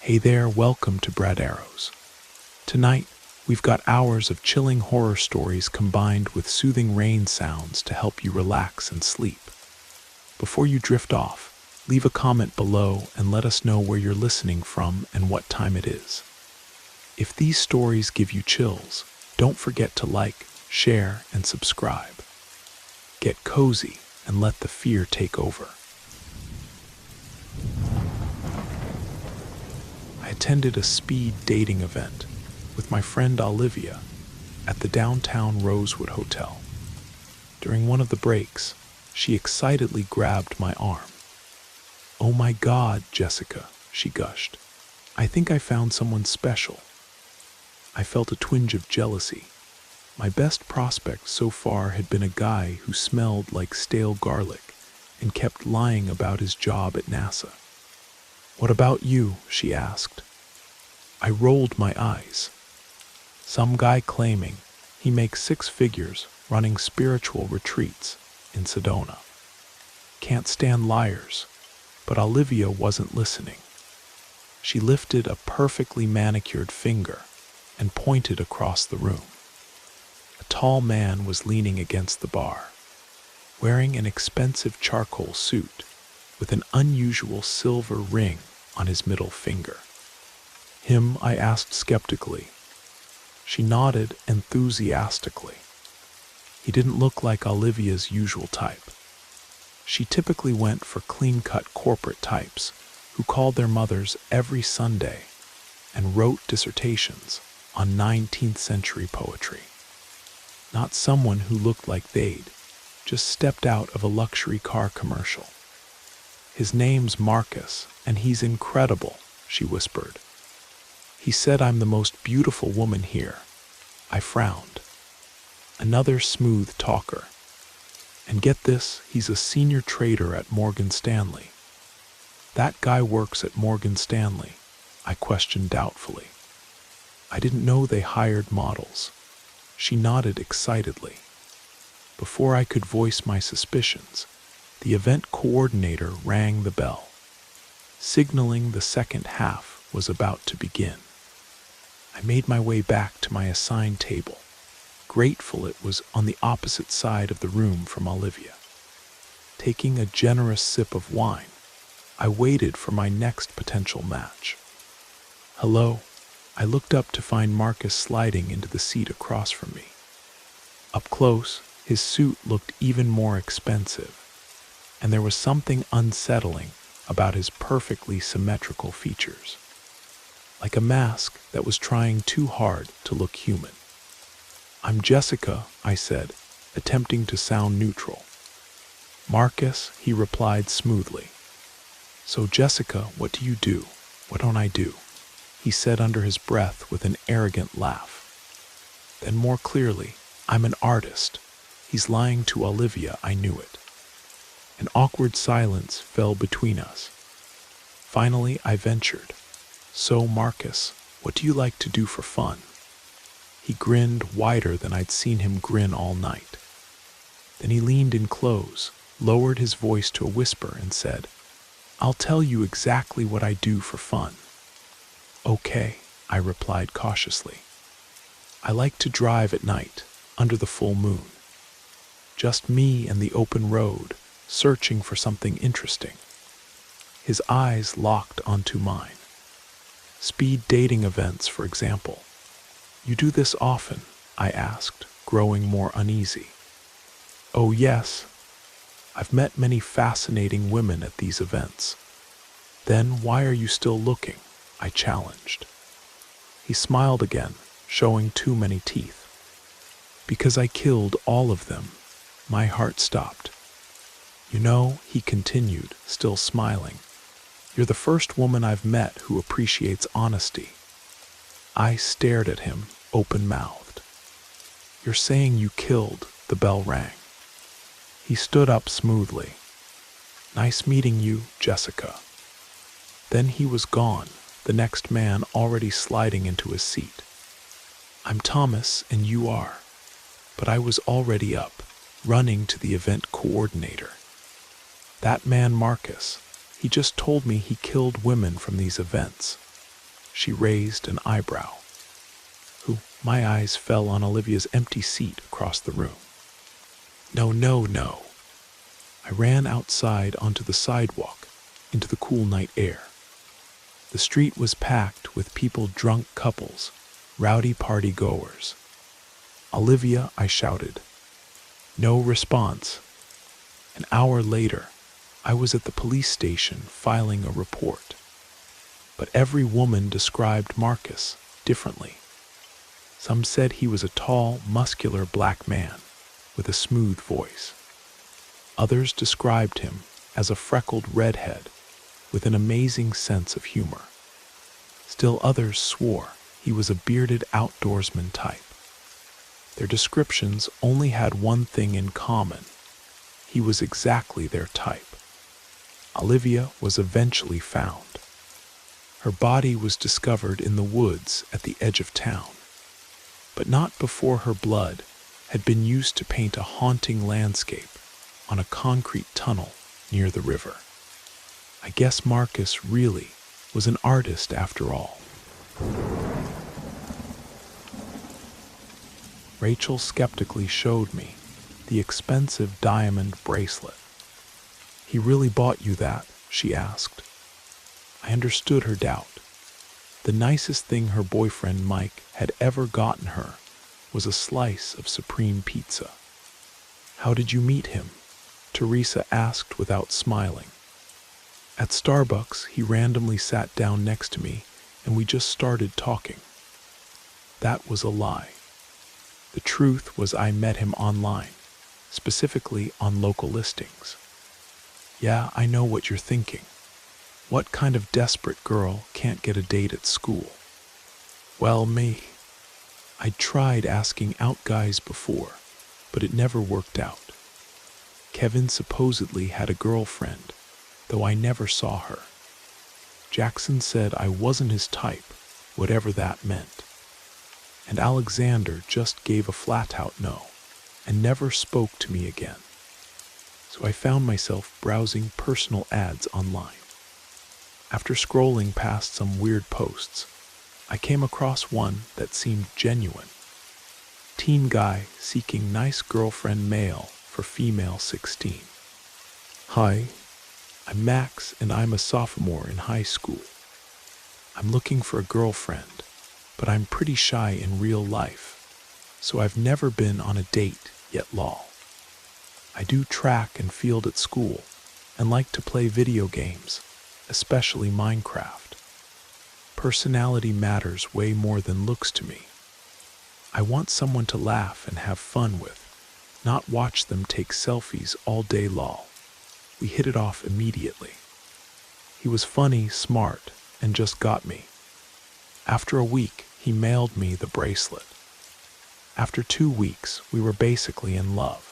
Hey there, welcome to Brad Arrows. Tonight, we've got hours of chilling horror stories combined with soothing rain sounds to help you relax and sleep. Before you drift off, leave a comment below and let us know where you're listening from and what time it is. If these stories give you chills, don't forget to like, share, and subscribe. Get cozy and let the fear take over. I attended a speed dating event with my friend Olivia at the downtown Rosewood Hotel. During one of the breaks, she excitedly grabbed my arm. "Oh my God, Jessica," she gushed. "I think I found someone special." I felt a twinge of jealousy. My best prospect so far had been a guy who smelled like stale garlic and kept lying about his job at NASA. "What about you?" she asked. I rolled my eyes. Some guy claiming he makes 6 figures running spiritual retreats in Sedona. Can't stand liars, but Olivia wasn't listening. She lifted a perfectly manicured finger and pointed across the room. A tall man was leaning against the bar, wearing an expensive charcoal suit with an unusual silver ring on his middle finger. "Him?" I asked skeptically. She nodded enthusiastically. He didn't look like Olivia's usual type. She typically went for clean-cut corporate types who called their mothers every Sunday and wrote dissertations on 19th century poetry. Not someone who looked like they'd just stepped out of a luxury car commercial. "His name's Marcus, and he's incredible," she whispered. "He said I'm the most beautiful woman here." I frowned. Another smooth talker. "And get this, he's a senior trader at Morgan Stanley." "That guy works at Morgan Stanley?" I questioned doubtfully. "I didn't know they hired models." She nodded excitedly. Before I could voice my suspicions, the event coordinator rang the bell, signaling the second half was about to begin. I made my way back to my assigned table, grateful it was on the opposite side of the room from Olivia. Taking a generous sip of wine, I waited for my next potential match. "Hello." I looked up to find Marcus sliding into the seat across from me. Up close, his suit looked even more expensive, and there was something unsettling about his perfectly symmetrical features, like a mask that was trying too hard to look human. "I'm Jessica," I said, attempting to sound neutral. "Marcus," he replied smoothly. "So Jessica, what do you do? What don't I do?" he said under his breath with an arrogant laugh. Then more clearly, "I'm an artist." He's lying to Olivia, I knew it. An awkward silence fell between us. Finally, I ventured. "So, Marcus, what do you like to do for fun?" He grinned wider than I'd seen him grin all night. Then he leaned in close, lowered his voice to a whisper, and said, "I'll tell you exactly what I do for fun." "Okay," I replied cautiously. "I like to drive at night, under the full moon. Just me and the open road, searching for something interesting." His eyes locked onto mine. "Speed dating events, for example." "You do this often?" I asked, growing more uneasy. "Oh yes. I've met many fascinating women at these events." "Then why are you still looking?" I challenged. He smiled again, showing too many teeth. "Because I killed all of them." My heart stopped. "You know," he continued, still smiling, "you're the first woman I've met who appreciates honesty." I stared at him, open-mouthed. "You're saying you killed," the bell rang. He stood up smoothly. "Nice meeting you, Jessica." Then he was gone, the next man already sliding into his seat. "I'm Thomas, and you are." But I was already up, running to the event coordinator. "That man Marcus, he just told me he killed women from these events." she raised an eyebrow. Who? My eyes fell on Olivia's empty seat across the room. No, no, no. I ran outside onto the sidewalk, into the cool night air. The street was packed with people, drunk couples, rowdy party goers. Olivia, I shouted. No response. An hour later, I was at the police station filing a report. But every woman described Marcus differently. Some said he was a tall, muscular black man with a smooth voice. Others described him as a freckled redhead with an amazing sense of humor. Still others swore he was a bearded outdoorsman type. Their descriptions only had one thing in common. He was exactly their type. Olivia was eventually found. Her body was discovered in the woods at the edge of town, but not before her blood had been used to paint a haunting landscape on a concrete tunnel near the river. I guess Marcus really was an artist after all. Rachel skeptically showed me the expensive diamond bracelet. He really bought you that? She asked. I understood her doubt. The nicest thing her boyfriend Mike had ever gotten her was a slice of supreme pizza. How did you meet him? Teresa asked without smiling. At Starbucks, he randomly sat down next to me and we just started talking. That was a lie. The truth was I met him online, specifically on local listings. Yeah, I know what you're thinking. What kind of desperate girl can't get a date at school? Well, me. I'd tried asking out guys before, but it never worked out. Kevin supposedly had a girlfriend, though I never saw her. Jackson said I wasn't his type, whatever that meant. And Alexander just gave a flat-out no, and never spoke to me again. So I found myself browsing personal ads online. After scrolling past some weird posts, I came across one that seemed genuine. Teen guy seeking nice girlfriend male for female 16. Hi, I'm Max and I'm a sophomore in high school. I'm looking for a girlfriend, but I'm pretty shy in real life, so I've never been on a date yet lol. I do track and field at school and like to play video games, especially Minecraft. Personality matters way more than looks to me. I want someone to laugh and have fun with, not watch them take selfies all day lol. We hit it off immediately. He was funny, smart, and just got me. After a week, he mailed me the bracelet. After 2 weeks, we were basically in love.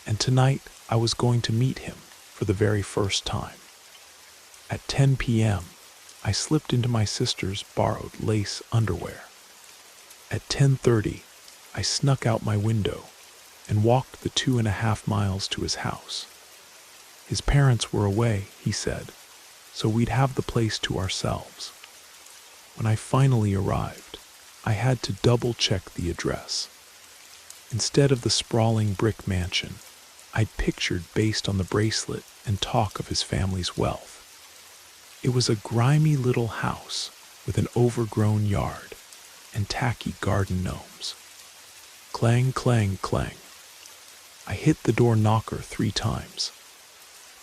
And tonight, I was going to meet him for the very first time. At 10 p.m., I slipped into my sister's borrowed lace underwear. At 10:30, I snuck out my window and walked the 2.5 miles to his house. His parents were away, he said, so we'd have the place to ourselves. When I finally arrived, I had to double-check the address. Instead of the sprawling brick mansion I'd pictured based on the bracelet and talk of his family's wealth, it was a grimy little house with an overgrown yard and tacky garden gnomes. Clang, clang, clang. I hit the door knocker 3 times.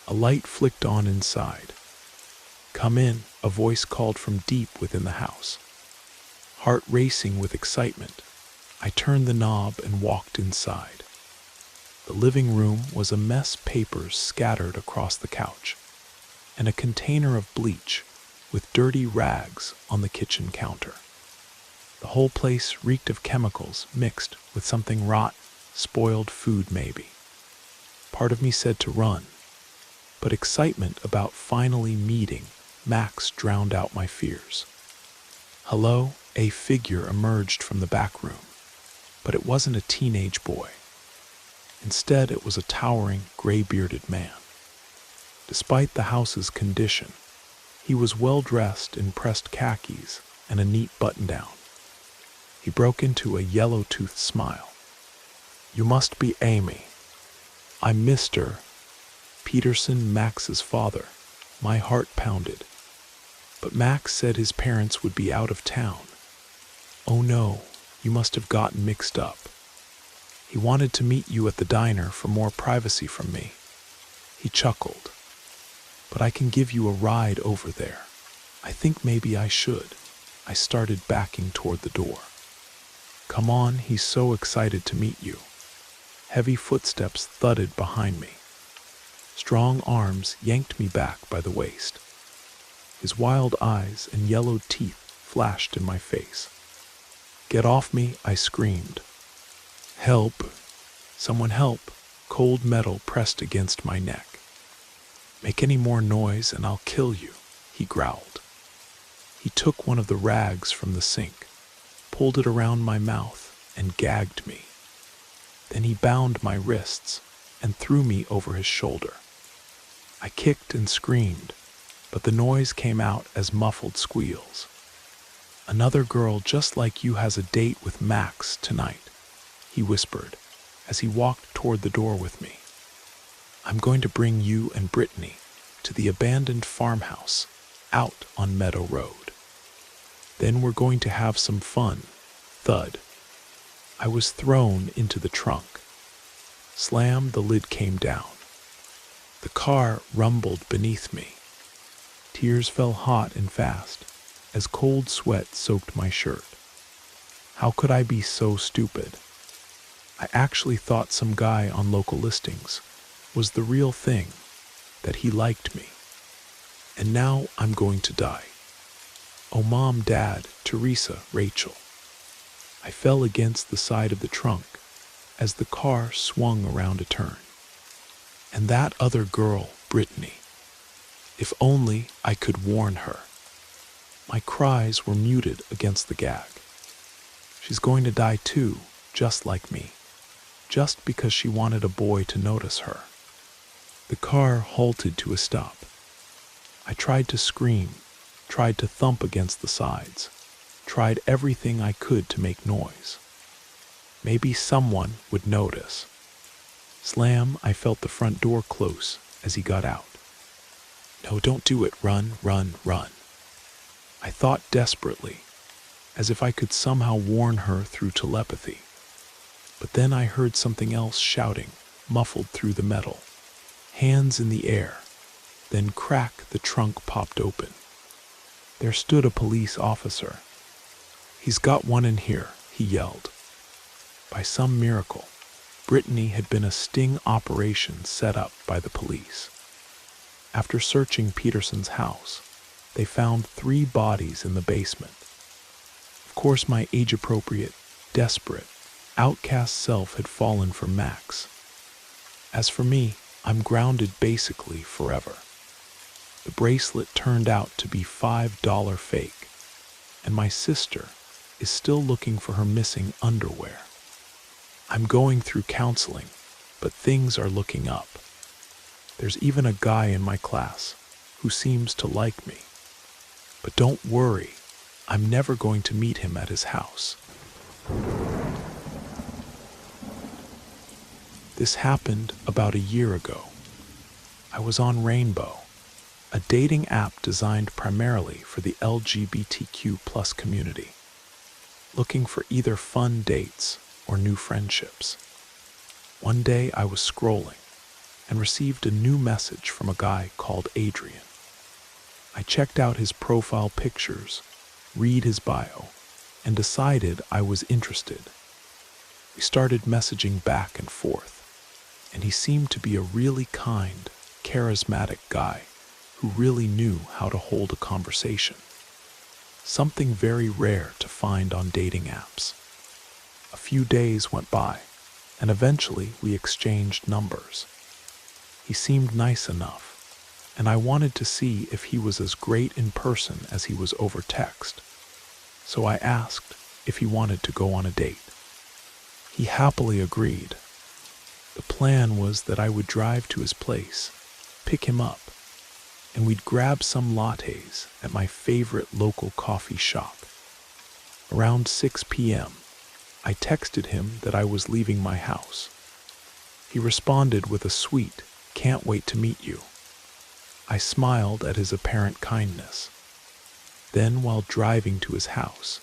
A light flicked on inside. Come in, a voice called from deep within the house. Heart racing with excitement, I turned the knob and walked inside. The living room was a mess, papers scattered across the couch, and a container of bleach with dirty rags on the kitchen counter. The whole place reeked of chemicals mixed with something rotten, spoiled food maybe. Part of me said to run, but excitement about finally meeting Max drowned out my fears. Hello, a figure emerged from the back room, but it wasn't a teenage boy. Instead, it was a towering, gray-bearded man. Despite the house's condition, He was well dressed in pressed khakis and a neat button-down. He broke into a yellow-toothed smile. "You must be Amy. I'm Mr. Peterson, Max's father." My heart pounded. But Max said his parents would be out of town. "Oh no, you must have gotten mixed up. He wanted to meet you at the diner for more privacy from me." He chuckled. "But I can give you a ride over there." I think maybe I should. I started backing toward the door. "Come on, he's so excited to meet you." Heavy footsteps thudded behind me. Strong arms yanked me back by the waist. His wild eyes and yellowed teeth flashed in my face. "Get off me," I screamed. "Help! Someone help!" Cold metal pressed against my neck. "Make any more noise and I'll kill you," he growled. He took one of the rags from the sink, pulled it around my mouth, and gagged me. Then he bound my wrists and threw me over his shoulder. I kicked and screamed, but the noise came out as muffled squeals. "Another girl just like you has a date with Max tonight," he whispered as he walked toward the door with me. "I'm going to bring you and Brittany to the abandoned farmhouse out on Meadow Road. Then we're going to have some fun." Thud. I was thrown into the trunk. Slam, the lid came down. The car rumbled beneath me. Tears fell hot and fast as cold sweat soaked my shirt. How could I be so stupid? I actually thought some guy on local listings was the real thing, that he liked me. And now I'm going to die. Oh, Mom, Dad, Teresa, Rachel. I fell against the side of the trunk as the car swung around a turn. And that other girl, Brittany. If only I could warn her. My cries were muted against the gag. She's going to die too, just like me, just because she wanted a boy to notice her. The car halted to a stop. I tried to scream, tried to thump against the sides, tried everything I could to make noise. Maybe someone would notice. Slam, I felt the front door close as he got out. "No, don't do it. Run, run, run." I thought desperately, as if I could somehow warn her through telepathy. But then I heard something else shouting, muffled through the metal. Hands in the air. Then crack, the trunk popped open. There stood a police officer. "He's got one in here," he yelled. By some miracle, Brittany had been a sting operation set up by the police. After searching Peterson's house, they found 3 bodies in the basement. Of course, my age-appropriate, desperate, outcast self had fallen for Max. As for me, I'm grounded basically forever. The bracelet turned out to be $5 fake, and my sister is still looking for her missing underwear. I'm going through counseling, but things are looking up. There's even a guy in my class who seems to like me. But don't worry, I'm never going to meet him at his house. This happened about a year ago. I was on Rainbow, a dating app designed primarily for the LGBTQ+ community, looking for either fun dates or new friendships. One day I was scrolling and received a new message from a guy called Adrian. I checked out his profile pictures, read his bio, and decided I was interested. We started messaging back and forth, and he seemed to be a really kind, charismatic guy who really knew how to hold a conversation. Something very rare to find on dating apps. A few days went by, and eventually we exchanged numbers. He seemed nice enough, and I wanted to see if he was as great in person as he was over text. So I asked if he wanted to go on a date. He happily agreed. The plan was that I would drive to his place, pick him up, and we'd grab some lattes at my favorite local coffee shop. Around 6 p.m., I texted him that I was leaving my house. He responded with a sweet, "Can't wait to meet you." I smiled at his apparent kindness. Then, while driving to his house,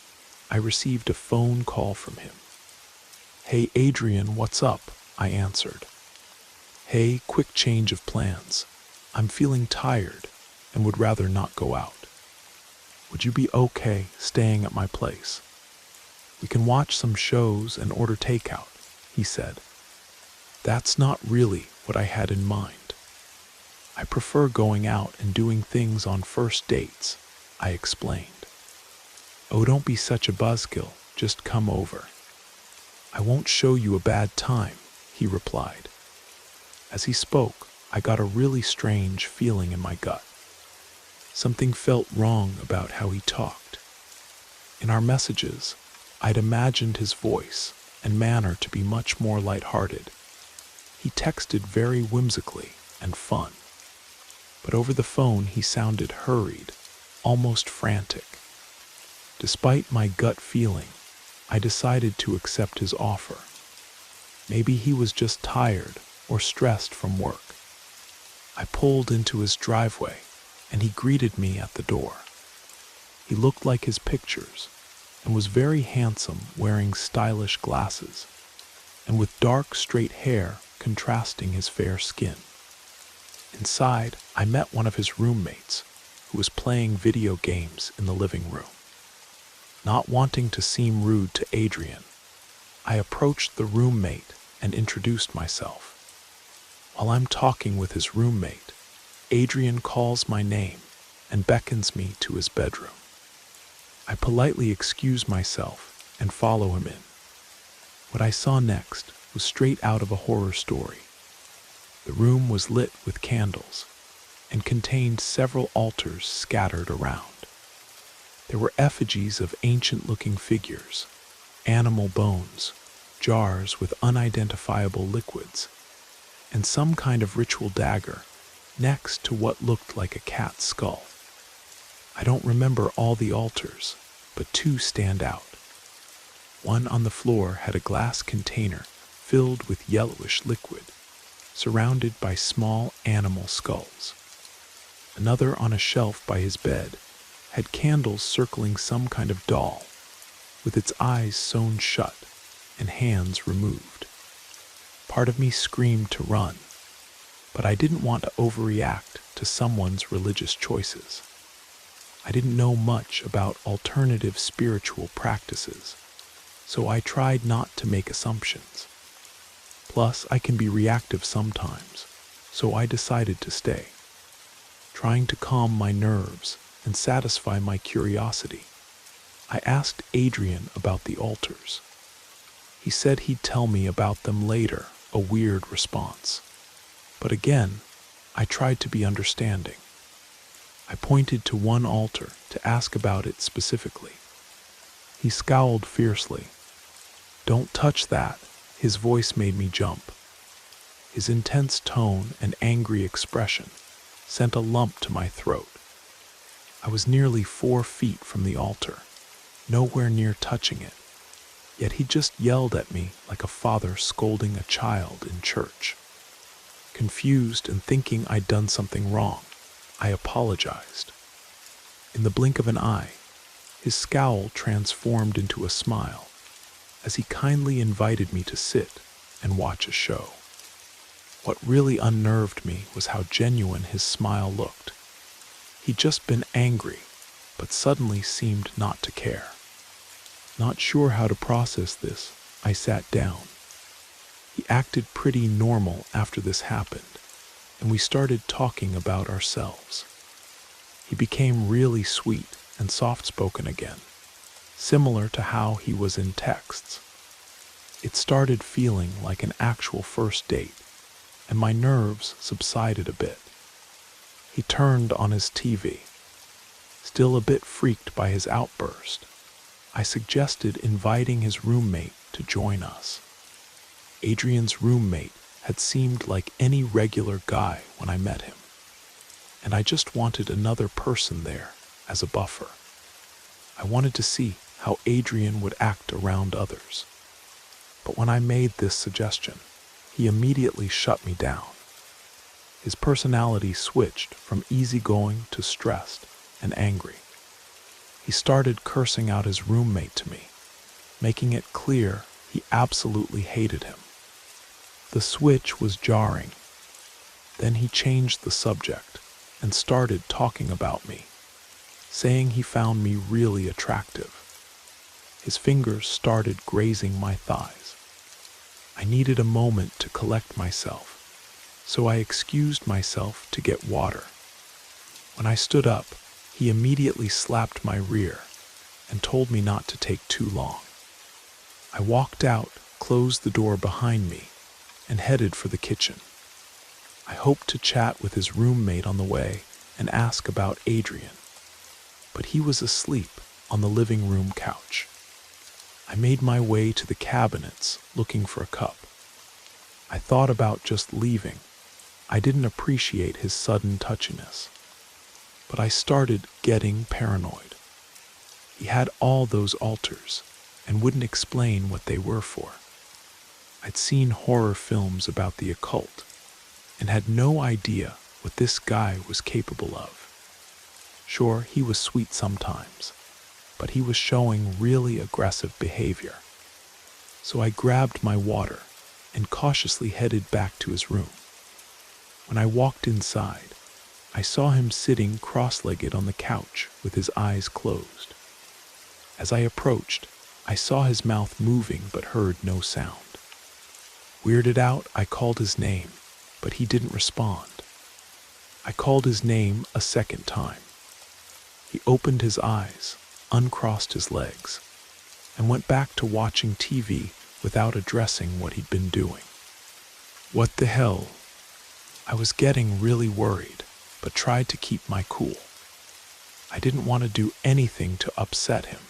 I received a phone call from him. "Hey Adrian, what's up?" I answered. "Hey, quick change of plans. I'm feeling tired and would rather not go out. Would you be okay staying at my place? We can watch some shows and order takeout," he said. "That's not really what I had in mind. I prefer going out and doing things on first dates," I explained. "Oh, don't be such a buzzkill, just come over. I won't show you a bad time," he replied. As he spoke, I got a really strange feeling in my gut. Something felt wrong about how he talked. In our messages, I'd imagined his voice and manner to be much more lighthearted. He texted very whimsically and fun. But over the phone he sounded hurried, almost frantic. Despite my gut feeling, I decided to accept his offer. Maybe he was just tired or stressed from work. I pulled into his driveway, and he greeted me at the door. He looked like his pictures, and was very handsome, wearing stylish glasses, and with dark, straight hair contrasting his fair skin. Inside, I met one of his roommates, who was playing video games in the living room. Not wanting to seem rude to Adrian, I approached the roommate and introduced myself. While I'm talking with his roommate, Adrian calls my name and beckons me to his bedroom. I politely excuse myself and follow him in. What I saw next was straight out of a horror story. The room was lit with candles and contained several altars scattered around. There were effigies of ancient-looking figures, animal bones, jars with unidentifiable liquids, and some kind of ritual dagger next to what looked like a cat's skull. I don't remember all the altars, but two stand out. One on the floor had a glass container filled with yellowish liquid, surrounded by small animal skulls. Another on a shelf by his bed had candles circling some kind of doll, with its eyes sewn shut and hands removed. Part of me screamed to run, but I didn't want to overreact to someone's religious choices. I didn't know much about alternative spiritual practices, so I tried not to make assumptions. Plus, I can be reactive sometimes, so I decided to stay. Trying to calm my nerves and satisfy my curiosity, I asked Adrian about the altars. He said he'd tell me about them later, a weird response. But again, I tried to be understanding. I pointed to one altar to ask about it specifically. He scowled fiercely. "Don't touch that." His voice made me jump. His intense tone and angry expression sent a lump to my throat. I was nearly 4 feet from the altar, nowhere near touching it, yet he just yelled at me like a father scolding a child in church. Confused and thinking I'd done something wrong, I apologized. In the blink of an eye, his scowl transformed into a smile as he kindly invited me to sit and watch a show. What really unnerved me was how genuine his smile looked. He'd just been angry, but suddenly seemed not to care. Not sure how to process this, I sat down. He acted pretty normal after this happened, and we started talking about ourselves. He became really sweet and soft-spoken again, similar to how he was in texts. It started feeling like an actual first date, and my nerves subsided a bit. He turned on his TV. Still a bit freaked by his outburst, I suggested inviting his roommate to join us. Adrian's roommate had seemed like any regular guy when I met him. and I just wanted another person there as a buffer. I wanted to see how Adrian would act around others. But when I made this suggestion, he immediately shut me down. His personality switched from easygoing to stressed and angry. He started cursing out his roommate to me, making it clear he absolutely hated him. The switch was jarring. Then he changed the subject and started talking about me, saying he found me really attractive. His fingers started grazing my thighs. I needed a moment to collect myself, so I excused myself to get water. When I stood up, he immediately slapped my rear and told me not to take too long. I walked out, closed the door behind me, and headed for the kitchen. I hoped to chat with his roommate on the way and ask about Adrian, but he was asleep on the living room couch. I made my way to the cabinets looking for a cup. I thought about just leaving. I didn't appreciate his sudden touchiness, but I started getting paranoid. He had all those altars and wouldn't explain what they were for. I'd seen horror films about the occult and had no idea what this guy was capable of. Sure, he was sweet sometimes, but he was showing really aggressive behavior. So I grabbed my water and cautiously headed back to his room. When I walked inside, I saw him sitting cross-legged on the couch with his eyes closed. As I approached, I saw his mouth moving but heard no sound. Weirded out, I called his name, but he didn't respond. I called his name a second time. He opened his eyes, uncrossed his legs, and went back to watching TV without addressing what he'd been doing. What the hell? I was getting really worried, but tried to keep my cool. I didn't want to do anything to upset him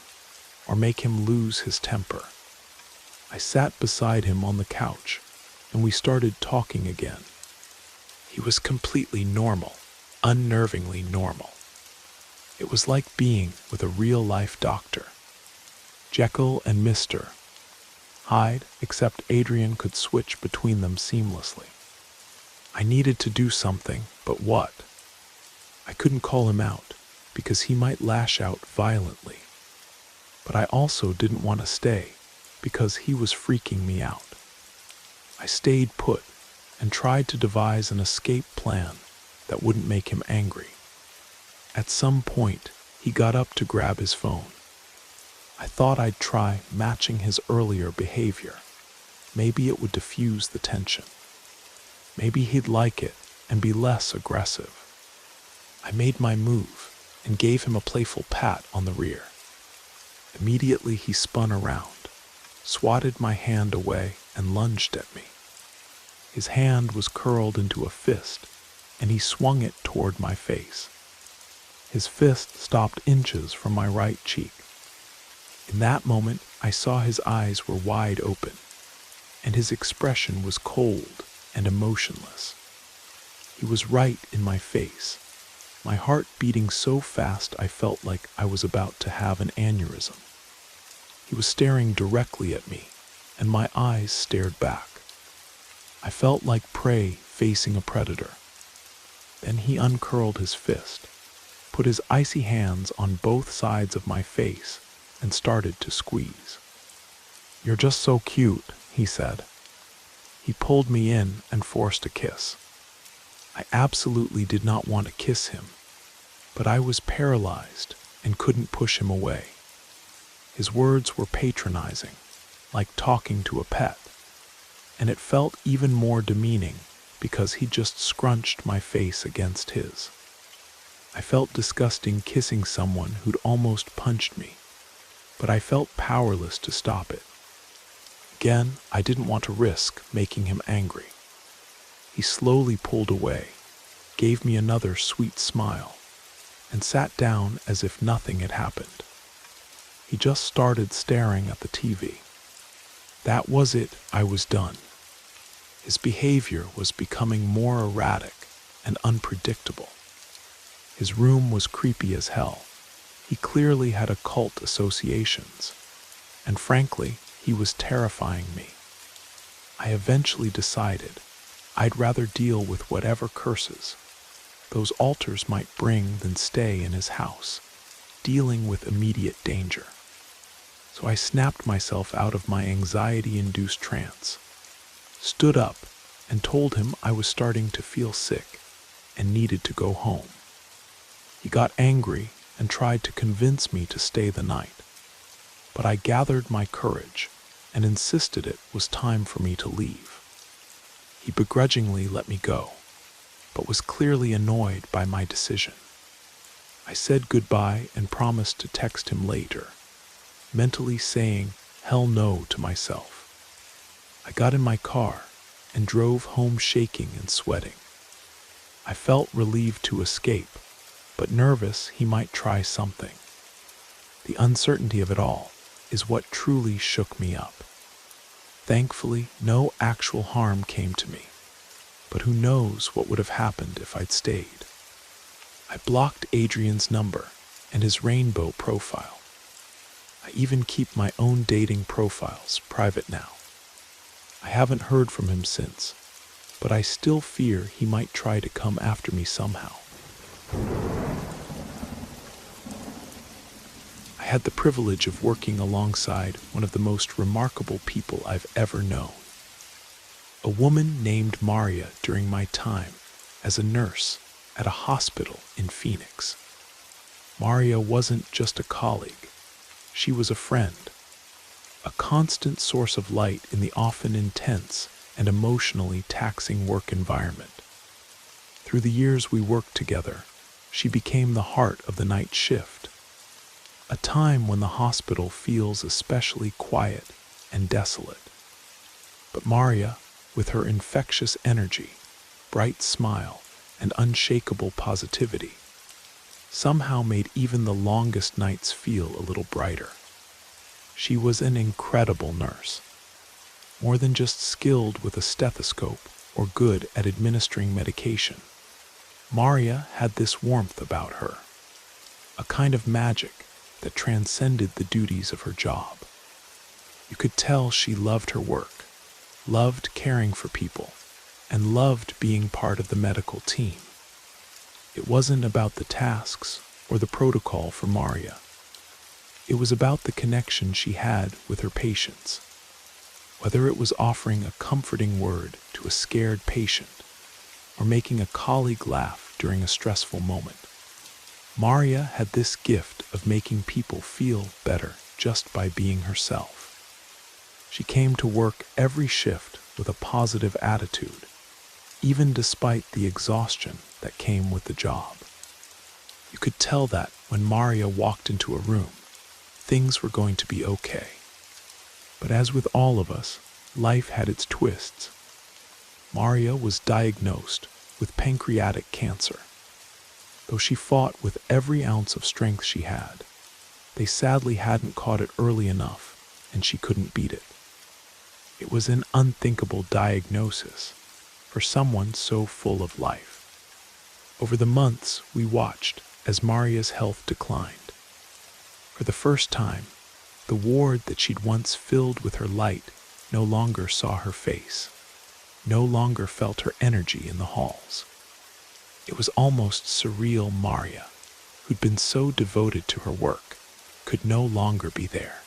or make him lose his temper. I sat beside him on the couch, and we started talking again. He was completely normal, unnervingly normal. It was like being with a real-life doctor. Jekyll and Mr. Hyde, except Adrian could switch between them seamlessly. I needed to do something, but what? I couldn't call him out, because he might lash out violently. But I also didn't want to stay, because he was freaking me out. I stayed put and tried to devise an escape plan that wouldn't make him angry. At some point, he got up to grab his phone. I thought I'd try matching his earlier behavior. Maybe it would diffuse the tension. Maybe he'd like it and be less aggressive. I made my move and gave him a playful pat on the rear. Immediately he spun around, swatted my hand away, and lunged at me. His hand was curled into a fist, and he swung it toward my face. His fist stopped inches from my right cheek. In that moment, I saw his eyes were wide open, and his expression was cold and emotionless. He was right in my face, my heart beating so fast I felt like I was about to have an aneurysm. He was staring directly at me, and my eyes stared back. I felt like prey facing a predator. Then he uncurled his fist, put his icy hands on both sides of my face, and started to squeeze. "You're just so cute," he said. He pulled me in and forced a kiss. I absolutely did not want to kiss him, but I was paralyzed and couldn't push him away. His words were patronizing, like talking to a pet, and it felt even more demeaning because he just scrunched my face against his. I felt disgusting kissing someone who'd almost punched me, but I felt powerless to stop it. Again, I didn't want to risk making him angry. He slowly pulled away, gave me another sweet smile, and sat down as if nothing had happened. He just started staring at the TV. That was it, I was done. His behavior was becoming more erratic and unpredictable. His room was creepy as hell. He clearly had occult associations, and frankly, he was terrifying me. I eventually decided I'd rather deal with whatever curses those altars might bring than stay in his house, dealing with immediate danger. So I snapped myself out of my anxiety-induced trance, stood up, and told him I was starting to feel sick and needed to go home. He got angry and tried to convince me to stay the night, but I gathered my courage and insisted it was time for me to leave. He begrudgingly let me go, but was clearly annoyed by my decision. I said goodbye and promised to text him later, mentally saying hell no to myself. I got in my car and drove home shaking and sweating. I felt relieved to escape, but nervous he might try something. The uncertainty of it all is what truly shook me up. Thankfully, no actual harm came to me, but who knows what would have happened if I'd stayed. I blocked Adrian's number and his rainbow profile. I even keep my own dating profiles private now. I haven't heard from him since, but I still fear he might try to come after me somehow. I had the privilege of working alongside one of the most remarkable people I've ever known. A woman named Maria during my time as a nurse at a hospital in Phoenix. Maria wasn't just a colleague, she was a friend, a constant source of light in the often intense and emotionally taxing work environment. Through the years we worked together, she became the heart of the night shift, a time when the hospital feels especially quiet and desolate. But Maria, with her infectious energy, bright smile, and unshakable positivity, somehow made even the longest nights feel a little brighter. She was an incredible nurse, more than just skilled with a stethoscope or good at administering medication. Maria had this warmth about her, a kind of magic that transcended the duties of her job. You could tell she loved her work, loved caring for people, and loved being part of the medical team. It wasn't about the tasks or the protocol for Maria. It was about the connection she had with her patients. Whether it was offering a comforting word to a scared patient or making a colleague laugh during a stressful moment, Maria had this gift of making people feel better just by being herself. She came to work every shift with a positive attitude, even despite the exhaustion that came with the job. You could tell that when Maria walked into a room, things were going to be okay. But as with all of us, life had its twists. Maria was diagnosed with pancreatic cancer. Though she fought with every ounce of strength she had, they sadly hadn't caught it early enough, and she couldn't beat it. It was an unthinkable diagnosis for someone so full of life. Over the months, we watched as Maria's health declined. For the first time, the ward that she'd once filled with her light no longer saw her face, no longer felt her energy in the halls. It was almost surreal. Maria, who'd been so devoted to her work, could no longer be there.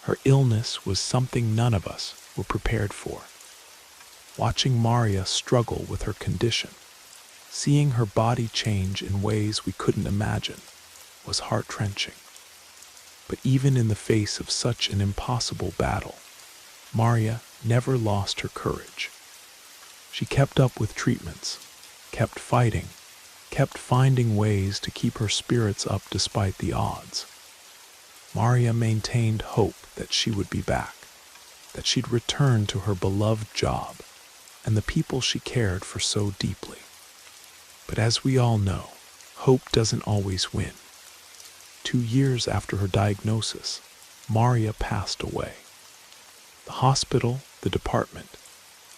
Her illness was something none of us were prepared for. Watching Maria struggle with her condition, seeing her body change in ways we couldn't imagine, was heart-wrenching. But even in the face of such an impossible battle, Maria never lost her courage. She kept up with treatments, kept fighting, kept finding ways to keep her spirits up despite the odds. Maria maintained hope that she would be back, that she'd return to her beloved job and the people she cared for so deeply. But as we all know, hope doesn't always win. 2 years after her diagnosis, Maria passed away. The hospital, the department,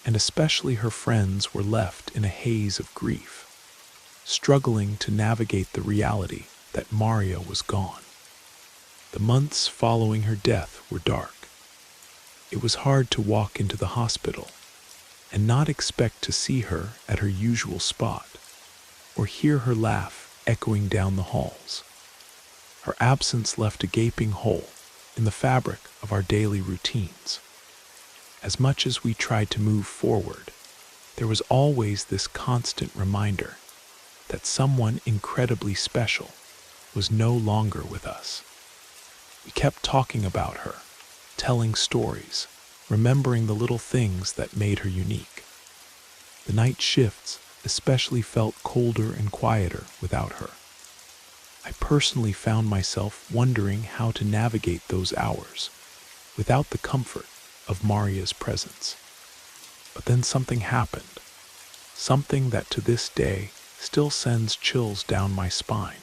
and especially her friends were left in a haze of grief. struggling to navigate the reality that Maria was gone. The months following her death were dark. It was hard to walk into the hospital and not expect to see her at her usual spot, or hear her laugh echoing down the halls. Her absence left a gaping hole in the fabric of our daily routines. As much as we tried to move forward, there was always this constant reminder that someone incredibly special was no longer with us. We kept talking about her, telling stories, remembering the little things that made her unique. The night shifts especially felt colder and quieter without her. I personally found myself wondering how to navigate those hours without the comfort of Maria's presence. But then something happened, something that to this day still sends chills down my spine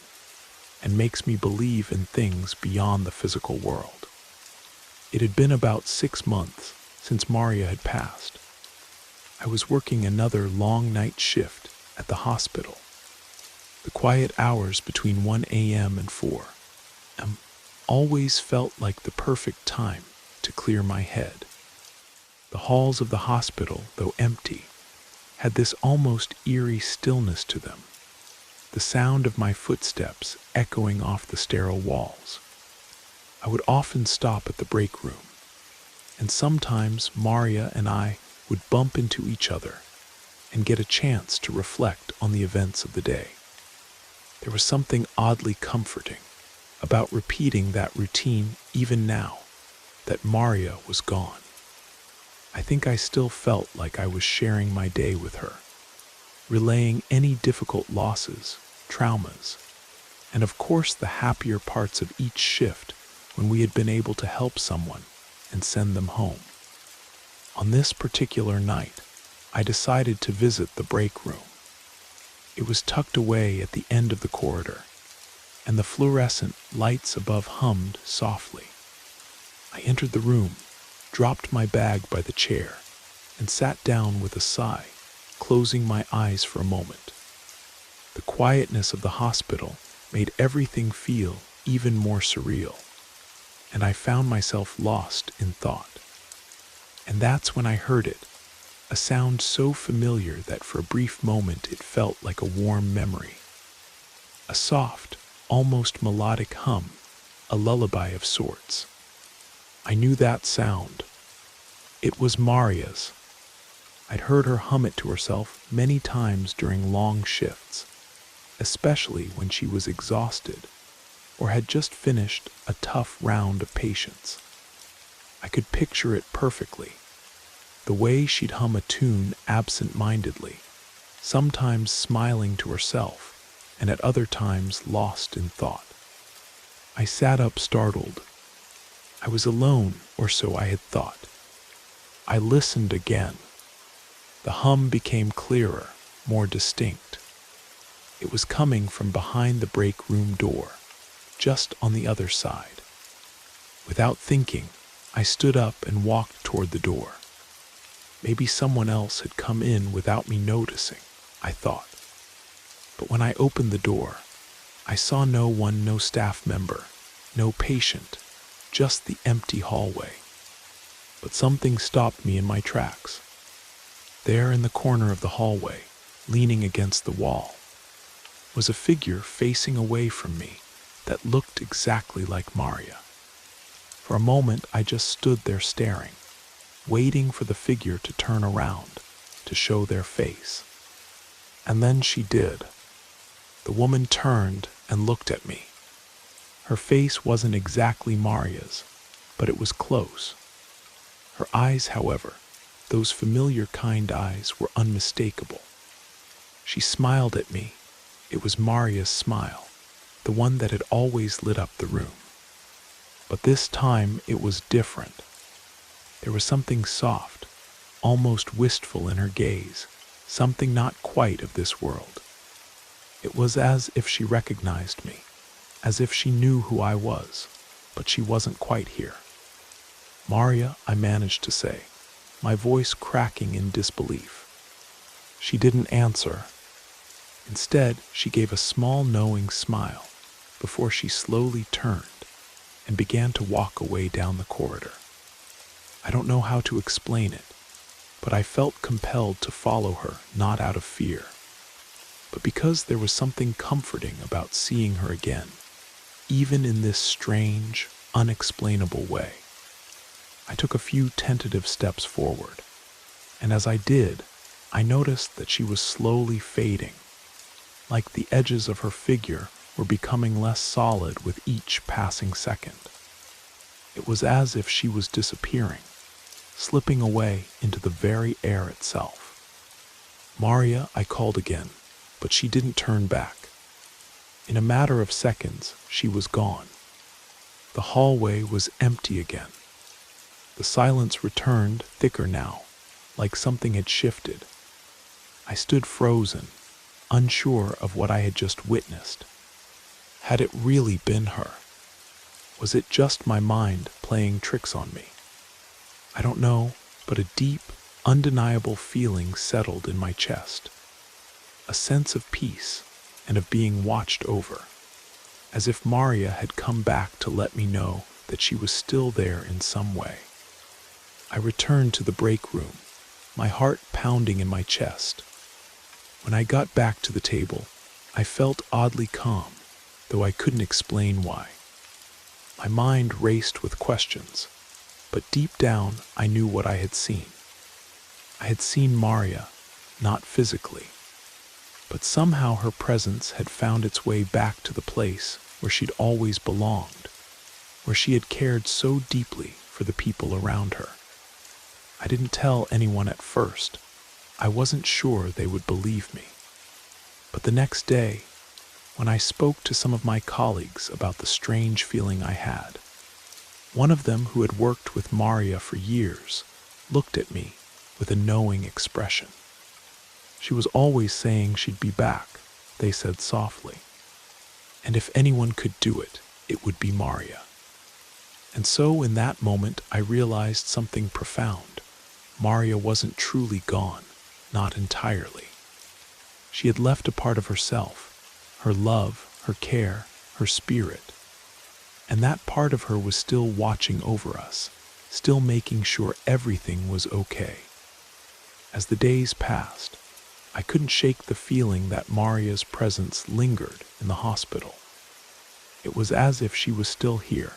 and makes me believe in things beyond the physical world. It had been about 6 months since Maria had passed. I was working another long night shift at the hospital. The quiet hours between 1 a.m. and 4 a.m. always felt like the perfect time to clear my head. The halls of the hospital, though empty, had this almost eerie stillness to them, the sound of my footsteps echoing off the sterile walls. I would often stop at the break room, and sometimes Maria and I would bump into each other and get a chance to reflect on the events of the day. There was something oddly comforting about repeating that routine even now that Maria was gone. I think I still felt like I was sharing my day with her, relaying any difficult losses, traumas, and of course the happier parts of each shift when we had been able to help someone and send them home. On this particular night, I decided to visit the break room. It was tucked away at the end of the corridor, and the fluorescent lights above hummed softly. I entered the room, dropped my bag by the chair, and sat down with a sigh, closing my eyes for a moment. The quietness of the hospital made everything feel even more surreal, and I found myself lost in thought. And that's when I heard it, a sound so familiar that for a brief moment it felt like a warm memory. A soft, almost melodic hum, a lullaby of sorts. I knew that sound. It was Maria's. I'd heard her hum it to herself many times during long shifts, especially when she was exhausted or had just finished a tough round of patients. I could picture it perfectly. The way she'd hum a tune absent-mindedly, sometimes smiling to herself, and at other times lost in thought. I sat up startled. I was alone, or so I had thought. I listened again. The hum became clearer, more distinct. It was coming from behind the break room door, just on the other side. Without thinking, I stood up and walked toward the door. Maybe someone else had come in without me noticing, I thought. But when I opened the door, I saw no one, no staff member, no patient, just the empty hallway. But something stopped me in my tracks. There in the corner of the hallway, leaning against the wall, was a figure facing away from me that looked exactly like Maria. For a moment, I just stood there staring, waiting for the figure to turn around, to show their face. And then she did. The woman turned and looked at me. Her face wasn't exactly Maria's, but it was close. Her eyes, however, those familiar kind eyes, were unmistakable. She smiled at me. It was Maria's smile, the one that had always lit up the room. But this time it was different. There was something soft, almost wistful in her gaze, something not quite of this world. It was as if she recognized me, as if she knew who I was, but she wasn't quite here. "Maria," I managed to say, my voice cracking in disbelief. She didn't answer. Instead, she gave a small knowing smile before she slowly turned and began to walk away down the corridor. I don't know how to explain it, but I felt compelled to follow her, not out of fear, but because there was something comforting about seeing her again, even in this strange, unexplainable way. I took a few tentative steps forward, and as I did, I noticed that she was slowly fading, like the edges of her figure were becoming less solid with each passing second. It was as if she was disappearing, slipping away into the very air itself. "Maria," I called again, but she didn't turn back. In a matter of seconds, she was gone. The hallway was empty again. The silence returned, thicker now, like something had shifted. I stood frozen, unsure of what I had just witnessed. Had it really been her? Was it just my mind playing tricks on me? I don't know, but a deep, undeniable feeling settled in my chest. A sense of peace and of being watched over, as if Maria had come back to let me know that she was still there in some way. I returned to the break room, my heart pounding in my chest. When I got back to the table, I felt oddly calm, though I couldn't explain why. My mind raced with questions, but deep down I knew what I had seen. I had seen Maria, not physically, but somehow her presence had found its way back to the place where she'd always belonged, where she had cared so deeply for the people around her. I didn't tell anyone at first. I wasn't sure they would believe me. But the next day, when I spoke to some of my colleagues about the strange feeling I had, one of them who had worked with Maria for years looked at me with a knowing expression. She was always saying she'd be back, they said softly. And if anyone could do it, it would be Maria. And so in that moment I realized something profound. Maria wasn't truly gone, not entirely. She had left a part of herself, her love, her care, her spirit. And that part of her was still watching over us, still making sure everything was okay. As the days passed, I couldn't shake the feeling that Maria's presence lingered in the hospital. It was as if she was still here,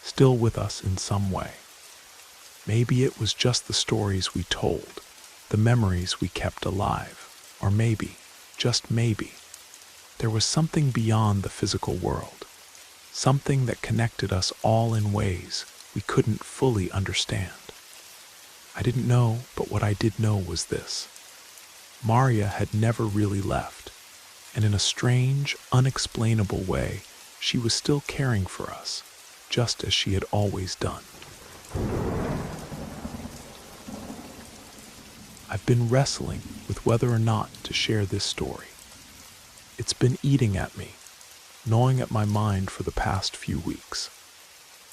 still with us in some way. Maybe it was just the stories we told, the memories we kept alive, or maybe, just maybe, there was something beyond the physical world, something that connected us all in ways we couldn't fully understand. I didn't know, but what I did know was this. Maria had never really left, and in a strange, unexplainable way, she was still caring for us, just as she had always done. I've been wrestling with whether or not to share this story. It's been eating at me, gnawing at my mind for the past few weeks,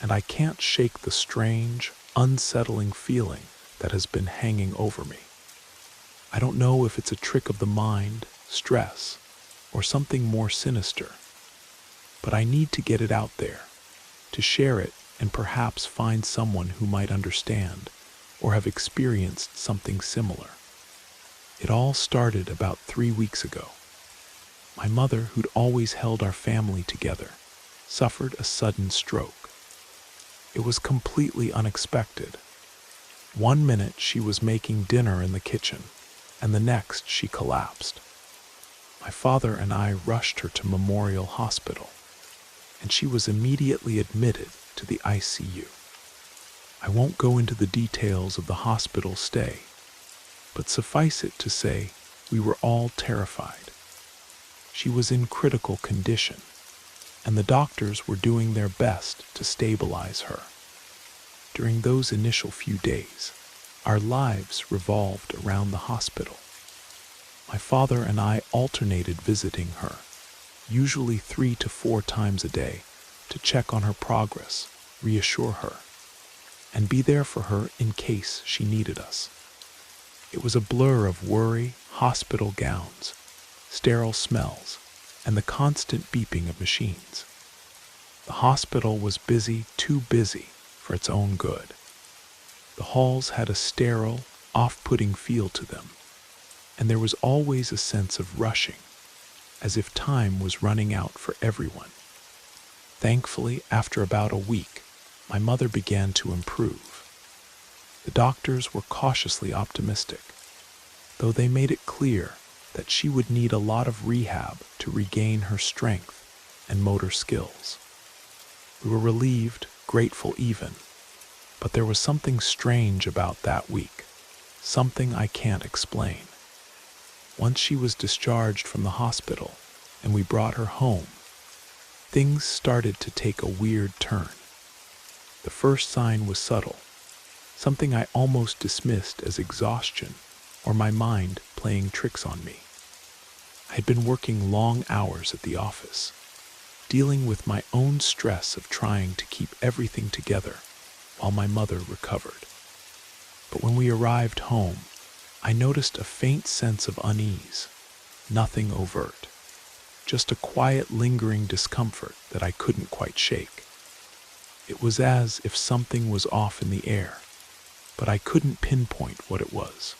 and I can't shake the strange, unsettling feeling that has been hanging over me. I don't know if it's a trick of the mind, stress, or something more sinister, but I need to get it out there, to share it and perhaps find someone who might understand or have experienced something similar. It all started about 3 weeks ago. My mother, who'd always held our family together, suffered a sudden stroke. It was completely unexpected. One minute she was making dinner in the kitchen, and the next she collapsed. My father and I rushed her to Memorial Hospital, and she was immediately admitted to the ICU. I won't go into the details of the hospital stay, but suffice it to say, we were all terrified. She was in critical condition, and the doctors were doing their best to stabilize her. During those initial few days, our lives revolved around the hospital. My father and I alternated visiting her, usually 3 to 4 times a day, to check on her progress, reassure her, and be there for her in case she needed us. It was a blur of worry, hospital gowns, sterile smells, and the constant beeping of machines. The hospital was busy, too busy for its own good. The halls had a sterile, off-putting feel to them, and there was always a sense of rushing, as if time was running out for everyone. Thankfully, after about a week, my mother began to improve. The doctors were cautiously optimistic, though they made it clear that she would need a lot of rehab to regain her strength and motor skills. We were relieved, grateful even, but there was something strange about that week, something I can't explain. Once she was discharged from the hospital and we brought her home, things started to take a weird turn. The first sign was subtle, something I almost dismissed as exhaustion or my mind playing tricks on me. I had been working long hours at the office, dealing with my own stress of trying to keep everything together while my mother recovered. But when we arrived home, I noticed a faint sense of unease, nothing overt, just a quiet, lingering discomfort that I couldn't quite shake. It was as if something was off in the air, but I couldn't pinpoint what it was.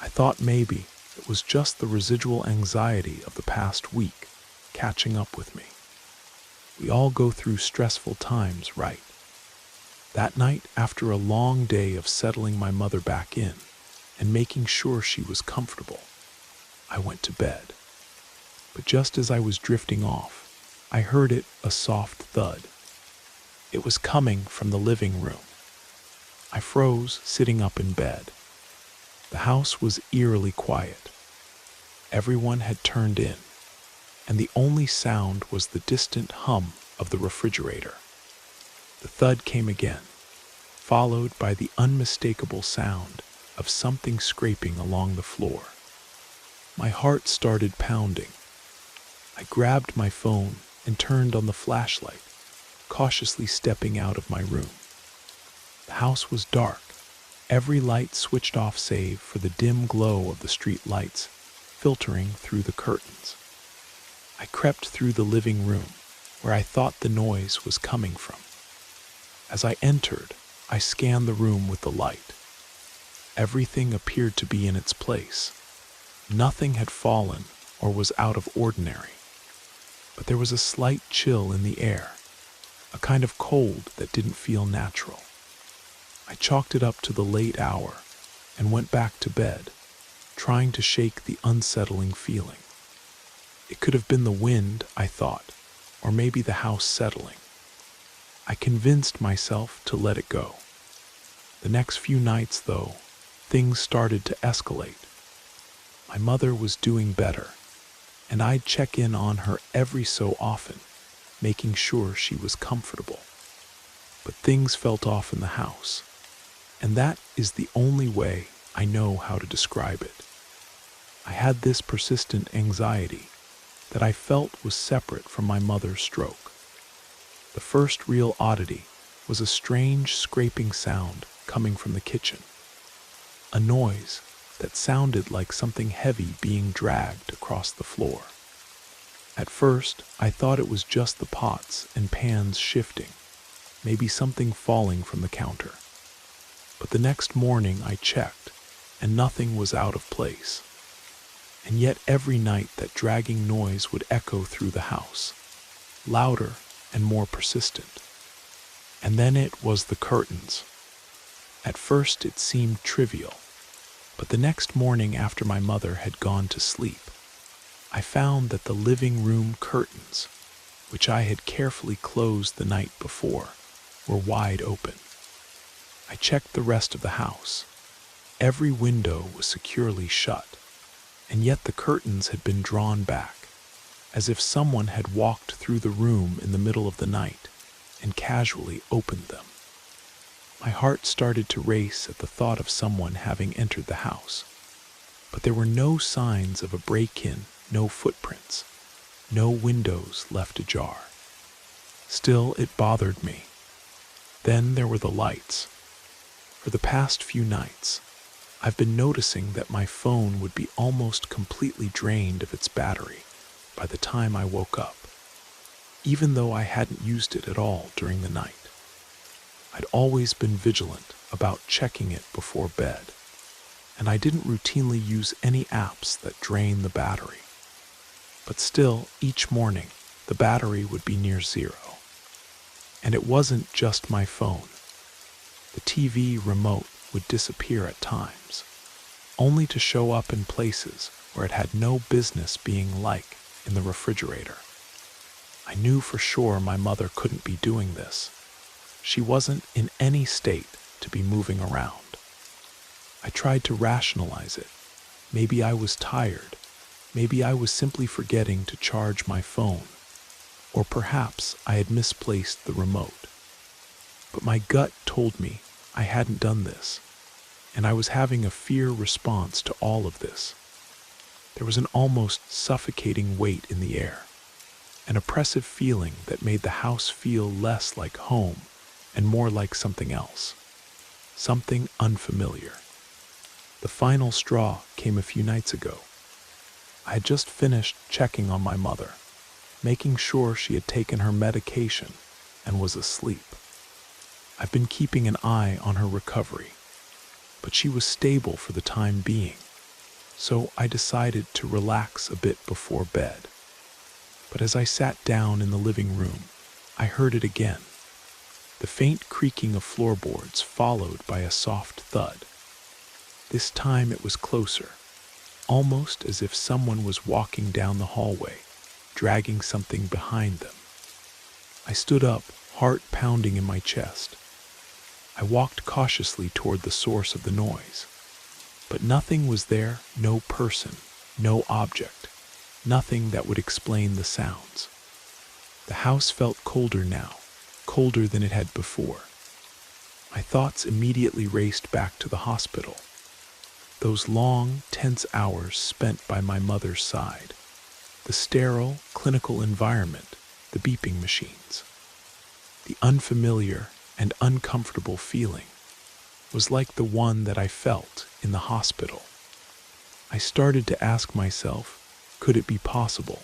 I thought maybe it was just the residual anxiety of the past week catching up with me. We all go through stressful times, right? That night, after a long day of settling my mother back in and making sure she was comfortable, I went to bed. But just as I was drifting off, I heard a soft thud. It was coming from the living room. I froze, sitting up in bed. The house was eerily quiet. Everyone had turned in, and the only sound was the distant hum of the refrigerator. The thud came again, followed by the unmistakable sound of something scraping along the floor. My heart started pounding. I grabbed my phone and turned on the flashlight, cautiously stepping out of my room. The house was dark, every light switched off save for the dim glow of the street lights filtering through the curtains. I crept through the living room, where I thought the noise was coming from. As I entered, I scanned the room with the light. Everything appeared to be in its place. Nothing had fallen or was out of ordinary. But there was a slight chill in the air, a kind of cold that didn't feel natural. I chalked it up to the late hour and went back to bed, trying to shake the unsettling feeling. It could have been the wind, I thought, or maybe the house settling. I convinced myself to let it go. The next few nights, though, things started to escalate. My mother was doing better, and I'd check in on her every so often, making sure she was comfortable. But things felt off in the house, and that is the only way I know how to describe it. I had this persistent anxiety that I felt was separate from my mother's stroke. The first real oddity was a strange scraping sound coming from the kitchen, a noise that sounded like something heavy being dragged across the floor. At first, I thought it was just the pots and pans shifting, maybe something falling from the counter. But the next morning I checked, and nothing was out of place. And yet every night that dragging noise would echo through the house, louder and more persistent. And then it was the curtains. At first it seemed trivial, but the next morning after my mother had gone to sleep, I found that the living room curtains, which I had carefully closed the night before, were wide open. I checked the rest of the house. Every window was securely shut, and yet the curtains had been drawn back, as if someone had walked through the room in the middle of the night and casually opened them. My heart started to race at the thought of someone having entered the house, but there were no signs of a break-in, no footprints, no windows left ajar. Still, it bothered me. Then there were the lights. For the past few nights, I've been noticing that my phone would be almost completely drained of its battery by the time I woke up, even though I hadn't used it at all during the night. I'd always been vigilant about checking it before bed, and I didn't routinely use any apps that drain the battery. But still, each morning, the battery would be near zero. And it wasn't just my phone. The TV remote would disappear at times, only to show up in places where it had no business being, like in the refrigerator. I knew for sure my mother couldn't be doing this. She wasn't in any state to be moving around. I tried to rationalize it. Maybe I was tired. Maybe I was simply forgetting to charge my phone. Or perhaps I had misplaced the remote. But my gut told me I hadn't done this, and I was having a fear response to all of this. There was an almost suffocating weight in the air, an oppressive feeling that made the house feel less like home and more like something else, something unfamiliar. The final straw came a few nights ago. I had just finished checking on my mother, making sure she had taken her medication and was asleep. I've been keeping an eye on her recovery, but she was stable for the time being, so I decided to relax a bit before bed. But as I sat down in the living room, I heard it again. The faint creaking of floorboards followed by a soft thud. This time it was closer, almost as if someone was walking down the hallway, dragging something behind them. I stood up, heart pounding in my chest. I walked cautiously toward the source of the noise, but nothing was there, no person, no object, nothing that would explain the sounds. The house felt colder now, colder than it had before. My thoughts immediately raced back to the hospital. Those long, tense hours spent by my mother's side. The sterile, clinical environment, the beeping machines. The unfamiliar and uncomfortable feeling was like the one that I felt in the hospital. I started to ask myself, could it be possible?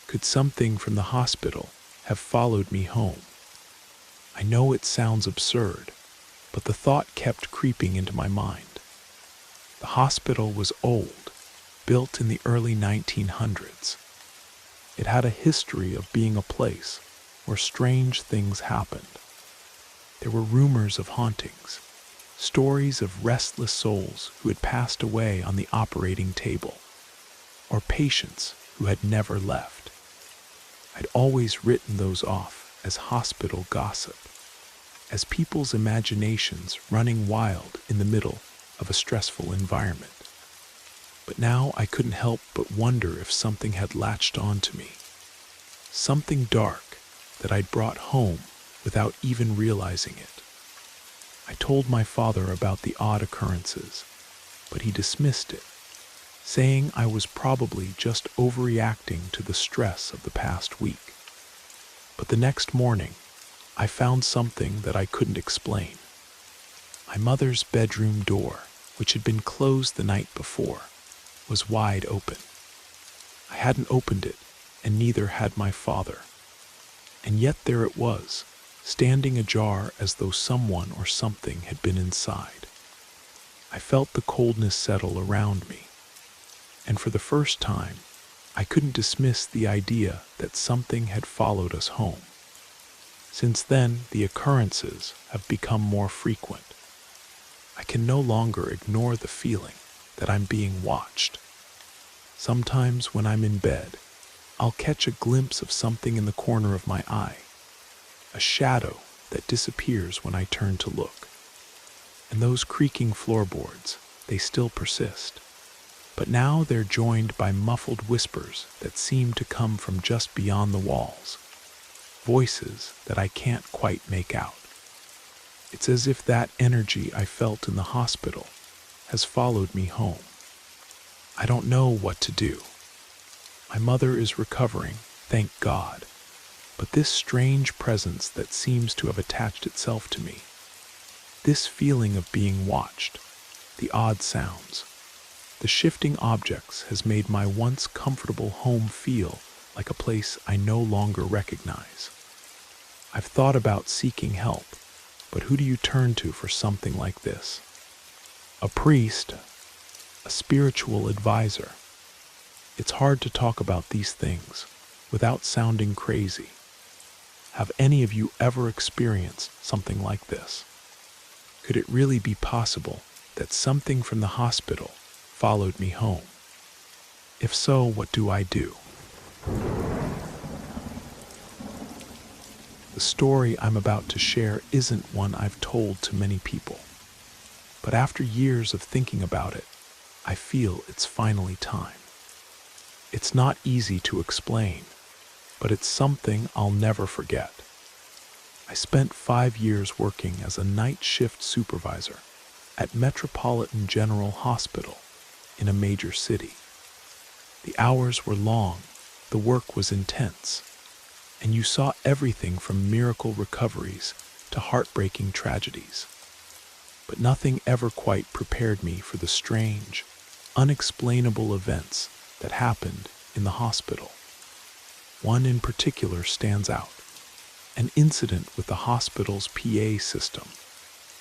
Could something from the hospital have followed me home? I know it sounds absurd, but the thought kept creeping into my mind. The hospital was old, built in the early 1900s. It had a history of being a place where strange things happened. There were rumors of hauntings, stories of restless souls who had passed away on the operating table, or patients who had never left. I'd always written those off as hospital gossip, as people's imaginations running wild in the middle of a stressful environment. But now I couldn't help but wonder if something had latched onto me, something dark that I'd brought home without even realizing it. I told my father about the odd occurrences, but he dismissed it, saying I was probably just overreacting to the stress of the past week. But the next morning, I found something that I couldn't explain. My mother's bedroom door, which had been closed the night before, was wide open. I hadn't opened it, and neither had my father. And yet there it was, standing ajar as though someone or something had been inside. I felt the coldness settle around me, and for the first time, I couldn't dismiss the idea that something had followed us home. Since then, the occurrences have become more frequent. I can no longer ignore the feeling that I'm being watched. Sometimes when I'm in bed, I'll catch a glimpse of something in the corner of my eye, a shadow that disappears when I turn to look. And those creaking floorboards, they still persist. But now they're joined by muffled whispers that seem to come from just beyond the walls, voices that I can't quite make out. It's as if that energy I felt in the hospital has followed me home. I don't know what to do. My mother is recovering, thank God, but this strange presence that seems to have attached itself to me, this feeling of being watched, the odd sounds. The shifting objects has made my once comfortable home feel like a place I no longer recognize. I've thought about seeking help, but who do you turn to for something like this? A priest, a spiritual advisor. It's hard to talk about these things without sounding crazy. Have any of you ever experienced something like this? Could it really be possible that something from the hospital followed me home? If so, what do I do? The story I'm about to share isn't one I've told to many people, but after years of thinking about it, I feel it's finally time. It's not easy to explain, but it's something I'll never forget. I spent 5 years working as a night shift supervisor at Metropolitan General Hospital in a major city. The hours were long, the work was intense, and you saw everything from miracle recoveries to heartbreaking tragedies. But nothing ever quite prepared me for the strange, unexplainable events that happened in the hospital. One in particular stands out, an incident with the hospital's PA system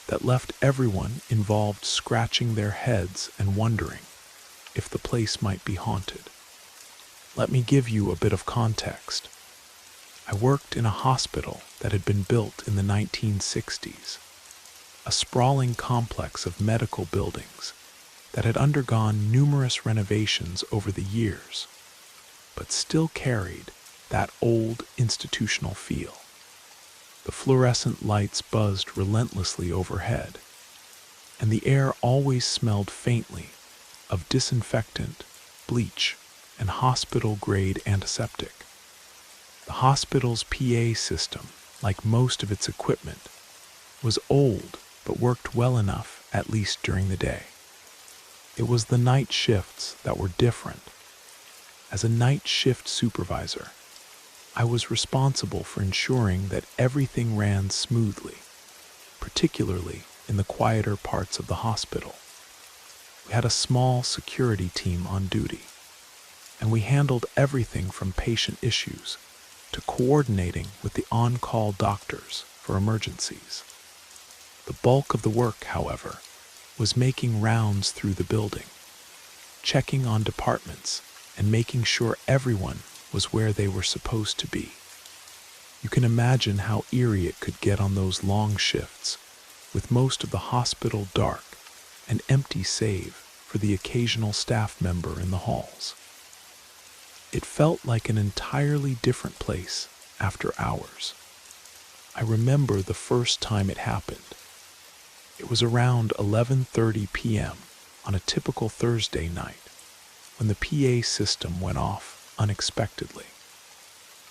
that left everyone involved scratching their heads and wondering if the place might be haunted. Let me give you a bit of context. I worked in a hospital that had been built in the 1960s, a sprawling complex of medical buildings that had undergone numerous renovations over the years, but still carried that old institutional feel. The fluorescent lights buzzed relentlessly overhead, and the air always smelled faintly of disinfectant, bleach, and hospital-grade antiseptic. The hospital's PA system, like most of its equipment, was old but worked well enough, at least during the day. It was the night shifts that were different. As a night shift supervisor, I was responsible for ensuring that everything ran smoothly, particularly in the quieter parts of the hospital. We had a small security team on duty, and we handled everything from patient issues to coordinating with the on-call doctors for emergencies. The bulk of the work, however, was making rounds through the building, checking on departments and making sure everyone was where they were supposed to be. You can imagine how eerie it could get on those long shifts, with most of the hospital dark and empty save for the occasional staff member in the halls. It felt like an entirely different place after hours. I remember the first time it happened. It was around 11:30 p.m. on a typical Thursday night when the PA system went off unexpectedly.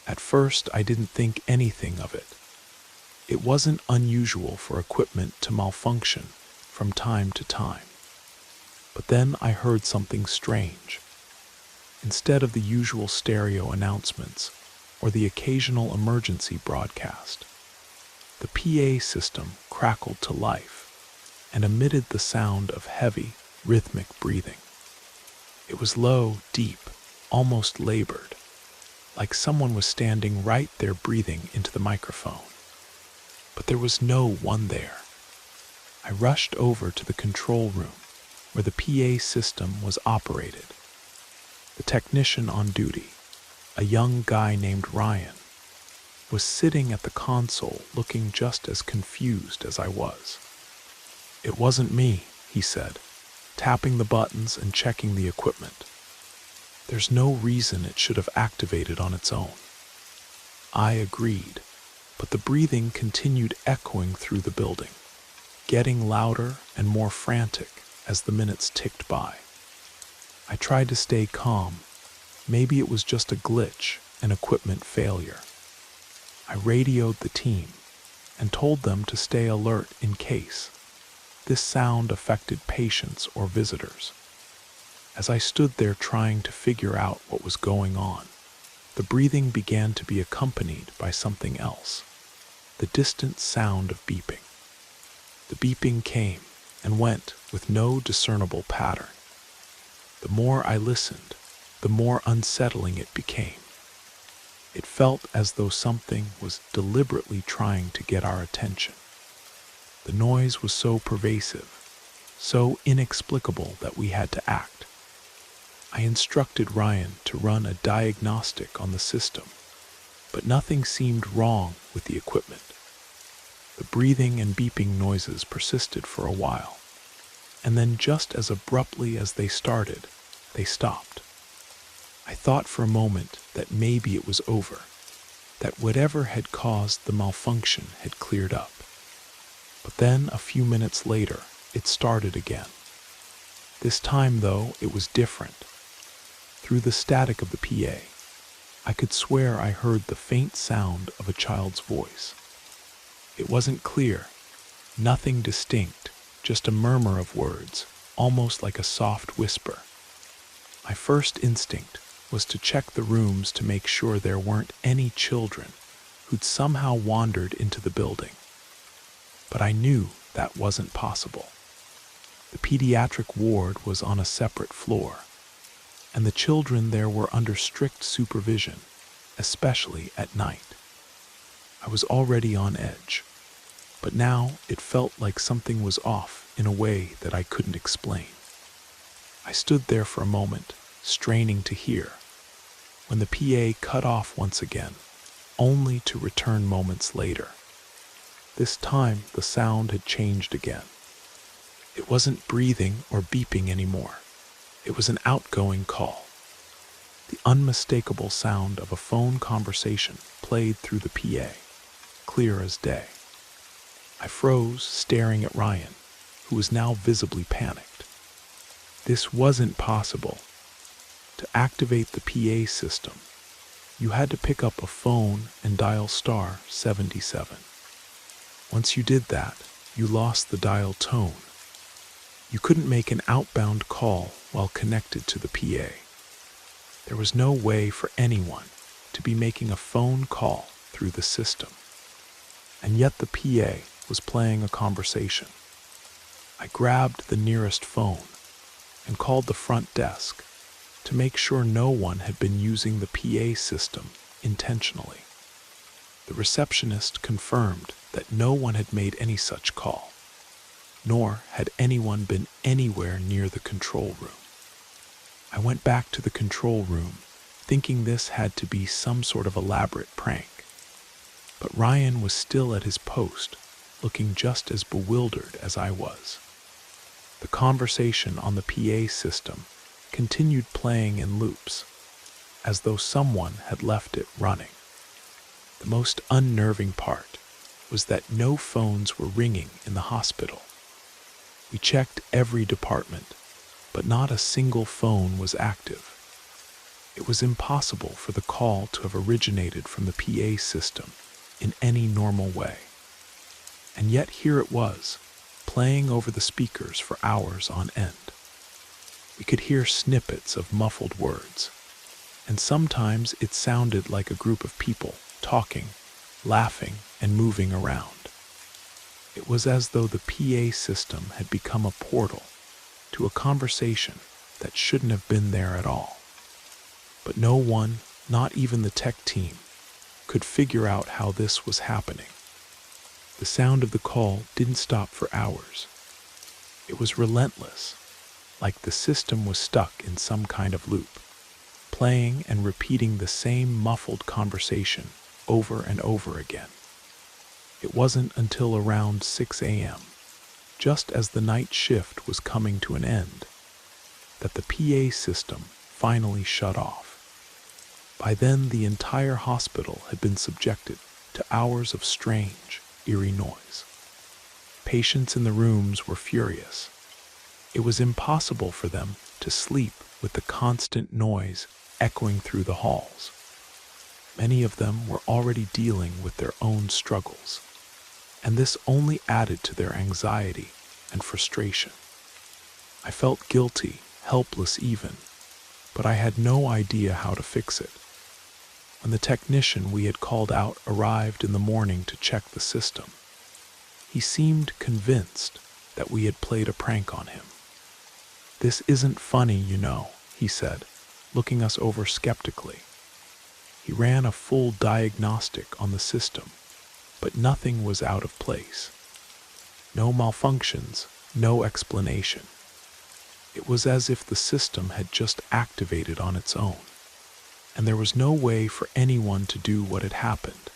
At first, I didn't think anything of it. It wasn't unusual for equipment to malfunction from time to time. But then I heard something strange. Instead of the usual stereo announcements or the occasional emergency broadcast, the PA system crackled to life and emitted the sound of heavy, rhythmic breathing. It was low, deep, almost labored, like someone was standing right there breathing into the microphone. But there was no one there. I rushed over to the control room where the PA system was operated. The technician on duty, a young guy named Ryan, was sitting at the console looking just as confused as I was. "It wasn't me," he said, tapping the buttons and checking the equipment. "There's no reason it should have activated on its own." I agreed, but the breathing continued echoing through the building, getting louder and more frantic as the minutes ticked by. I tried to stay calm. Maybe it was just a glitch, an equipment failure. I radioed the team and told them to stay alert in case this sound affected patients or visitors. As I stood there trying to figure out what was going on, the breathing began to be accompanied by something else, the distant sound of beeping. The beeping came, and went with no discernible pattern. The more I listened, the more unsettling it became. It felt as though something was deliberately trying to get our attention. The noise was so pervasive, so inexplicable that we had to act. I instructed Ryan to run a diagnostic on the system, but nothing seemed wrong with the equipment. The breathing and beeping noises persisted for a while, and then just as abruptly as they started, they stopped. I thought for a moment that maybe it was over, that whatever had caused the malfunction had cleared up. But then, a few minutes later, it started again. This time, though, it was different. Through the static of the PA, I could swear I heard the faint sound of a child's voice. It wasn't clear, nothing distinct, just a murmur of words, almost like a soft whisper. My first instinct was to check the rooms to make sure there weren't any children who'd somehow wandered into the building. But I knew that wasn't possible. The pediatric ward was on a separate floor, and the children there were under strict supervision, especially at night. I was already on edge, but now it felt like something was off in a way that I couldn't explain. I stood there for a moment, straining to hear, when the PA cut off once again, only to return moments later. This time, the sound had changed again. It wasn't breathing or beeping anymore. It was an outgoing call. The unmistakable sound of a phone conversation played through the PA, clear as day. I froze, staring at Ryan, who was now visibly panicked. This wasn't possible. To activate the PA system, you had to pick up a phone and dial star 77. Once you did that, you lost the dial tone. You couldn't make an outbound call while connected to the PA. There was no way for anyone to be making a phone call through the system. And yet the PA was playing a conversation. I grabbed the nearest phone and called the front desk to make sure no one had been using the PA system intentionally. The receptionist confirmed that no one had made any such call, nor had anyone been anywhere near the control room. I went back to the control room, thinking this had to be some sort of elaborate prank. But Ryan was still at his post, looking just as bewildered as I was. The conversation on the PA system continued playing in loops, as though someone had left it running. The most unnerving part was that no phones were ringing in the hospital. We checked every department, but not a single phone was active. It was impossible for the call to have originated from the PA system in any normal way. And yet here it was, playing over the speakers for hours on end. We could hear snippets of muffled words, and sometimes it sounded like a group of people talking, laughing, and moving around. It was as though the PA system had become a portal to a conversation that shouldn't have been there at all. But no one, not even the tech team, could figure out how this was happening. The sound of the call didn't stop for hours. It was relentless, like the system was stuck in some kind of loop, playing and repeating the same muffled conversation over and over again. It wasn't until around 6 a.m., just as the night shift was coming to an end, that the PA system finally shut off. By then, the entire hospital had been subjected to hours of strange, eerie noise. Patients in the rooms were furious. It was impossible for them to sleep with the constant noise echoing through the halls. Many of them were already dealing with their own struggles, and this only added to their anxiety and frustration. I felt guilty, helpless even, but I had no idea how to fix it. When the technician we had called out arrived in the morning to check the system, he seemed convinced that we had played a prank on him. "This isn't funny, you know," he said, looking us over skeptically. He ran a full diagnostic on the system, but nothing was out of place. No malfunctions, no explanation. It was as if the system had just activated on its own, and there was no way for anyone to do what had happened,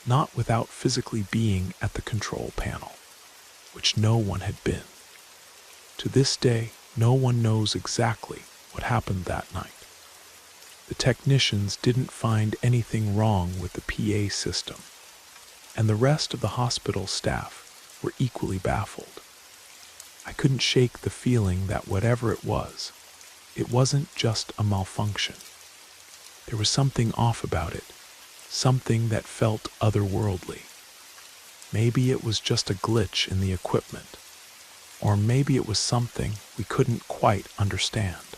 not without physically being at the control panel, which no one had been. To this day, no one knows exactly what happened that night. The technicians didn't find anything wrong with the PA system, and the rest of the hospital staff were equally baffled. I couldn't shake the feeling that whatever it wasn't just a malfunction. There was something off about it, something that felt otherworldly. Maybe it was just a glitch in the equipment, or maybe it was something we couldn't quite understand.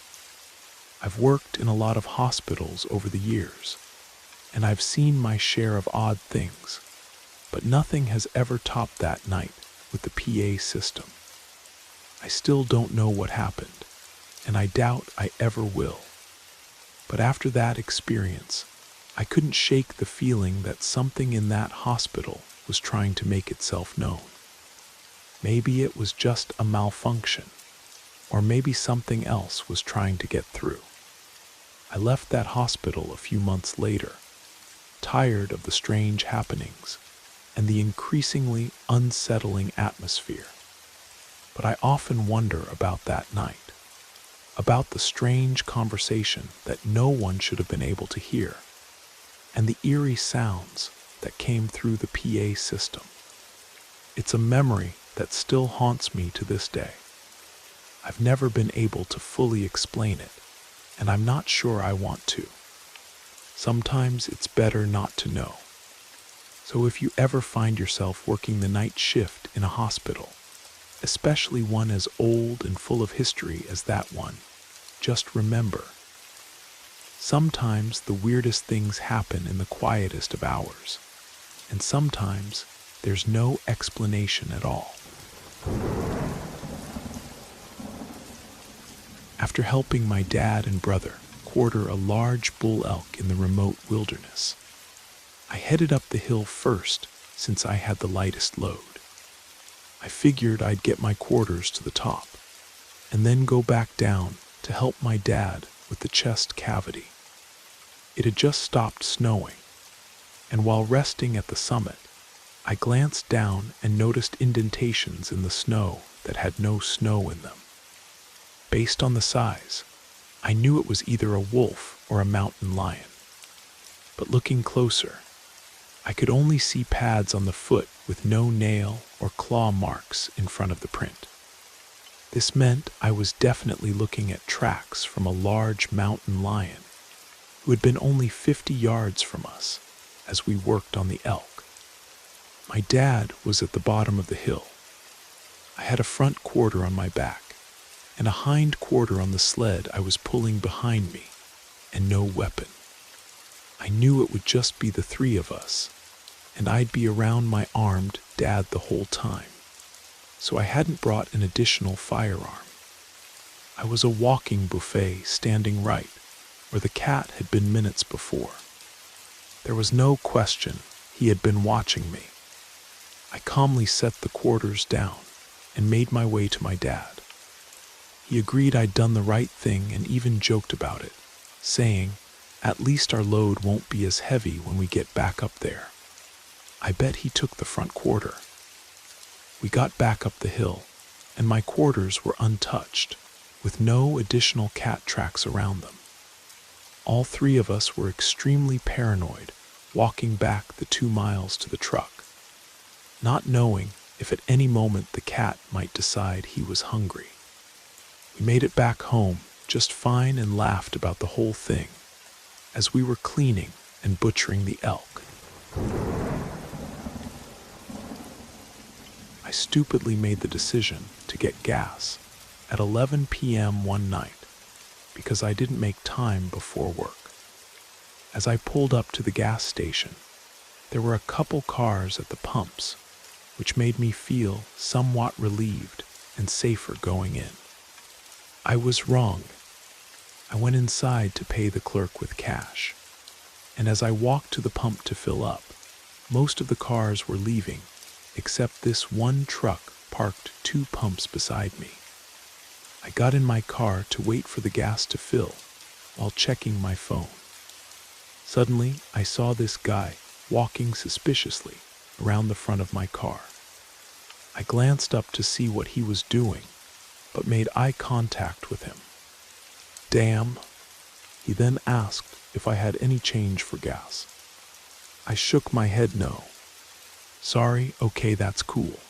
I've worked in a lot of hospitals over the years, and I've seen my share of odd things, but nothing has ever topped that night with the PA system. I still don't know what happened, and I doubt I ever will. But after that experience, I couldn't shake the feeling that something in that hospital was trying to make itself known. Maybe it was just a malfunction, or maybe something else was trying to get through. I left that hospital a few months later, tired of the strange happenings and the increasingly unsettling atmosphere. But I often wonder about that night, about the strange conversation that no one should have been able to hear, and the eerie sounds that came through the PA system. It's a memory that still haunts me to this day. I've never been able to fully explain it, and I'm not sure I want to. Sometimes it's better not to know. So if you ever find yourself working the night shift in a hospital, especially one as old and full of history as that one, just remember, sometimes the weirdest things happen in the quietest of hours, and sometimes there's no explanation at all. After helping my dad and brother quarter a large bull elk in the remote wilderness, I headed up the hill first since I had the lightest load. I figured I'd get my quarters to the top, and then go back down to help my dad with the chest cavity. It had just stopped snowing, and while resting at the summit, I glanced down and noticed indentations in the snow that had no snow in them. Based on the size, I knew it was either a wolf or a mountain lion. But looking closer, I could only see pads on the foot with no nail or claw marks in front of the print. This meant I was definitely looking at tracks from a large mountain lion who had been only 50 yards from us as we worked on the elk. My dad was at the bottom of the hill. I had a front quarter on my back and a hind quarter on the sled I was pulling behind me, and no weapon. I knew it would just be the three of us, and I'd be around my armed dad the whole time, so I hadn't brought an additional firearm. I was a walking buffet standing right where the cat had been minutes before. There was no question he had been watching me. I calmly set the quarters down and made my way to my dad. He agreed I'd done the right thing and even joked about it, saying, "At least our load won't be as heavy when we get back up there." I bet he took the front quarter. We got back up the hill, and my quarters were untouched, with no additional cat tracks around them. All three of us were extremely paranoid, walking back the 2 miles to the truck, not knowing if at any moment the cat might decide he was hungry. We made it back home just fine and laughed about the whole thing as we were cleaning and butchering the elk. I stupidly made the decision to get gas at 11 p.m. one night because I didn't make time before work. As I pulled up to the gas station, there were a couple cars at the pumps, which made me feel somewhat relieved and safer going in. I was wrong. I went inside to pay the clerk with cash, and as I walked to the pump to fill up, most of the cars were leaving, except this one truck parked 2 pumps beside me. I got in my car to wait for the gas to fill while checking my phone. Suddenly, I saw this guy walking suspiciously around the front of my car. I glanced up to see what he was doing, but made eye contact with him. "Damn." He then asked if I had any change for gas. I shook my head no. "Sorry, okay, that's cool."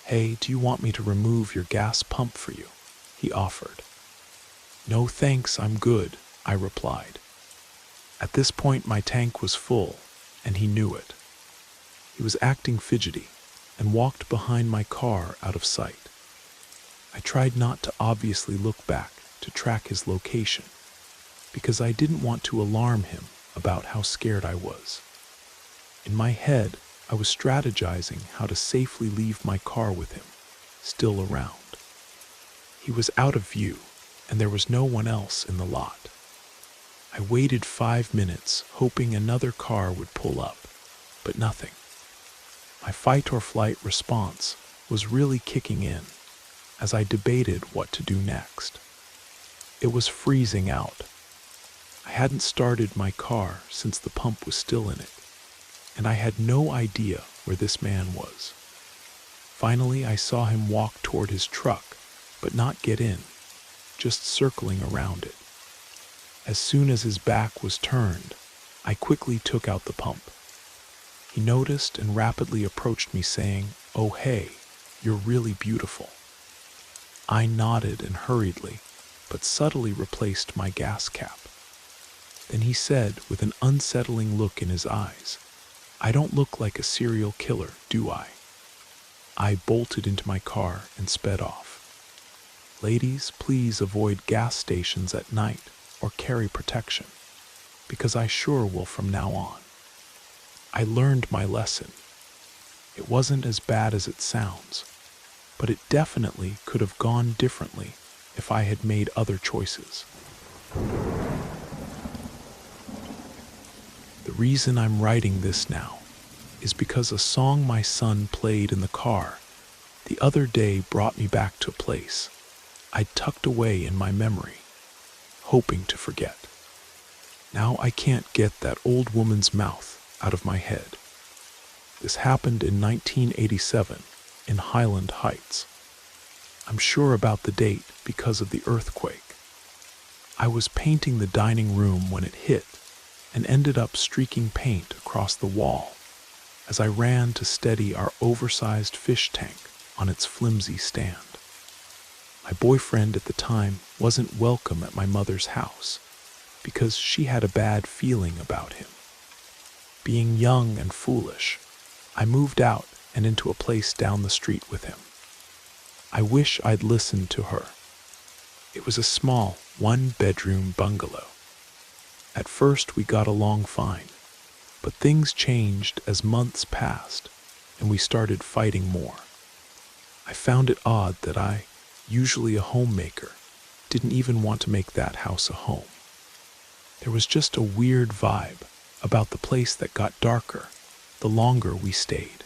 "Hey, do you want me to remove your gas pump for you?" he offered. "No thanks, I'm good," I replied. At this point my tank was full, and he knew it. He was acting fidgety and walked behind my car out of sight. I tried not to obviously look back to track his location, because I didn't want to alarm him about how scared I was. In my head, I was strategizing how to safely leave my car with him, still around. He was out of view, and there was no one else in the lot. I waited 5 minutes, hoping another car would pull up, but nothing. My fight or flight response was really kicking in as I debated what to do next. It was freezing out. I hadn't started my car since the pump was still in it, and I had no idea where this man was. Finally, I saw him walk toward his truck, but not get in, just circling around it. As soon as his back was turned, I quickly took out the pump. He noticed and rapidly approached me saying, "Oh hey, you're really beautiful." I nodded and hurriedly, but subtly replaced my gas cap. Then he said with an unsettling look in his eyes, "I don't look like a serial killer, do I?" I bolted into my car and sped off. Ladies, please avoid gas stations at night or carry protection, because I sure will from now on. I learned my lesson. It wasn't as bad as it sounds, but it definitely could have gone differently if I had made other choices. The reason I'm writing this now is because a song my son played in the car the other day brought me back to a place I'd tucked away in my memory, hoping to forget. Now I can't get that old woman's mouth out of my head. This happened in 1987 in Highland Heights. I'm sure about the date because of the earthquake. I was painting the dining room when it hit and ended up streaking paint across the wall as I ran to steady our oversized fish tank on its flimsy stand. My boyfriend at the time wasn't welcome at my mother's house because she had a bad feeling about him. Being young and foolish, I moved out and into a place down the street with him. I wish I'd listened to her. It was a small, 1-bedroom bungalow. At first we got along fine, but things changed as months passed and we started fighting more. I found it odd that I, usually a homemaker, didn't even want to make that house a home. There was just a weird vibe about the place that got darker the longer we stayed.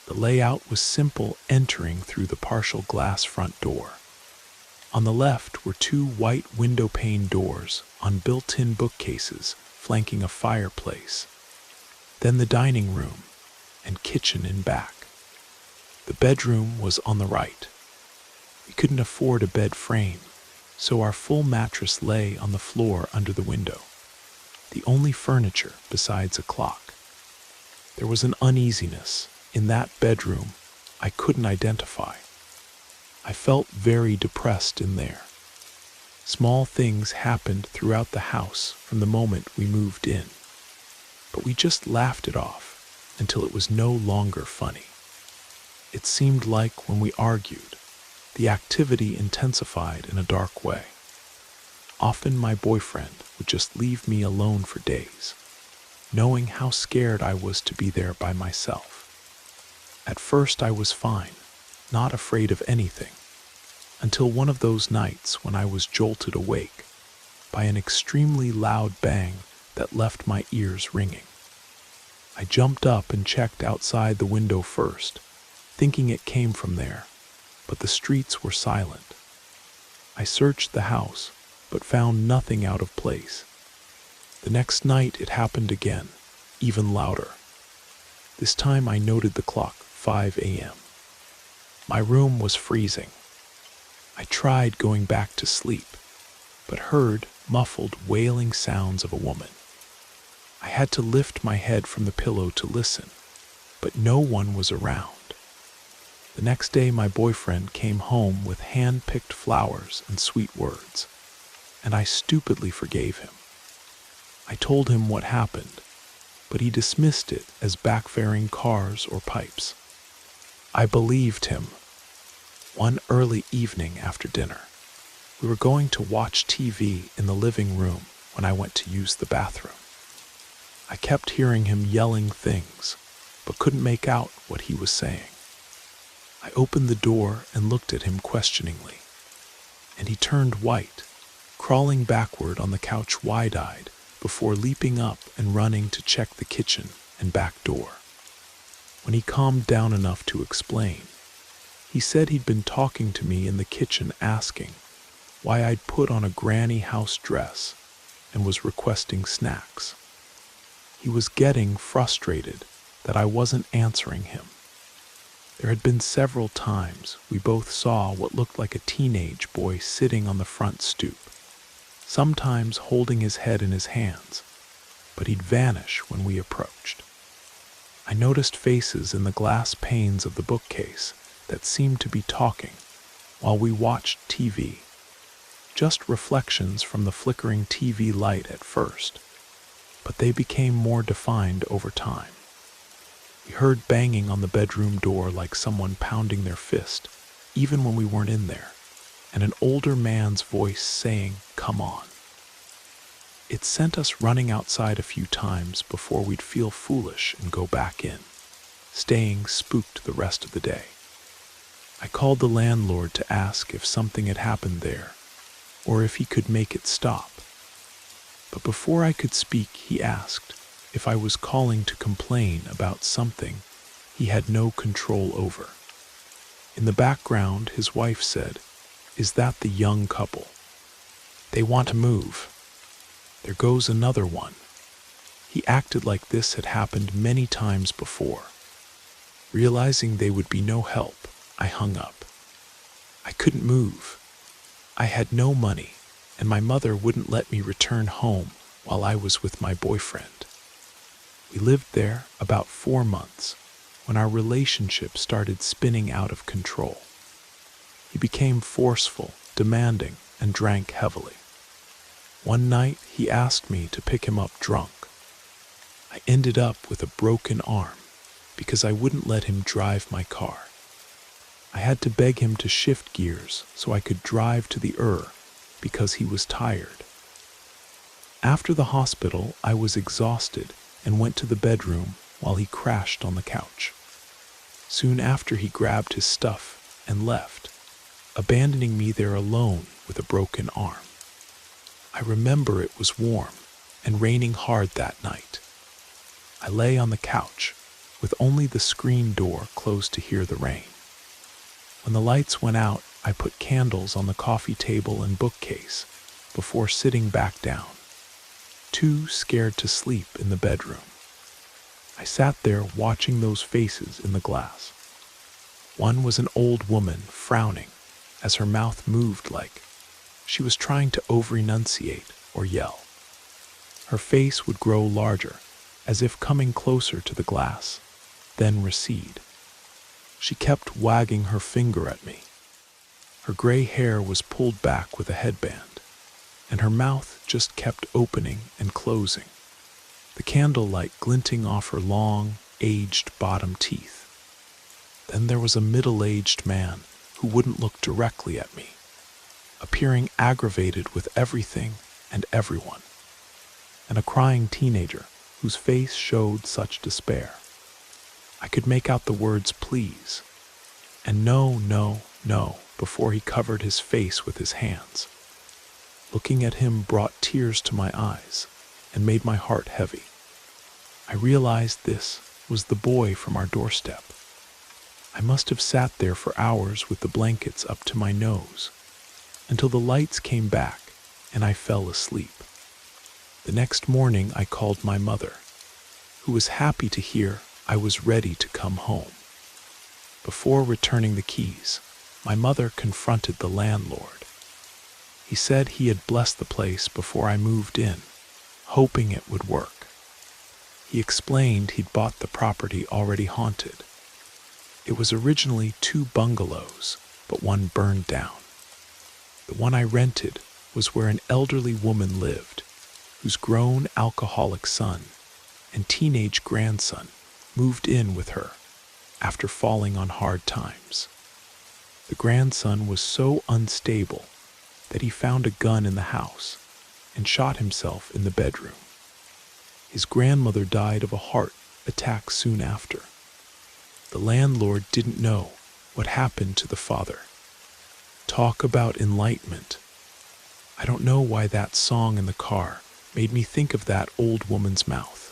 The layout was simple entering through the partial glass front door. On the left were 2 white window pane doors on built-in bookcases flanking a fireplace. Then the dining room and kitchen in back. The bedroom was on the right. We couldn't afford a bed frame, so our full mattress lay on the floor under the window, the only furniture besides a clock. There was an uneasiness in that bedroom I couldn't identify. I felt very depressed in there. Small things happened throughout the house from the moment we moved in, but we just laughed it off until it was no longer funny. It seemed like when we argued, the activity intensified in a dark way. Often my boyfriend would just leave me alone for days, knowing how scared I was to be there by myself. At first I was fine, not afraid of anything, until one of those nights when I was jolted awake by an extremely loud bang that left my ears ringing. I jumped up and checked outside the window first, thinking it came from there, but the streets were silent. I searched the house, but found nothing out of place. The next night it happened again, even louder. This time I noted the clock, 5 a.m. My room was freezing. I tried going back to sleep, but heard muffled wailing sounds of a woman. I had to lift my head from the pillow to listen, but no one was around. The next day my boyfriend came home with hand-picked flowers and sweet words, and I stupidly forgave him. I told him what happened, but he dismissed it as backfiring cars or pipes. I believed him. One early evening after dinner, we were going to watch TV in the living room when I went to use the bathroom. I kept hearing him yelling things, but couldn't make out what he was saying. I opened the door and looked at him questioningly, and he turned white, crawling backward on the couch wide-eyed before leaping up and running to check the kitchen and back door. When he calmed down enough to explain, he said he'd been talking to me in the kitchen asking why I'd put on a granny house dress and was requesting snacks. He was getting frustrated that I wasn't answering him. There had been several times we both saw what looked like a teenage boy sitting on the front stoop, sometimes holding his head in his hands, but he'd vanish when we approached. I noticed faces in the glass panes of the bookcase that seemed to be talking while we watched TV, just reflections from the flickering TV light at first, but they became more defined over time. We heard banging on the bedroom door like someone pounding their fist, even when we weren't in there, and an older man's voice saying, "Come on." It sent us running outside a few times before we'd feel foolish and go back in, staying spooked the rest of the day. I called the landlord to ask if something had happened there, or if he could make it stop. But before I could speak, he asked if I was calling to complain about something he had no control over. In the background, his wife said, "Is that the young couple? They want to move. There goes another one." He acted like this had happened many times before. Realizing they would be no help, I hung up. I couldn't move. I had no money, and my mother wouldn't let me return home while I was with my boyfriend. We lived there about 4 months when our relationship started spinning out of control. He became forceful, demanding, and drank heavily. One night, he asked me to pick him up drunk. I ended up with a broken arm because I wouldn't let him drive my car. I had to beg him to shift gears so I could drive to the because he was tired. After the hospital, I was exhausted and went to the bedroom while he crashed on the couch. Soon after, he grabbed his stuff and left, abandoning me there alone with a broken arm. I remember it was warm and raining hard that night. I lay on the couch with only the screen door closed to hear the rain. When the lights went out, I put candles on the coffee table and bookcase before sitting back down, too scared to sleep in the bedroom. I sat there watching those faces in the glass. One was an old woman frowning as her mouth moved like she was trying to over-enunciate or yell. Her face would grow larger, as if coming closer to the glass, then recede. She kept wagging her finger at me. Her gray hair was pulled back with a headband, and her mouth just kept opening and closing, the candlelight glinting off her long, aged bottom teeth. Then there was a middle-aged man who wouldn't look directly at me, appearing aggravated with everything and everyone, and a crying teenager whose face showed such despair. I could make out the words "please," And no, no, no, before he covered his face with his hands. Looking at him brought tears to my eyes and made my heart heavy. I realized this was the boy from our doorstep. I must have sat there for hours with the blankets up to my nose until the lights came back and I fell asleep. The next morning I called my mother, who was happy to hear I was ready to come home. Before returning the keys, my mother confronted the landlord. He said he had blessed the place before I moved in, hoping it would work. He explained he'd bought the property already haunted. It was originally 2 bungalows, but one burned down. The one I rented was where an elderly woman lived, whose grown alcoholic son and teenage grandson moved in with her after falling on hard times. The grandson was so unstable that he found a gun in the house and shot himself in the bedroom. His grandmother died of a heart attack soon after. The landlord didn't know what happened to the father. Talk about enlightenment. I don't know why that song in the car made me think of that old woman's mouth,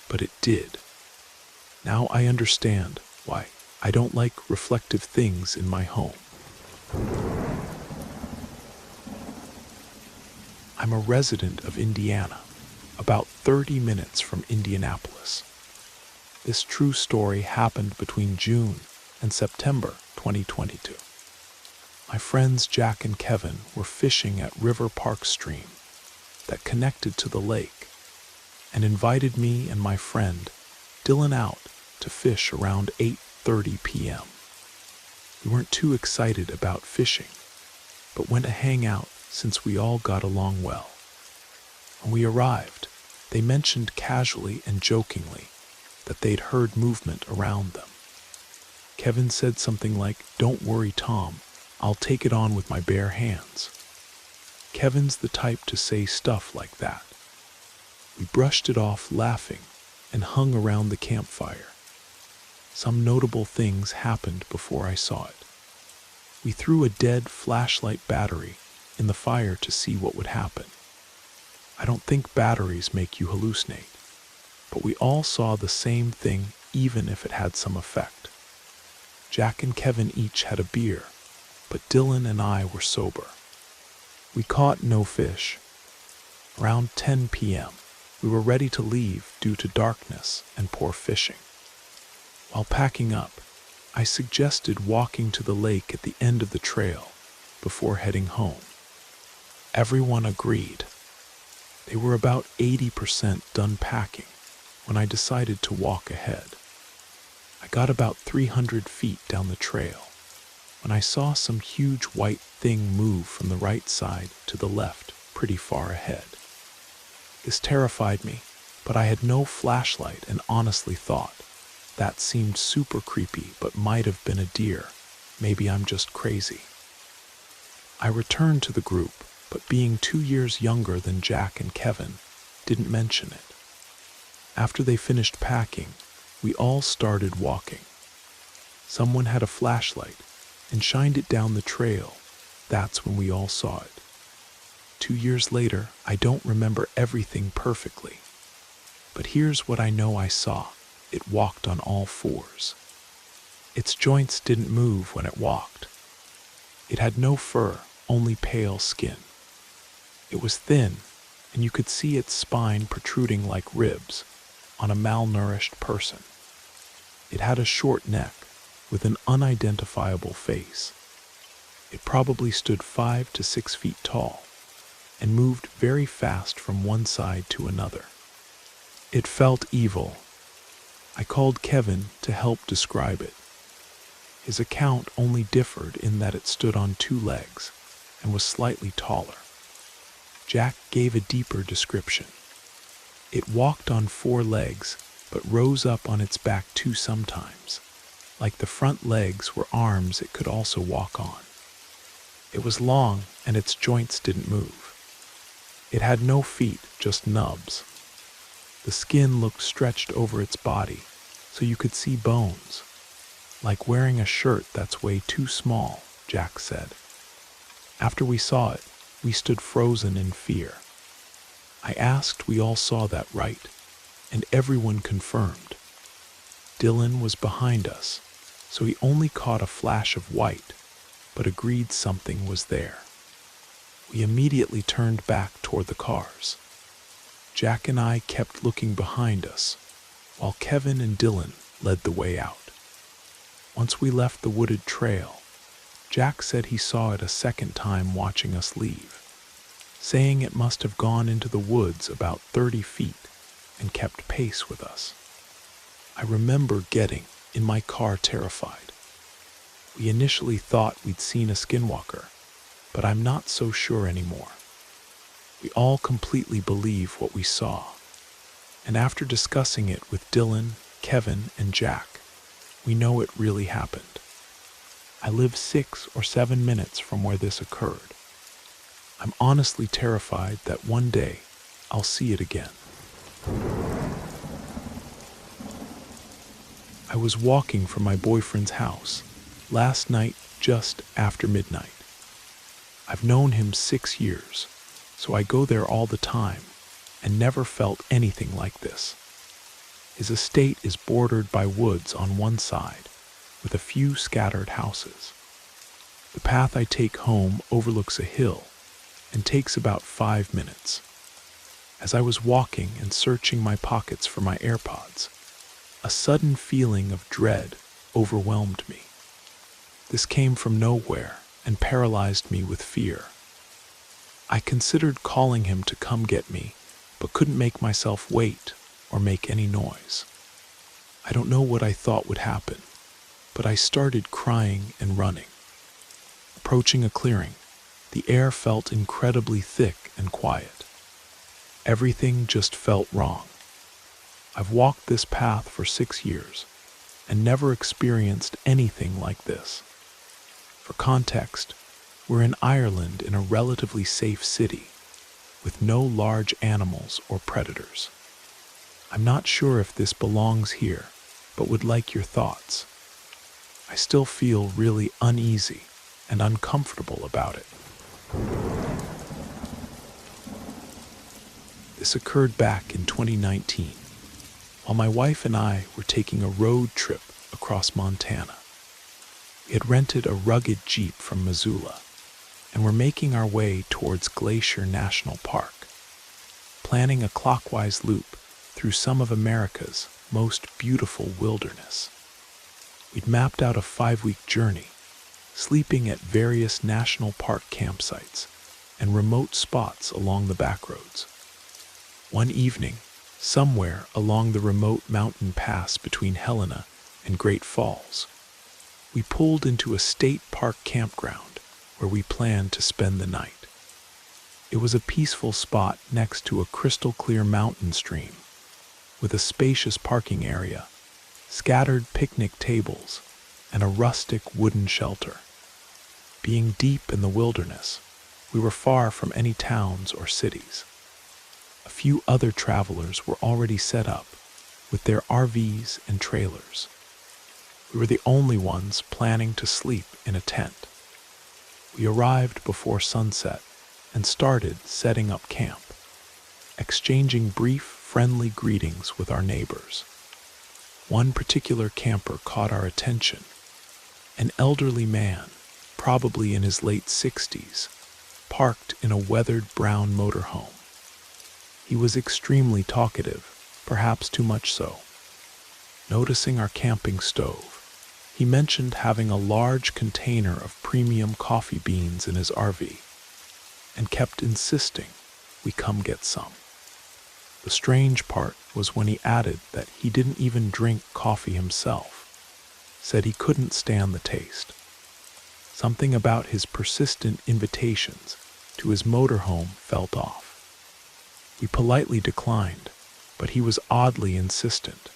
but it did. Now I understand why I don't like reflective things in my home. I'm a resident of Indiana, about 30 minutes from Indianapolis. This true story happened between June and September 2022. My friends Jack and Kevin were fishing at River Park Stream that connected to the lake and invited me and my friend Dylan out to fish around 8:30 p.m. We weren't too excited about fishing, but went to hang out since we all got along well. When we arrived, they mentioned casually and jokingly that they'd heard movement around them. Kevin said something like, "Don't worry, Tom, I'll take it on with my bare hands." Kevin's the type to say stuff like that. We brushed it off laughing and hung around the campfire. Some notable things happened before I saw it. We threw a dead flashlight battery in the fire to see what would happen. I don't think batteries make you hallucinate, but we all saw the same thing even if it had some effect. Jack and Kevin each had a beer, but Dylan and I were sober. We caught no fish. Around 10 p.m., we were ready to leave due to darkness and poor fishing. While packing up, I suggested walking to the lake at the end of the trail before heading home. Everyone agreed. They were about 80% done packing when I decided to walk ahead. I got about 300 feet down the trail when I saw some huge white thing move from the right side to the left pretty far ahead. This terrified me, but I had no flashlight and honestly thought, that seemed super creepy but might have been a deer. Maybe I'm just crazy. I returned to the group, but being 2 years younger than Jack and Kevin, didn't mention it. After they finished packing, we all started walking. Someone had a flashlight and shined it down the trail. That's when we all saw it. 2 years later, I don't remember everything perfectly, but here's what I know I saw. It walked on all fours. Its joints didn't move when it walked. It had no fur, only pale skin. It was thin, and you could see its spine protruding like ribs on a malnourished person. It had a short neck with an unidentifiable face. It probably stood 5 to 6 feet tall and moved very fast from one side to another. It felt evil. I called Kevin to help describe it. His account only differed in that it stood on 2 legs and was slightly taller. Jack gave a deeper description. It walked on 4 legs, but rose up on its back too sometimes. Like the front legs were arms it could also walk on. It was long and its joints didn't move. It had no feet, just nubs. The skin looked stretched over its body, so you could see bones. Like wearing a shirt that's way too small, Jack said. After we saw it, we stood frozen in fear. I asked we all saw that right, and everyone confirmed. Dylan was behind us, so he only caught a flash of white, but agreed something was there. We immediately turned back toward the cars. Jack and I kept looking behind us, while Kevin and Dylan led the way out. Once we left the wooded trail, Jack said he saw it a second time watching us leave, saying it must have gone into the woods about 30 feet and kept pace with us. I remember getting in my car terrified. We initially thought we'd seen a skinwalker, but I'm not so sure anymore. We all completely believe what we saw, and after discussing it with Dylan, Kevin, and Jack, we know it really happened. I live 6 or 7 minutes from where this occurred. I'm honestly terrified that one day I'll see it again. I was walking from my boyfriend's house last night just after midnight. I've known him 6 years, so I go there all the time and never felt anything like this. His estate is bordered by woods on one side, with a few scattered houses. The path I take home overlooks a hill and takes about 5 minutes. As I was walking and searching my pockets for my AirPods, a sudden feeling of dread overwhelmed me. This came from nowhere and paralyzed me with fear. I considered calling him to come get me, but couldn't make myself wait or make any noise. I don't know what I thought would happen, but I started crying and running. Approaching a clearing, the air felt incredibly thick and quiet. Everything just felt wrong. I've walked this path for 6 years and never experienced anything like this. For context, we're in Ireland in a relatively safe city with no large animals or predators. I'm not sure if this belongs here, but would like your thoughts. I still feel really uneasy and uncomfortable about it. This occurred back in 2019, while my wife and I were taking a road trip across Montana. We had rented a rugged Jeep from Missoula and were making our way towards Glacier National Park, planning a clockwise loop through some of America's most beautiful wilderness. We'd mapped out a 5-week journey, sleeping at various national park campsites and remote spots along the backroads. One evening, somewhere along the remote mountain pass between Helena and Great Falls, we pulled into a state park campground where we planned to spend the night. It was a peaceful spot next to a crystal-clear mountain stream, with a spacious parking area, scattered picnic tables, and a rustic wooden shelter. Being deep in the wilderness, we were far from any towns or cities. A few other travelers were already set up with their RVs and trailers. We were the only ones planning to sleep in a tent. We arrived before sunset and started setting up camp, exchanging brief, friendly greetings with our neighbors. One particular camper caught our attention, an elderly man, probably in his late 60s, parked in a weathered brown motorhome. He was extremely talkative, perhaps too much so. Noticing our camping stove, he mentioned having a large container of premium coffee beans in his RV and kept insisting we come get some. The strange part was when he added that he didn't even drink coffee himself, said he couldn't stand the taste. Something about his persistent invitations to his motorhome felt off. We politely declined, but he was oddly insistent.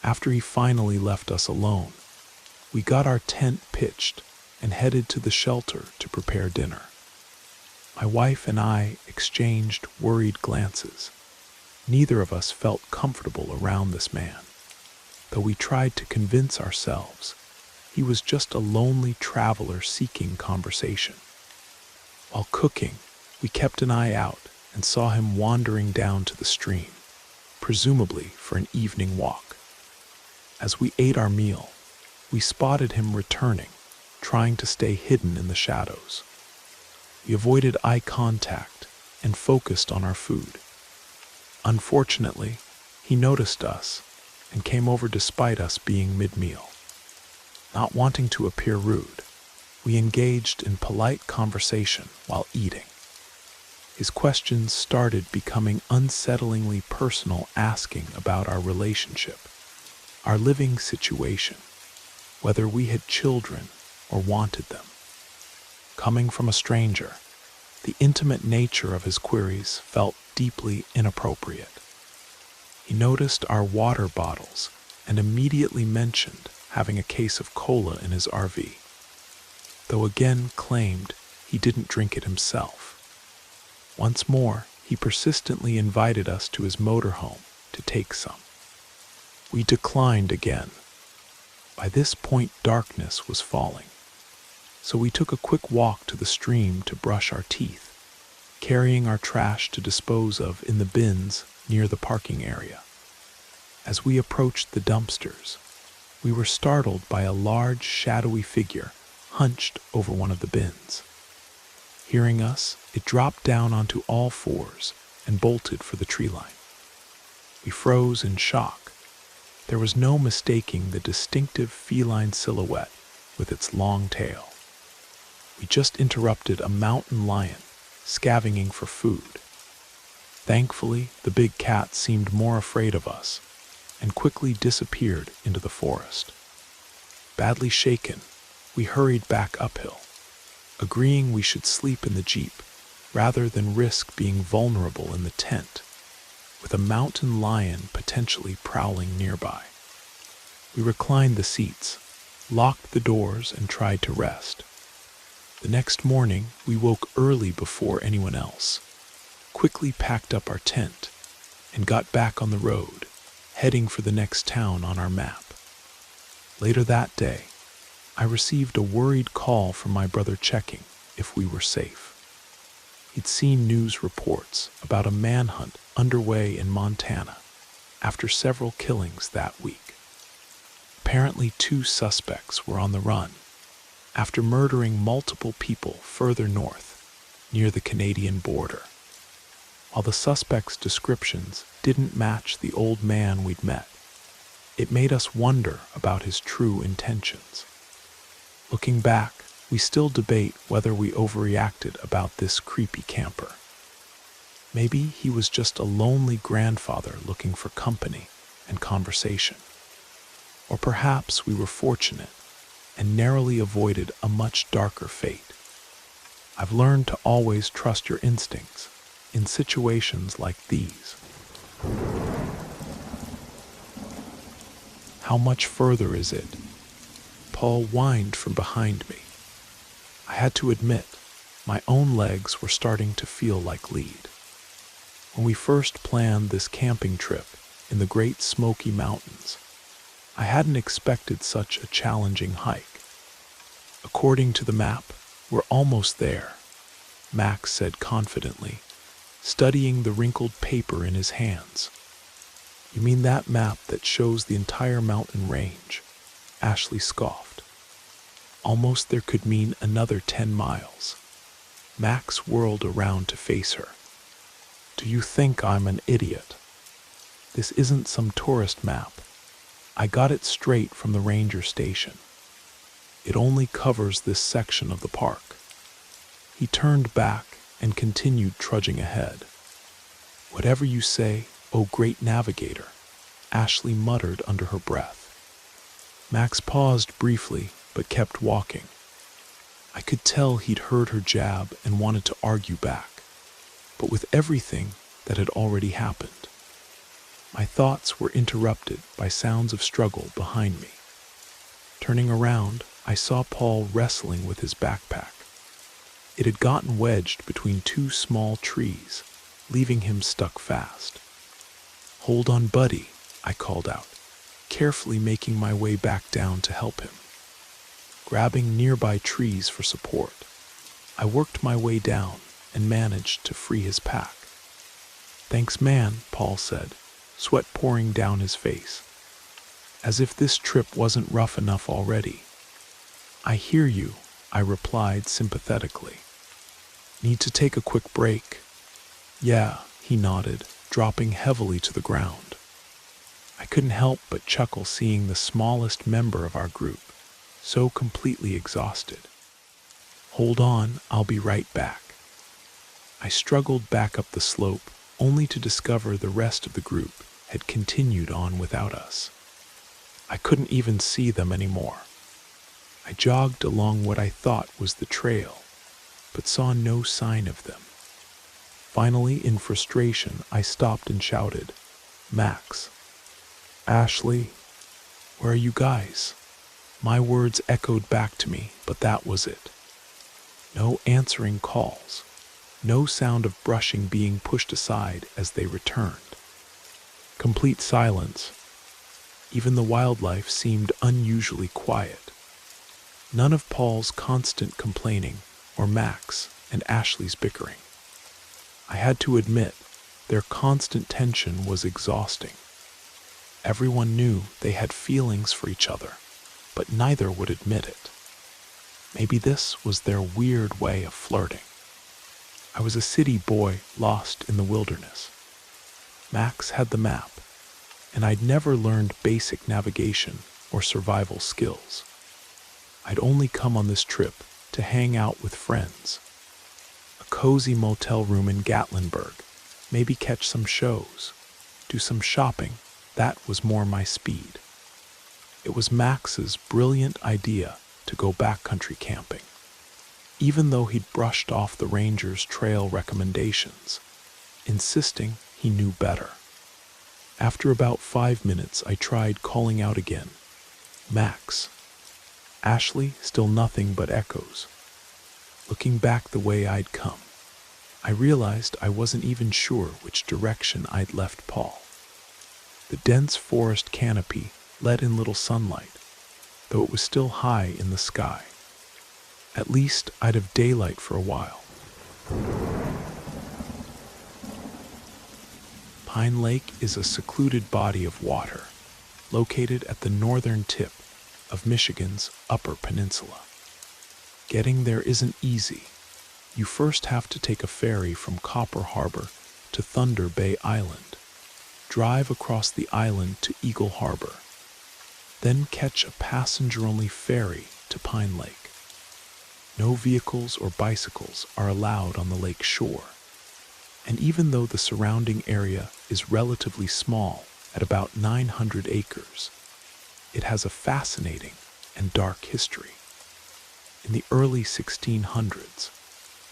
After he finally left us alone, we got our tent pitched and headed to the shelter to prepare dinner. My wife and I exchanged worried glances. Neither of us felt comfortable around this man. though we tried to convince ourselves he was just a lonely traveler seeking conversation. While cooking, we kept an eye out and saw him wandering down to the stream, presumably for an evening walk. As we ate our meal, we spotted him returning, trying to stay hidden in the shadows. We avoided eye contact and focused on our food. Unfortunately, he noticed us and came over despite us being mid-meal. Not wanting to appear rude, we engaged in polite conversation while eating. His questions started becoming unsettlingly personal, asking about our relationship, our living situation, whether we had children or wanted them. Coming from a stranger, the intimate nature of his queries felt deeply inappropriate. He noticed our water bottles and immediately mentioned having a case of cola in his RV, though again claimed he didn't drink it himself. Once more, he persistently invited us to his motorhome to take some. We declined again. By this point, darkness was falling, so we took a quick walk to the stream to brush our teeth, carrying our trash to dispose of in the bins near the parking area. As we approached the dumpsters, we were startled by a large, shadowy figure hunched over one of the bins. Hearing us, it dropped down onto all fours and bolted for the tree line. We froze in shock. There was no mistaking the distinctive feline silhouette with its long tail. We just interrupted a mountain lion scavenging for food. Thankfully, the big cat seemed more afraid of us and quickly disappeared into the forest. Badly shaken, we hurried back uphill, agreeing we should sleep in the Jeep rather than risk being vulnerable in the tent, with a mountain lion potentially prowling nearby. We reclined the seats, locked the doors, and tried to rest. The next morning, we woke early before anyone else, quickly packed up our tent, and got back on the road, heading for the next town on our map. Later that day, I received a worried call from my brother checking if we were safe. He'd seen news reports about a manhunt underway in Montana after several killings that week. Apparently, 2 suspects were on the run after murdering multiple people further north, near the Canadian border. While the suspects' descriptions didn't match the old man we'd met, it made us wonder about his true intentions. Looking back, we still debate whether we overreacted about this creepy camper. Maybe he was just a lonely grandfather looking for company and conversation. Or perhaps we were fortunate and narrowly avoided a much darker fate. I've learned to always trust your instincts in situations like these. How much further is it? Paul whined from behind me. I had to admit, my own legs were starting to feel like lead. When we first planned this camping trip in the Great Smoky Mountains, I hadn't expected such a challenging hike. According to the map, we're almost there, Max said confidently, studying the wrinkled paper in his hands. You mean that map that shows the entire mountain range? Ashley scoffed. Almost there could mean another 10 miles. Max whirled around to face her. Do you think I'm an idiot? This isn't some tourist map. I got it straight from the ranger station. It only covers this section of the park. He turned back and continued trudging ahead. Whatever you say, oh great navigator, Ashley muttered under her breath. Max paused briefly, but kept walking. I could tell he'd heard her jab and wanted to argue back, but with everything that had already happened, my thoughts were interrupted by sounds of struggle behind me. Turning around, I saw Paul wrestling with his backpack. It had gotten wedged between 2 small trees, leaving him stuck fast. Hold on, buddy, I called out. carefully making my way back down to help him. Grabbing nearby trees for support, I worked my way down and managed to free his pack. "Thanks, man," Paul said, sweat pouring down his face, as if this trip wasn't rough enough already. "I hear you," I replied sympathetically. "Need to take a quick break?" "Yeah," he nodded, dropping heavily to the ground. I couldn't help but chuckle seeing the smallest member of our group so completely exhausted. "Hold on, I'll be right back." I struggled back up the slope, only to discover the rest of the group had continued on without us. I couldn't even see them anymore. I jogged along what I thought was the trail, but saw no sign of them. Finally, in frustration, I stopped and shouted, "Max, Ashley, where are you guys?" My words echoed back to me, but that was it. No answering calls, no sound of brushing being pushed aside as they returned. Complete silence. Even the wildlife seemed unusually quiet. None of Paul's constant complaining or Max and Ashley's bickering. I had to admit, their constant tension was exhausting. Everyone knew they had feelings for each other, but neither would admit it. Maybe this was their weird way of flirting. I was a city boy lost in the wilderness. Max had the map, and I'd never learned basic navigation or survival skills. I'd only come on this trip to hang out with friends. A cozy motel room in Gatlinburg, maybe catch some shows, do some shopping. That was more my speed. It was Max's brilliant idea to go backcountry camping, even though he'd brushed off the ranger's trail recommendations, insisting he knew better. After about 5 minutes, I tried calling out again, "Max." Ashley, still nothing but echoes. Looking back the way I'd come, I realized I wasn't even sure which direction I'd left Paul. The dense forest canopy let in little sunlight, though it was still high in the sky. At least I'd have daylight for a while. Pine Lake is a secluded body of water located at the northern tip of Michigan's Upper Peninsula. Getting there isn't easy. You first have to take a ferry from Copper Harbor to Thunder Bay Island, drive across the island to Eagle Harbor, then catch a passenger-only ferry to Pine Lake. No vehicles or bicycles are allowed on the lake shore, and even though the surrounding area is relatively small at about 900 acres, it has a fascinating and dark history. In the early 1600s,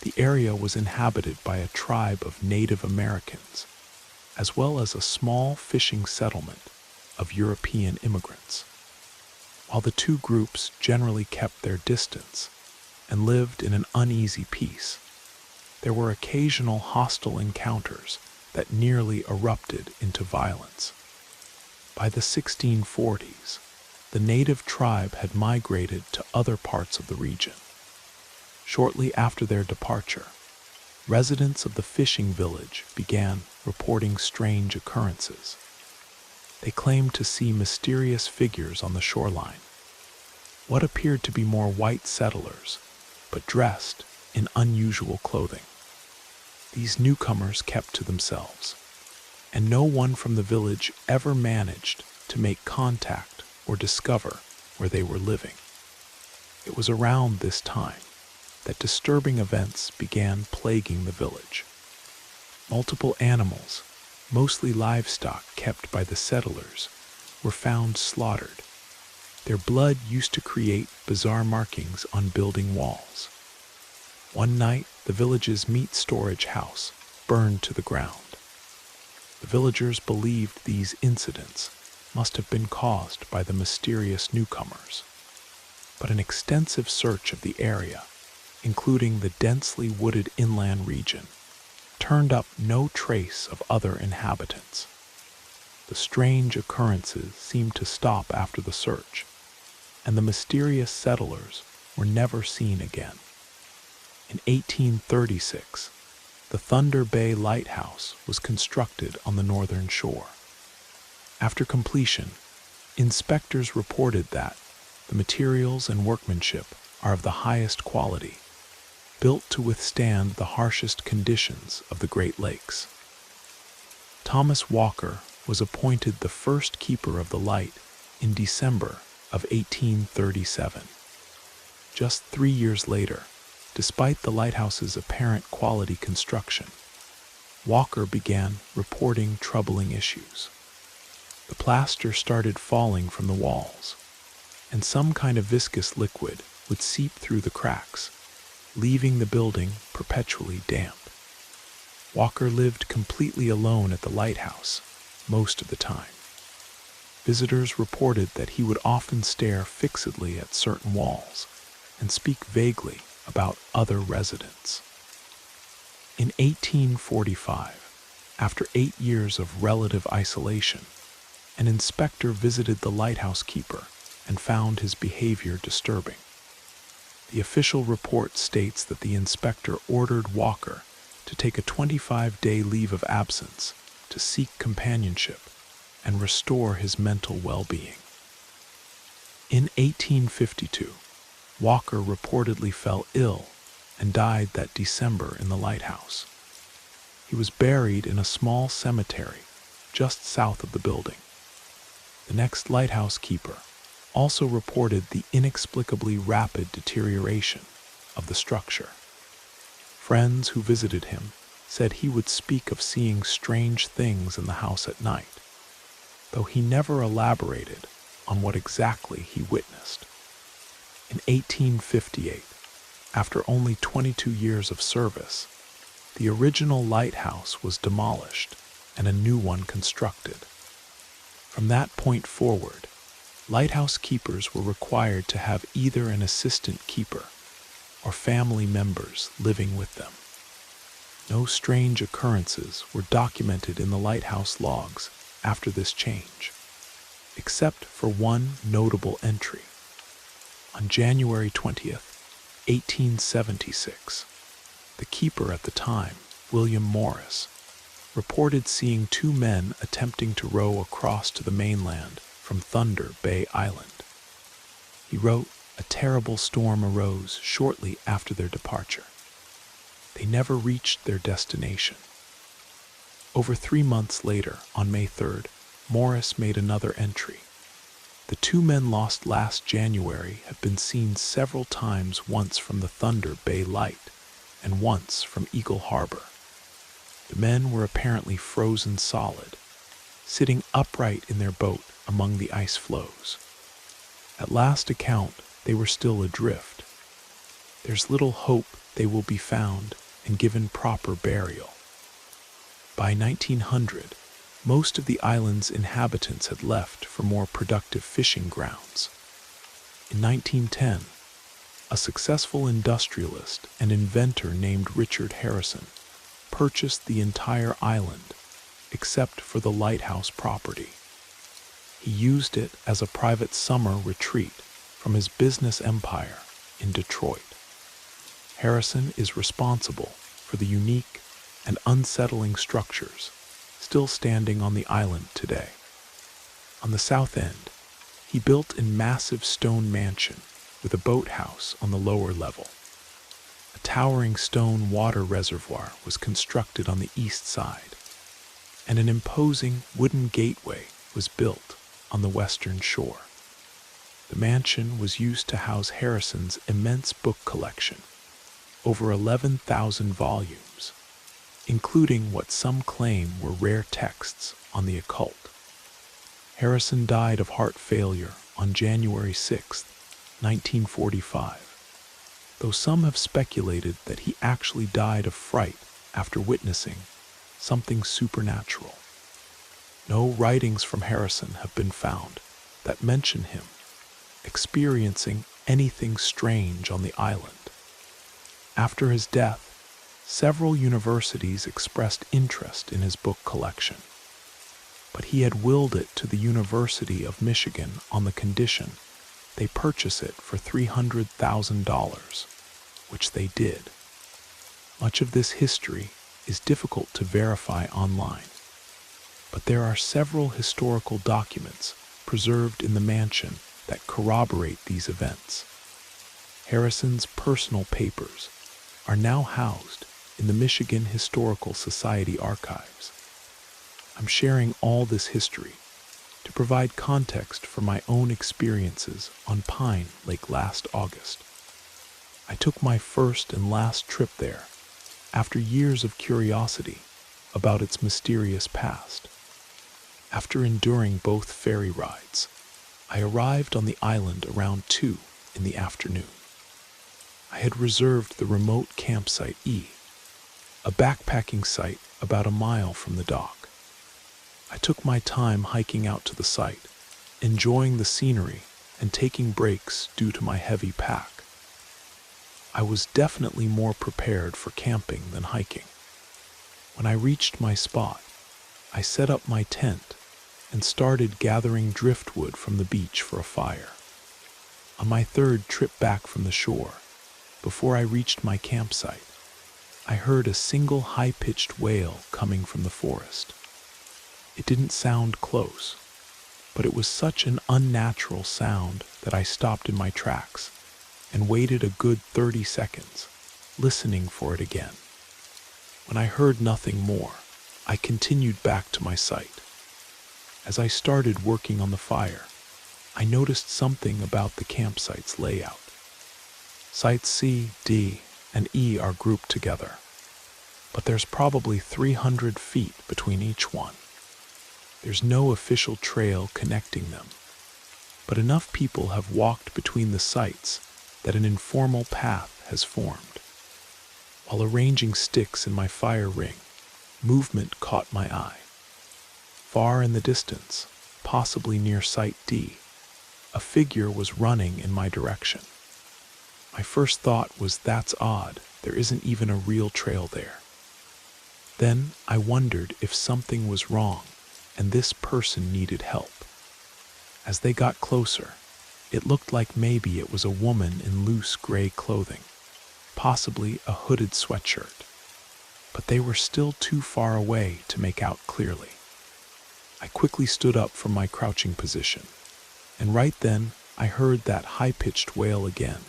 the area was inhabited by a tribe of Native Americans, as well as a small fishing settlement of European immigrants. While the two groups generally kept their distance and lived in an uneasy peace, there were occasional hostile encounters that nearly erupted into violence. By the 1640s, the native tribe had migrated to other parts of the region. Shortly after their departure, residents of the fishing village began reporting strange occurrences. They claimed to see mysterious figures on the shoreline, what appeared to be more white settlers, but dressed in unusual clothing. These newcomers kept to themselves, and no one from the village ever managed to make contact or discover where they were living. It was around this time that disturbing events began plaguing the village. Multiple animals, mostly livestock kept by the settlers, were found slaughtered. Their blood used to create bizarre markings on building walls. One night, the village's meat storage house burned to the ground. The villagers believed these incidents must have been caused by the mysterious newcomers. But an extensive search of the area, including the densely wooded inland region, turned up no trace of other inhabitants. the strange occurrences seemed to stop after the search, and the mysterious settlers were never seen again. In 1836, the Thunder Bay Lighthouse was constructed on the northern shore. After completion, inspectors reported that the materials and workmanship are of the highest quality, built to withstand the harshest conditions of the Great Lakes. Thomas Walker was appointed the first keeper of the light in December of 1837. Just 3 years later, despite the lighthouse's apparent quality construction, Walker began reporting troubling issues. The plaster started falling from the walls, and some kind of viscous liquid would seep through the cracks, leaving the building perpetually damp. Walker lived completely alone at the lighthouse most of the time. Visitors reported that he would often stare fixedly at certain walls and speak vaguely about other residents. In 1845, after 8 years of relative isolation, an inspector visited the lighthouse keeper and found his behavior disturbing. The official report states that the inspector ordered Walker to take a 25-day leave of absence to seek companionship and restore his mental well-being. In 1852, Walker reportedly fell ill and died that December in the lighthouse. He was buried in a small cemetery just south of the building. The next lighthouse keeper also reported the inexplicably rapid deterioration of the structure. Friends who visited him said he would speak of seeing strange things in the house at night, though he never elaborated on what exactly he witnessed. In 1858, after only 22 years of service, the original lighthouse was demolished and a new one constructed. From that point forward, lighthouse keepers were required to have either an assistant keeper or family members living with them. No strange occurrences were documented in the lighthouse logs after this change, except for one notable entry. On January 20th, 1876, the keeper at the time, William Morris, reported seeing 2 men attempting to row across to the mainland from Thunder Bay Island. He wrote, "A terrible storm arose shortly after their departure. They never reached their destination." Over 3 months later, on May 3rd, Morris made another entry. "The 2 men lost last January have been seen several times, once from the Thunder Bay Light and once from Eagle Harbor. The men were apparently frozen solid, sitting upright in their boat among the ice floes. At last account, they were still adrift. There's little hope they will be found and given proper burial." By 1900, most of the island's inhabitants had left for more productive fishing grounds. In 1910, a successful industrialist and inventor named Richard Harrison purchased the entire island except for the lighthouse property. He used it as a private summer retreat from his business empire in Detroit. Harrison is responsible for the unique and unsettling structures still standing on the island today. On the south end, he built a massive stone mansion with a boathouse on the lower level. A towering stone water reservoir was constructed on the east side, and an imposing wooden gateway was built on the western shore. The mansion was used to house Harrison's immense book collection, over 11,000 volumes, including what some claim were rare texts on the occult. Harrison died of heart failure on January 6, 1945, though some have speculated that he actually died of fright after witnessing something supernatural. No writings from Harrison have been found that mention him experiencing anything strange on the island. After his death, several universities expressed interest in his book collection, but he had willed it to the University of Michigan on the condition they purchase it for $300,000, which they did. Much of this history is difficult to verify online, but there are several historical documents preserved in the mansion that corroborate these events. Harrison's personal papers are now housed in the Michigan Historical Society archives. I'm sharing all this history to provide context for my own experiences on Pine Lake last August. I took my first and last trip there after years of curiosity about its mysterious past. After enduring both ferry rides, I arrived on the island around 2 in the afternoon. I had reserved the remote campsite E, a backpacking site about a mile from the dock. I took my time hiking out to the site, enjoying the scenery and taking breaks due to my heavy pack. I was definitely more prepared for camping than hiking. When I reached my spot, I set up my tent and started gathering driftwood from the beach for a fire. On my third trip back from the shore, before I reached my campsite, I heard a single high-pitched wail coming from the forest. It didn't sound close, but it was such an unnatural sound that I stopped in my tracks and waited a good 30 seconds, listening for it again. When I heard nothing more, I continued back to my site. As I started working on the fire, I noticed something about the campsite's layout. Sites C, D, and E are grouped together, but there's probably 300 feet between each one. There's no official trail connecting them, but enough people have walked between the sites that an informal path has formed. While arranging sticks in my fire ring, movement caught my eye. Far in the distance, possibly near Site D, a figure was running in my direction. My first thought was, that's odd, there isn't even a real trail there. Then I wondered if something was wrong and this person needed help. As they got closer, it looked like maybe it was a woman in loose gray clothing, possibly a hooded sweatshirt, but they were still too far away to make out clearly. I quickly stood up from my crouching position, and right then I heard that high-pitched wail again,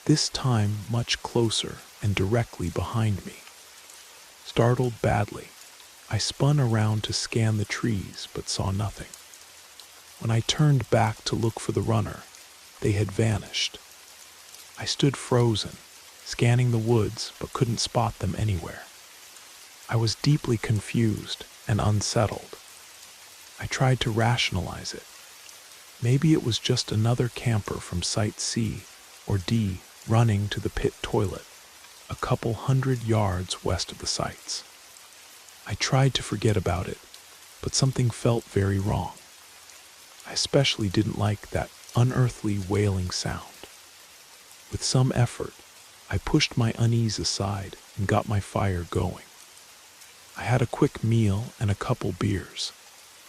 this time much closer and directly behind me. Startled badly, I spun around to scan the trees but saw nothing. When I turned back to look for the runner, they had vanished. I stood frozen, scanning the woods but couldn't spot them anywhere. I was deeply confused and unsettled. I tried to rationalize it. Maybe it was just another camper from Site C or D running to the pit toilet, a couple 100 yards west of the sites. I tried to forget about it, but something felt very wrong. I especially didn't like that unearthly wailing sound. With some effort, I pushed my unease aside and got my fire going. I had a quick meal and a couple beers,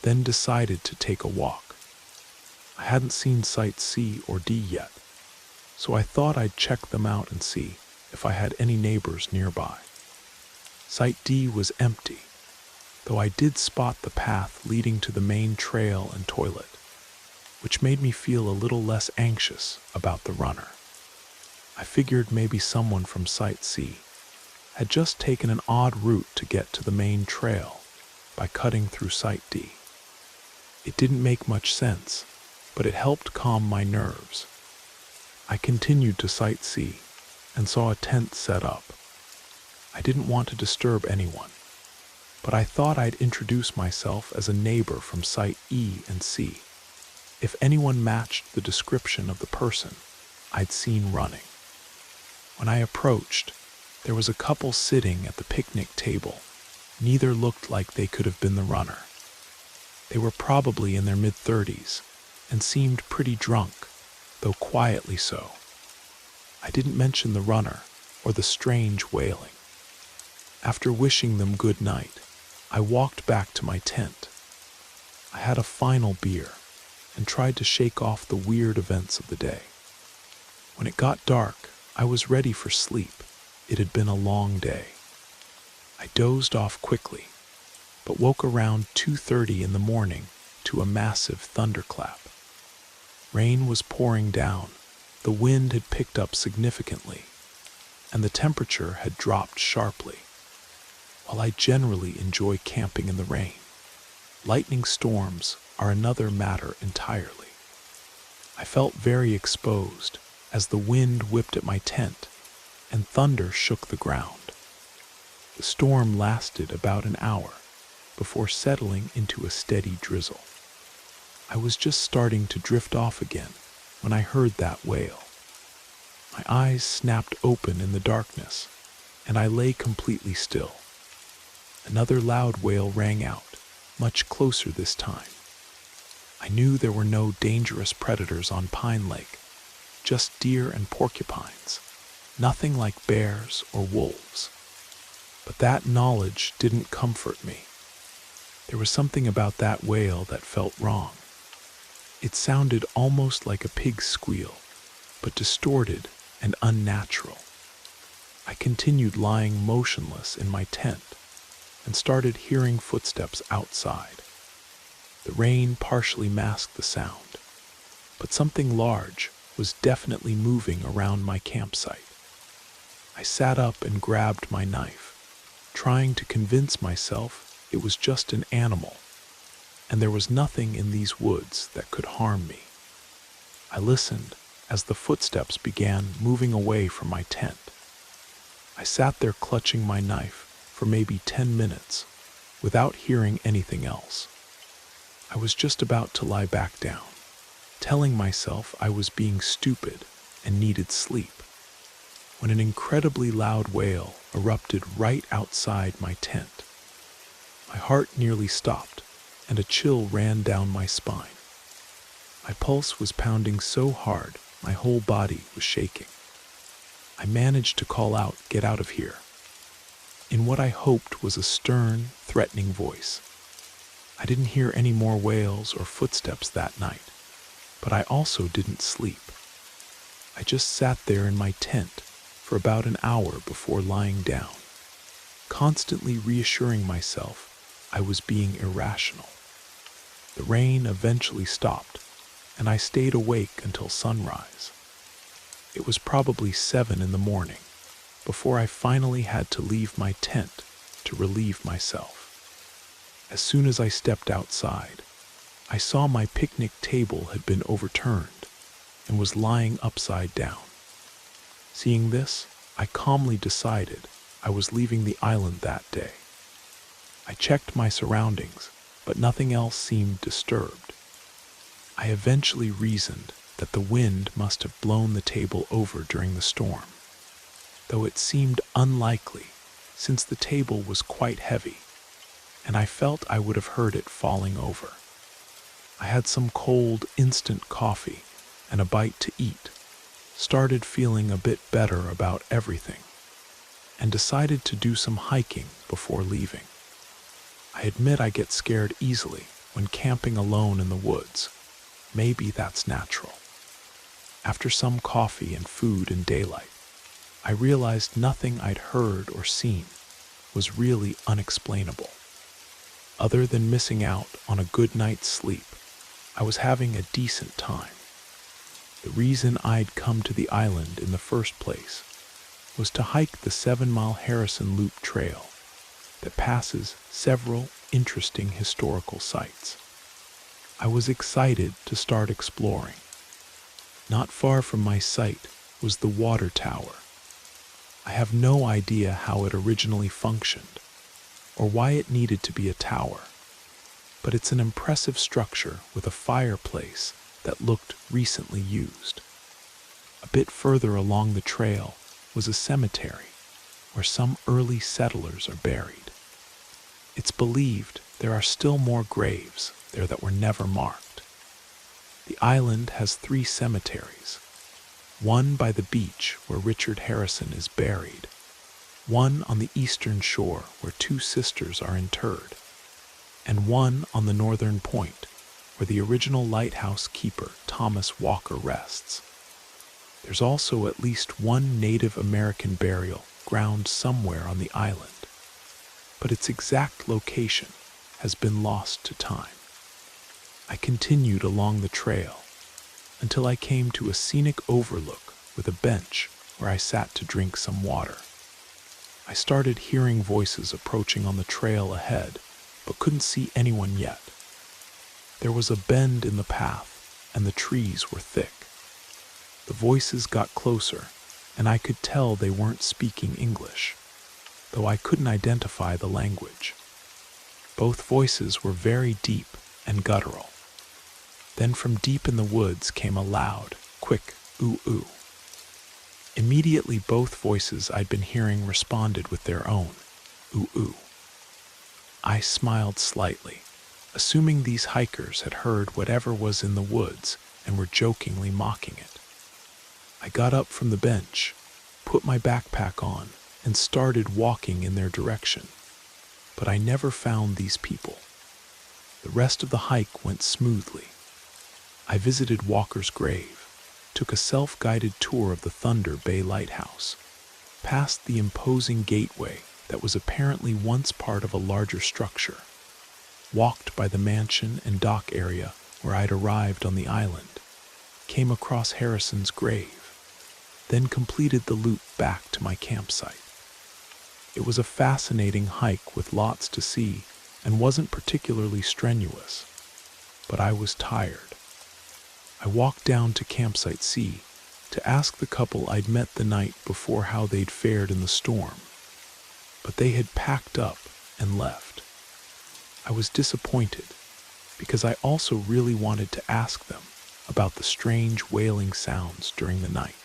then decided to take a walk. I hadn't seen Site C or D yet, so I thought I'd check them out and see if I had any neighbors nearby. Site D was empty, though I did spot the path leading to the main trail and toilet, which made me feel a little less anxious about the runner. I figured maybe someone from Site C had just taken an odd route to get to the main trail by cutting through Site D. It didn't make much sense, but it helped calm my nerves. I continued to Site C and saw a tent set up. I didn't want to disturb anyone, but I thought I'd introduce myself as a neighbor from Site E and C, if anyone matched the description of the person I'd seen running. When I approached, there was a couple sitting at the picnic table. Neither looked like they could have been the runner. They were probably in their mid-30s and seemed pretty drunk, though quietly so. I didn't mention the runner or the strange wailing. After wishing them good night, I walked back to my tent I had a final beer and tried to shake off the weird events of the day. When it got dark, I was ready for sleep. It had been a long day. I dozed off quickly, but woke around 2:30 in the morning to a massive thunderclap. Rain was pouring down, the wind had picked up significantly, and the temperature had dropped sharply. While I generally enjoy camping in the rain, lightning storms are another matter entirely. I felt very exposed as the wind whipped at my tent and thunder shook the ground. The storm lasted about an hour before settling into a steady drizzle. I was just starting to drift off again when I heard that wail. My eyes snapped open in the darkness, and I lay completely still. Another loud wail rang out, much closer this time. I knew there were no dangerous predators on Pine Lake, just deer and porcupines, nothing like bears or wolves. But that knowledge didn't comfort me. There was something about that wail that felt wrong. It sounded almost like a pig's squeal, but distorted and unnatural. I continued lying motionless in my tent and started hearing footsteps outside. The rain partially masked the sound, but something large was definitely moving around my campsite. I sat up and grabbed my knife, trying to convince myself it was just an animal, and there was nothing in these woods that could harm me. I listened as the footsteps began moving away from my tent. I sat there clutching my knife for maybe 10 minutes without hearing anything else. I was just about to lie back down, telling myself I was being stupid and needed sleep, when an incredibly loud wail erupted right outside my tent. My heart nearly stopped, and a chill ran down my spine. My pulse was pounding so hard, my whole body was shaking. I managed to call out, "Get out of here," in what I hoped was a stern, threatening voice. I didn't hear any more wails or footsteps that night, but I also didn't sleep. I just sat there in my tent for about an hour before lying down, constantly reassuring myself I was being irrational. The rain eventually stopped, and I stayed awake until sunrise. It was probably 7 in the morning before I finally had to leave my tent to relieve myself. As soon as I stepped outside, I saw my picnic table had been overturned and was lying upside down. Seeing this, I calmly decided I was leaving the island that day. I checked my surroundings, but nothing else seemed disturbed. I eventually reasoned that the wind must have blown the table over during the storm, though it seemed unlikely since the table was quite heavy, and I felt I would have heard it falling over. I had some cold, instant coffee and a bite to eat, started feeling a bit better about everything, and decided to do some hiking before leaving. I admit I get scared easily when camping alone in the woods. Maybe that's natural. After some coffee and food and daylight, I realized nothing I'd heard or seen was really unexplainable. Other than missing out on a good night's sleep, I was having a decent time. The reason I'd come to the island in the first place was to hike the 7-mile Harrison Loop Trail that passes several interesting historical sites. I was excited to start exploring. Not far from my site was the water tower. I have no idea how it originally functioned or why it needed to be a tower, but it's an impressive structure with a fireplace that looked recently used. A bit further along the trail was a cemetery where some early settlers are buried. It's believed there are still more graves there that were never marked. The island has 3 cemeteries, one by the beach where Richard Harrison is buried, one on the eastern shore where 2 sisters are interred, and one on the northern point, where the original lighthouse keeper Thomas Walker rests. There's also at least one Native American burial ground somewhere on the island, but its exact location has been lost to time. I continued along the trail until I came to a scenic overlook with a bench where I sat to drink some water. I started hearing voices approaching on the trail ahead, but couldn't see anyone yet. There was a bend in the path, and the trees were thick. The voices got closer, and I could tell they weren't speaking English, though I couldn't identify the language. Both voices were very deep and guttural. Then from deep in the woods came a loud, quick ooh-ooh. Immediately both voices I'd been hearing responded with their own ooh-ooh. I smiled slightly, assuming these hikers had heard whatever was in the woods and were jokingly mocking it. I got up from the bench, put my backpack on, and started walking in their direction. But I never found these people. The rest of the hike went smoothly. I visited Walker's grave, took a self-guided tour of the Thunder Bay Lighthouse, passed the imposing gateway that was apparently once part of a larger structure, walked by the mansion and dock area where I'd arrived on the island, came across Harrison's grave, then completed the loop back to my campsite. It was a fascinating hike with lots to see and wasn't particularly strenuous, but I was tired. I walked down to Campsite C to ask the couple I'd met the night before how they'd fared in the storm, but they had packed up and left. I was disappointed because I also really wanted to ask them about the strange wailing sounds during the night.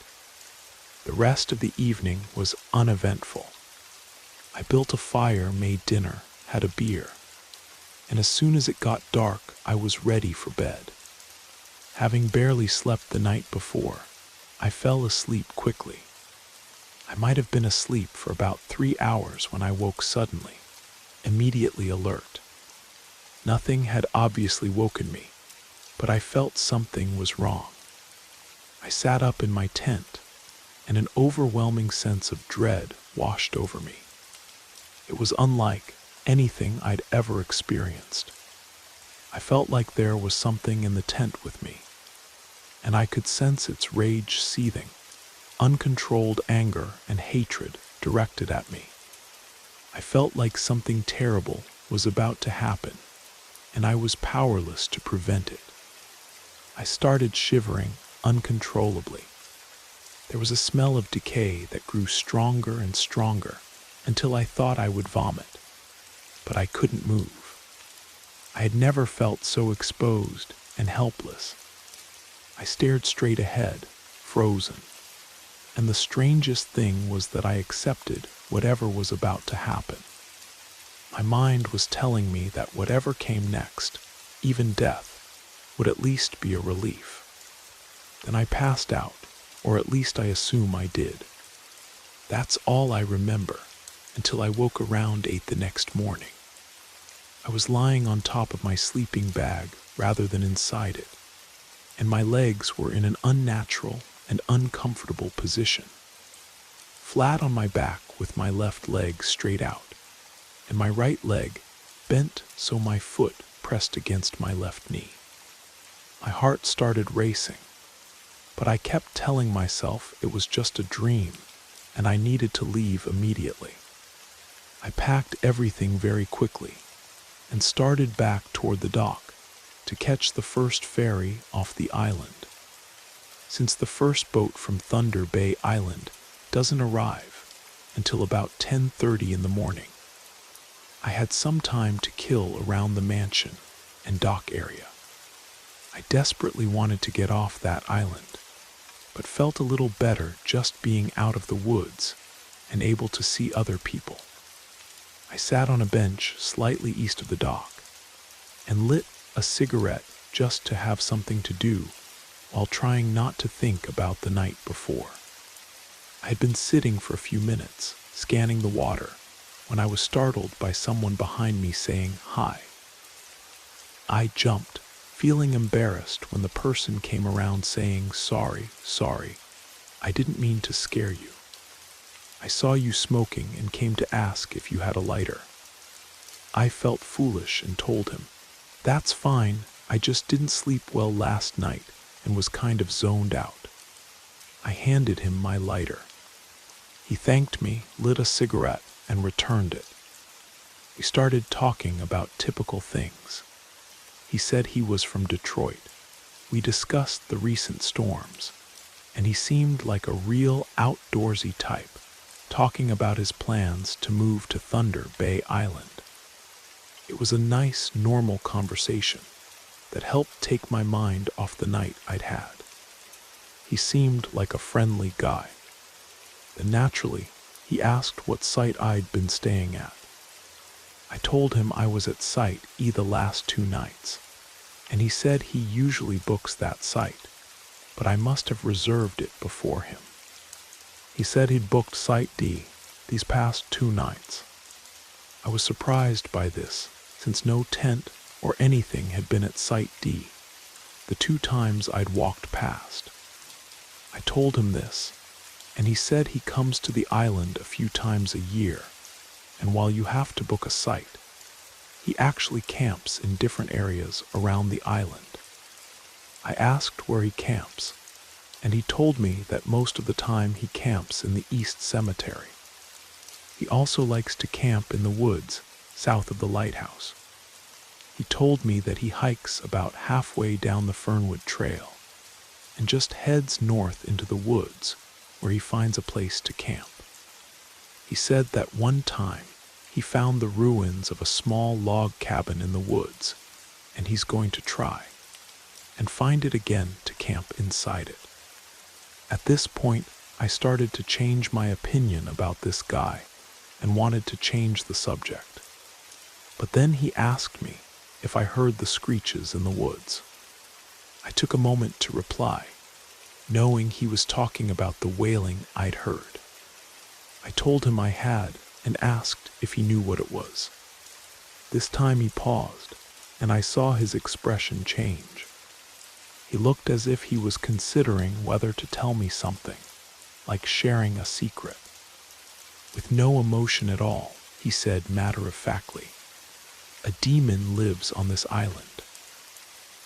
The rest of the evening was uneventful. I built a fire, made dinner, had a beer, and as soon as it got dark, I was ready for bed. Having barely slept the night before, I fell asleep quickly. I might have been asleep for about 3 hours when I woke suddenly, immediately alert. Nothing had obviously woken me, but I felt something was wrong. I sat up in my tent, and an overwhelming sense of dread washed over me. It was unlike anything I'd ever experienced. I felt like there was something in the tent with me, and I could sense its rage seething, uncontrolled anger and hatred directed at me. I felt like something terrible was about to happen, and I was powerless to prevent it. I started shivering uncontrollably. There was a smell of decay that grew stronger and stronger until I thought I would vomit, but I couldn't move. I had never felt so exposed and helpless. I stared straight ahead, frozen, and the strangest thing was that I accepted whatever was about to happen. My mind was telling me that whatever came next, even death, would at least be a relief. Then I passed out, or at least I assume I did. That's all I remember until I woke around 8 the next morning. I was lying on top of my sleeping bag rather than inside it, and my legs were in an unnatural and uncomfortable position. Flat on my back with my left leg straight out, and my right leg bent so my foot pressed against my left knee. My heart started racing, but I kept telling myself it was just a dream and I needed to leave immediately. I packed everything very quickly and started back toward the dock to catch the first ferry off the island. Since the first boat from Thunder Bay Island doesn't arrive until about 10:30 in the morning, I had some time to kill around the mansion and dock area. I desperately wanted to get off that island, but felt a little better just being out of the woods and able to see other people. I sat on a bench slightly east of the dock and lit a cigarette just to have something to do while trying not to think about the night before. I had been sitting for a few minutes, scanning the water, when I was startled by someone behind me saying, "Hi." I jumped, feeling embarrassed when the person came around saying, "Sorry, sorry. I didn't mean to scare you. I saw you smoking and came to ask if you had a lighter." I felt foolish and told him, "That's fine. I just didn't sleep well last night and was kind of zoned out." I handed him my lighter. He thanked me, lit a cigarette, and returned it. We started talking about typical things. He said he was from Detroit. We discussed the recent storms, and he seemed like a real outdoorsy type, talking about his plans to move to Thunder Bay Island. It was a nice, normal conversation that helped take my mind off the night I'd had. He seemed like a friendly guy. Then naturally, he asked what site I'd been staying at. I told him I was at Site E the last 2 nights, and he said he usually books that site, but I must have reserved it before him. He said he'd booked Site D these past 2 nights. I was surprised by this, since no tent or anything had been at Site D the 2 times I'd walked past. I told him this, and he said he comes to the island a few times a year, and while you have to book a site, he actually camps in different areas around the island. I asked where he camps, and he told me that most of the time he camps in the East Cemetery. He also likes to camp in the woods south of the lighthouse. He told me that he hikes about halfway down the Fernwood Trail and just heads north into the woods where he finds a place to camp. He said that one time he found the ruins of a small log cabin in the woods, and he's going to try and find it again to camp inside it. At this point, I started to change my opinion about this guy and wanted to change the subject. But then he asked me if I heard the screeches in the woods. I took a moment to reply, knowing he was talking about the wailing I'd heard. I told him I had and asked if he knew what it was. This time he paused, and I saw his expression change. He looked as if he was considering whether to tell me something, like sharing a secret. With no emotion at all, he said matter-of-factly, "A demon lives on this island."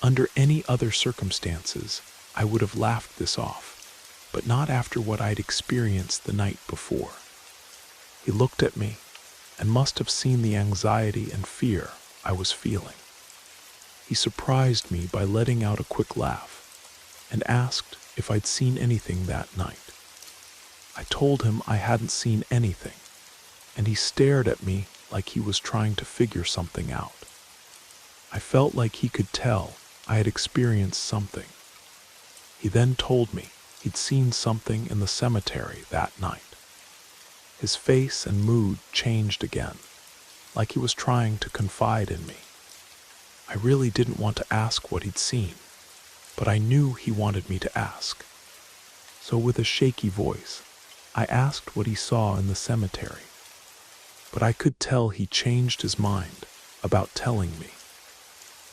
Under any other circumstances, I would have laughed this off, but not after what I'd experienced the night before. He looked at me and must have seen the anxiety and fear I was feeling. He surprised me by letting out a quick laugh and asked if I'd seen anything that night. I told him I hadn't seen anything, and he stared at me like he was trying to figure something out. I felt like he could tell I had experienced something. He then told me he'd seen something in the cemetery that night. His face and mood changed again, like he was trying to confide in me. I really didn't want to ask what he'd seen, but I knew he wanted me to ask. So with a shaky voice, I asked what he saw in the cemetery. But I could tell he changed his mind about telling me.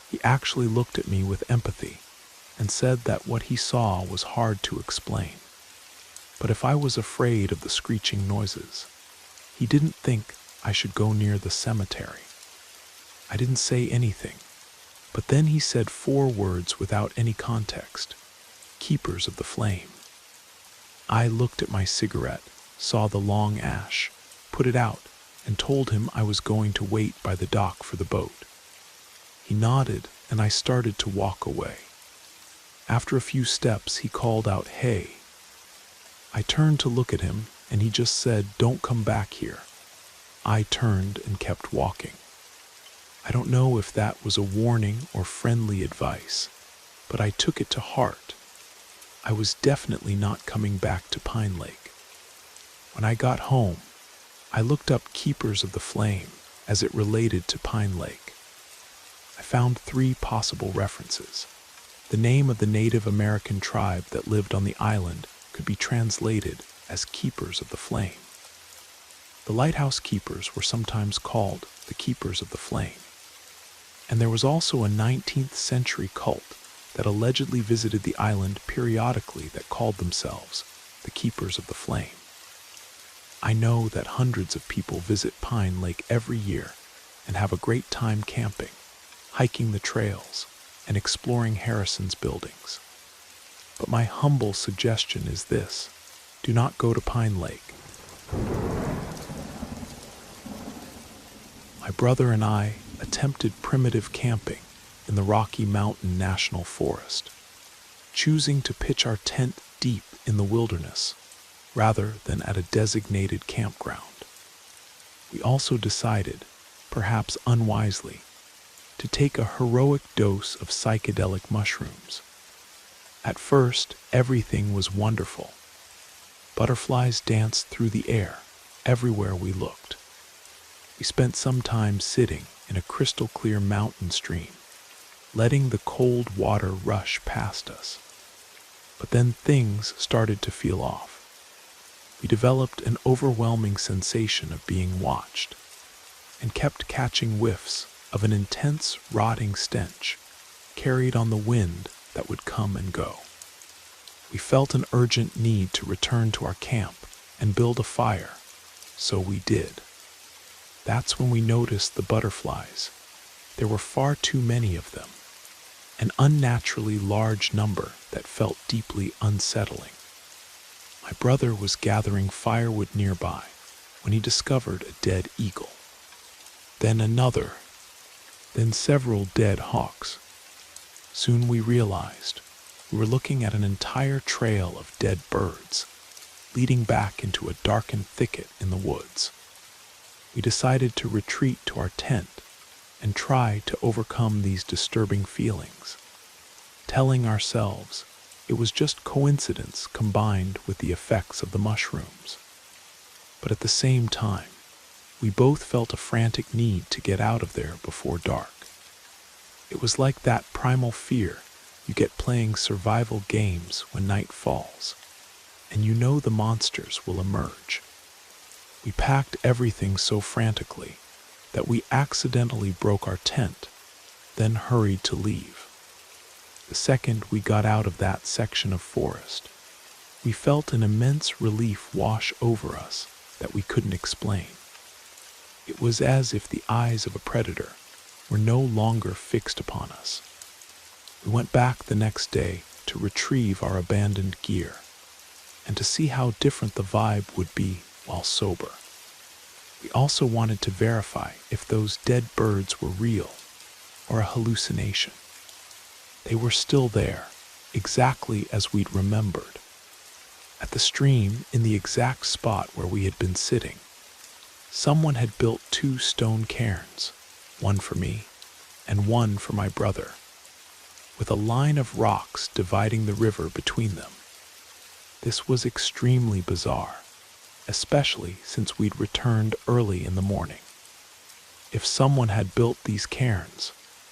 He actually looked at me with empathy and said that what he saw was hard to explain. But if I was afraid of the screeching noises, he didn't think I should go near the cemetery. I didn't say anything, but then he said 4 words without any context: "Keepers of the Flame." I looked at my cigarette, saw the long ash, put it out, and told him I was going to wait by the dock for the boat. He nodded, and I started to walk away. After a few steps, he called out, "Hey." I turned to look at him, and he just said, "Don't come back here." I turned and kept walking. I don't know if that was a warning or friendly advice, but I took it to heart. I was definitely not coming back to Pine Lake. When I got home, I looked up Keepers of the Flame as it related to Pine Lake. I found 3 possible references. The name of the Native American tribe that lived on the island could be translated as Keepers of the Flame. The lighthouse keepers were sometimes called the Keepers of the Flame. And there was also a 19th century cult that allegedly visited the island periodically that called themselves the Keepers of the Flame. I know that hundreds of people visit Pine Lake every year and have a great time camping, hiking the trails, and exploring Harrison's buildings. But my humble suggestion is this: do not go to Pine Lake. My brother and I attempted primitive camping in the Rocky Mountain National Forest, choosing to pitch our tent deep in the wilderness rather than at a designated campground. We also decided, perhaps unwisely, to take a heroic dose of psychedelic mushrooms. At first, everything was wonderful. Butterflies danced through the air everywhere we looked. We spent some time sitting in a crystal-clear mountain stream, letting the cold water rush past us. But then things started to feel off. We developed an overwhelming sensation of being watched, and kept catching whiffs of an intense, rotting stench carried on the wind that would come and go. We felt an urgent need to return to our camp and build a fire, so we did. That's when we noticed the butterflies. There were far too many of them, an unnaturally large number that felt deeply unsettling. My brother was gathering firewood nearby when he discovered a dead eagle. Then another, then several dead hawks. Soon we realized we were looking at an entire trail of dead birds, leading back into a darkened thicket in the woods. We decided to retreat to our tent and try to overcome these disturbing feelings, telling ourselves it was just coincidence combined with the effects of the mushrooms. But at the same time, we both felt a frantic need to get out of there before dark. It was like that primal fear you get playing survival games when night falls, and you know the monsters will emerge. We packed everything so frantically that we accidentally broke our tent, then hurried to leave. The second we got out of that section of forest, we felt an immense relief wash over us that we couldn't explain. It was as if the eyes of a predator were no longer fixed upon us. We went back the next day to retrieve our abandoned gear and to see how different the vibe would be while sober. We also wanted to verify if those dead birds were real or a hallucination. They were still there, exactly as we'd remembered, at the stream in the exact spot where we had been sitting. Someone had built 2 stone cairns, one for me and one for my brother, with a line of rocks dividing the river between them. This was extremely bizarre, especially since we'd returned early in the morning. If someone had built these cairns,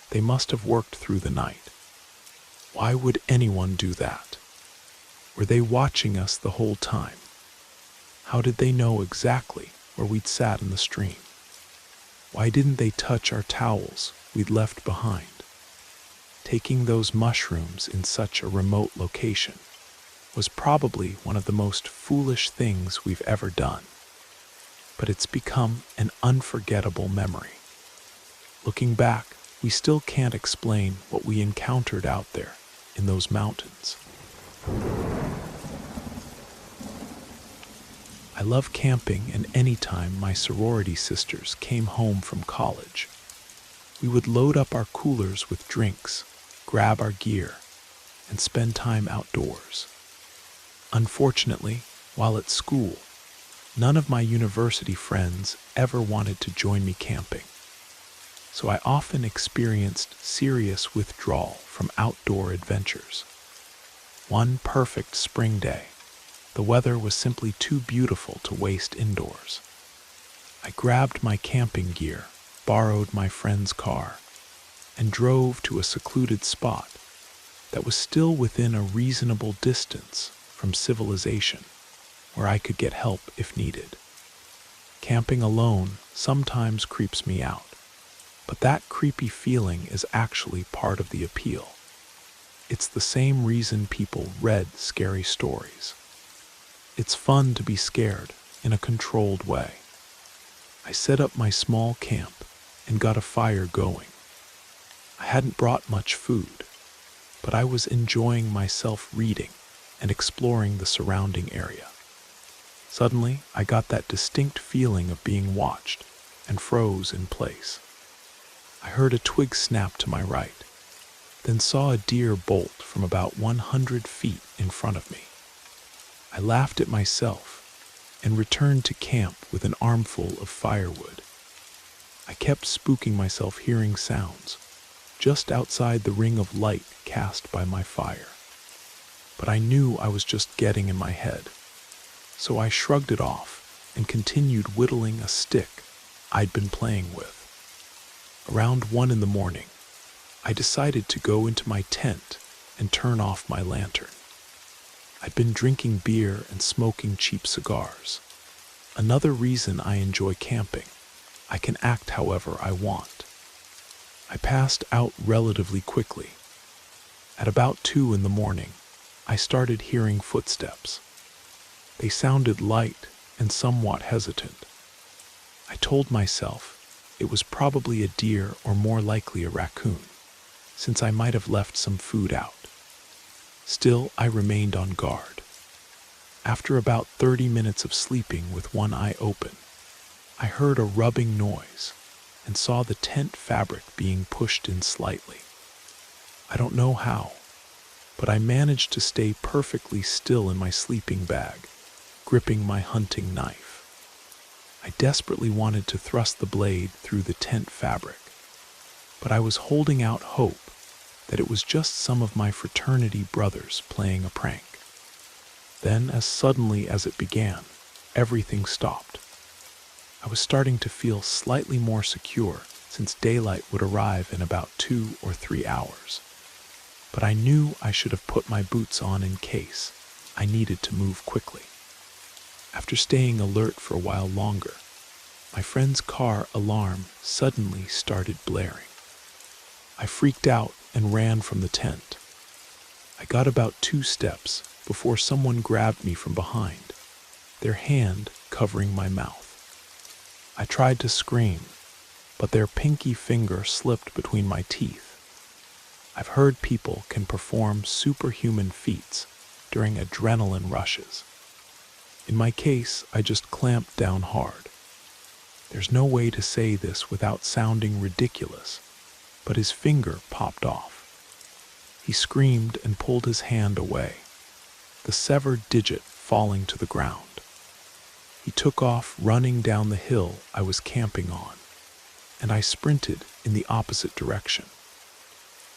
they must have worked through the night. Why would anyone do that? Were they watching us the whole time? How did they know exactly where we'd sat in the stream? Why didn't they touch our towels we'd left behind? Taking those mushrooms in such a remote location was probably one of the most foolish things we've ever done. But it's become an unforgettable memory. Looking back, we still can't explain what we encountered out there in those mountains. I love camping, and anytime my sorority sisters came home from college, we would load up our coolers with drinks, grab our gear, and spend time outdoors. Unfortunately, while at school, none of my university friends ever wanted to join me camping, so I often experienced serious withdrawal from outdoor adventures. One perfect spring day, the weather was simply too beautiful to waste indoors. I grabbed my camping gear, borrowed my friend's car, and drove to a secluded spot that was still within a reasonable distance from civilization, where I could get help if needed. Camping alone sometimes creeps me out. But that creepy feeling is actually part of the appeal. It's the same reason people read scary stories. It's fun to be scared in a controlled way. I set up my small camp and got a fire going. I hadn't brought much food, but I was enjoying myself reading and exploring the surrounding area. Suddenly, I got that distinct feeling of being watched and froze in place. I heard a twig snap to my right, then saw a deer bolt from about 100 feet in front of me. I laughed at myself and returned to camp with an armful of firewood. I kept spooking myself hearing sounds just outside the ring of light cast by my fire. But I knew I was just getting in my head, so I shrugged it off and continued whittling a stick I'd been playing with. Around 1 in the morning, I decided to go into my tent and turn off my lantern. I'd been drinking beer and smoking cheap cigars. Another reason I enjoy camping: I can act however I want. I passed out relatively quickly. At about 2 in the morning, I started hearing footsteps. They sounded light and somewhat hesitant. I told myself it was probably a deer or more likely a raccoon, since I might have left some food out. Still, I remained on guard. After about 30 minutes of sleeping with one eye open, I heard a rubbing noise and saw the tent fabric being pushed in slightly. I don't know how, but I managed to stay perfectly still in my sleeping bag, gripping my hunting knife. I desperately wanted to thrust the blade through the tent fabric, but I was holding out hope that it was just some of my fraternity brothers playing a prank. Then, as suddenly as it began, everything stopped. I was starting to feel slightly more secure since daylight would arrive in about 2 or 3 hours. But I knew I should have put my boots on in case I needed to move quickly. After staying alert for a while longer, my friend's car alarm suddenly started blaring. I freaked out and ran from the tent. I got about 2 steps before someone grabbed me from behind, their hand covering my mouth. I tried to scream, but their pinky finger slipped between my teeth. I've heard people can perform superhuman feats during adrenaline rushes. In my case, I just clamped down hard. There's no way to say this without sounding ridiculous, but his finger popped off. He screamed and pulled his hand away, the severed digit falling to the ground. He took off running down the hill I was camping on, and I sprinted in the opposite direction.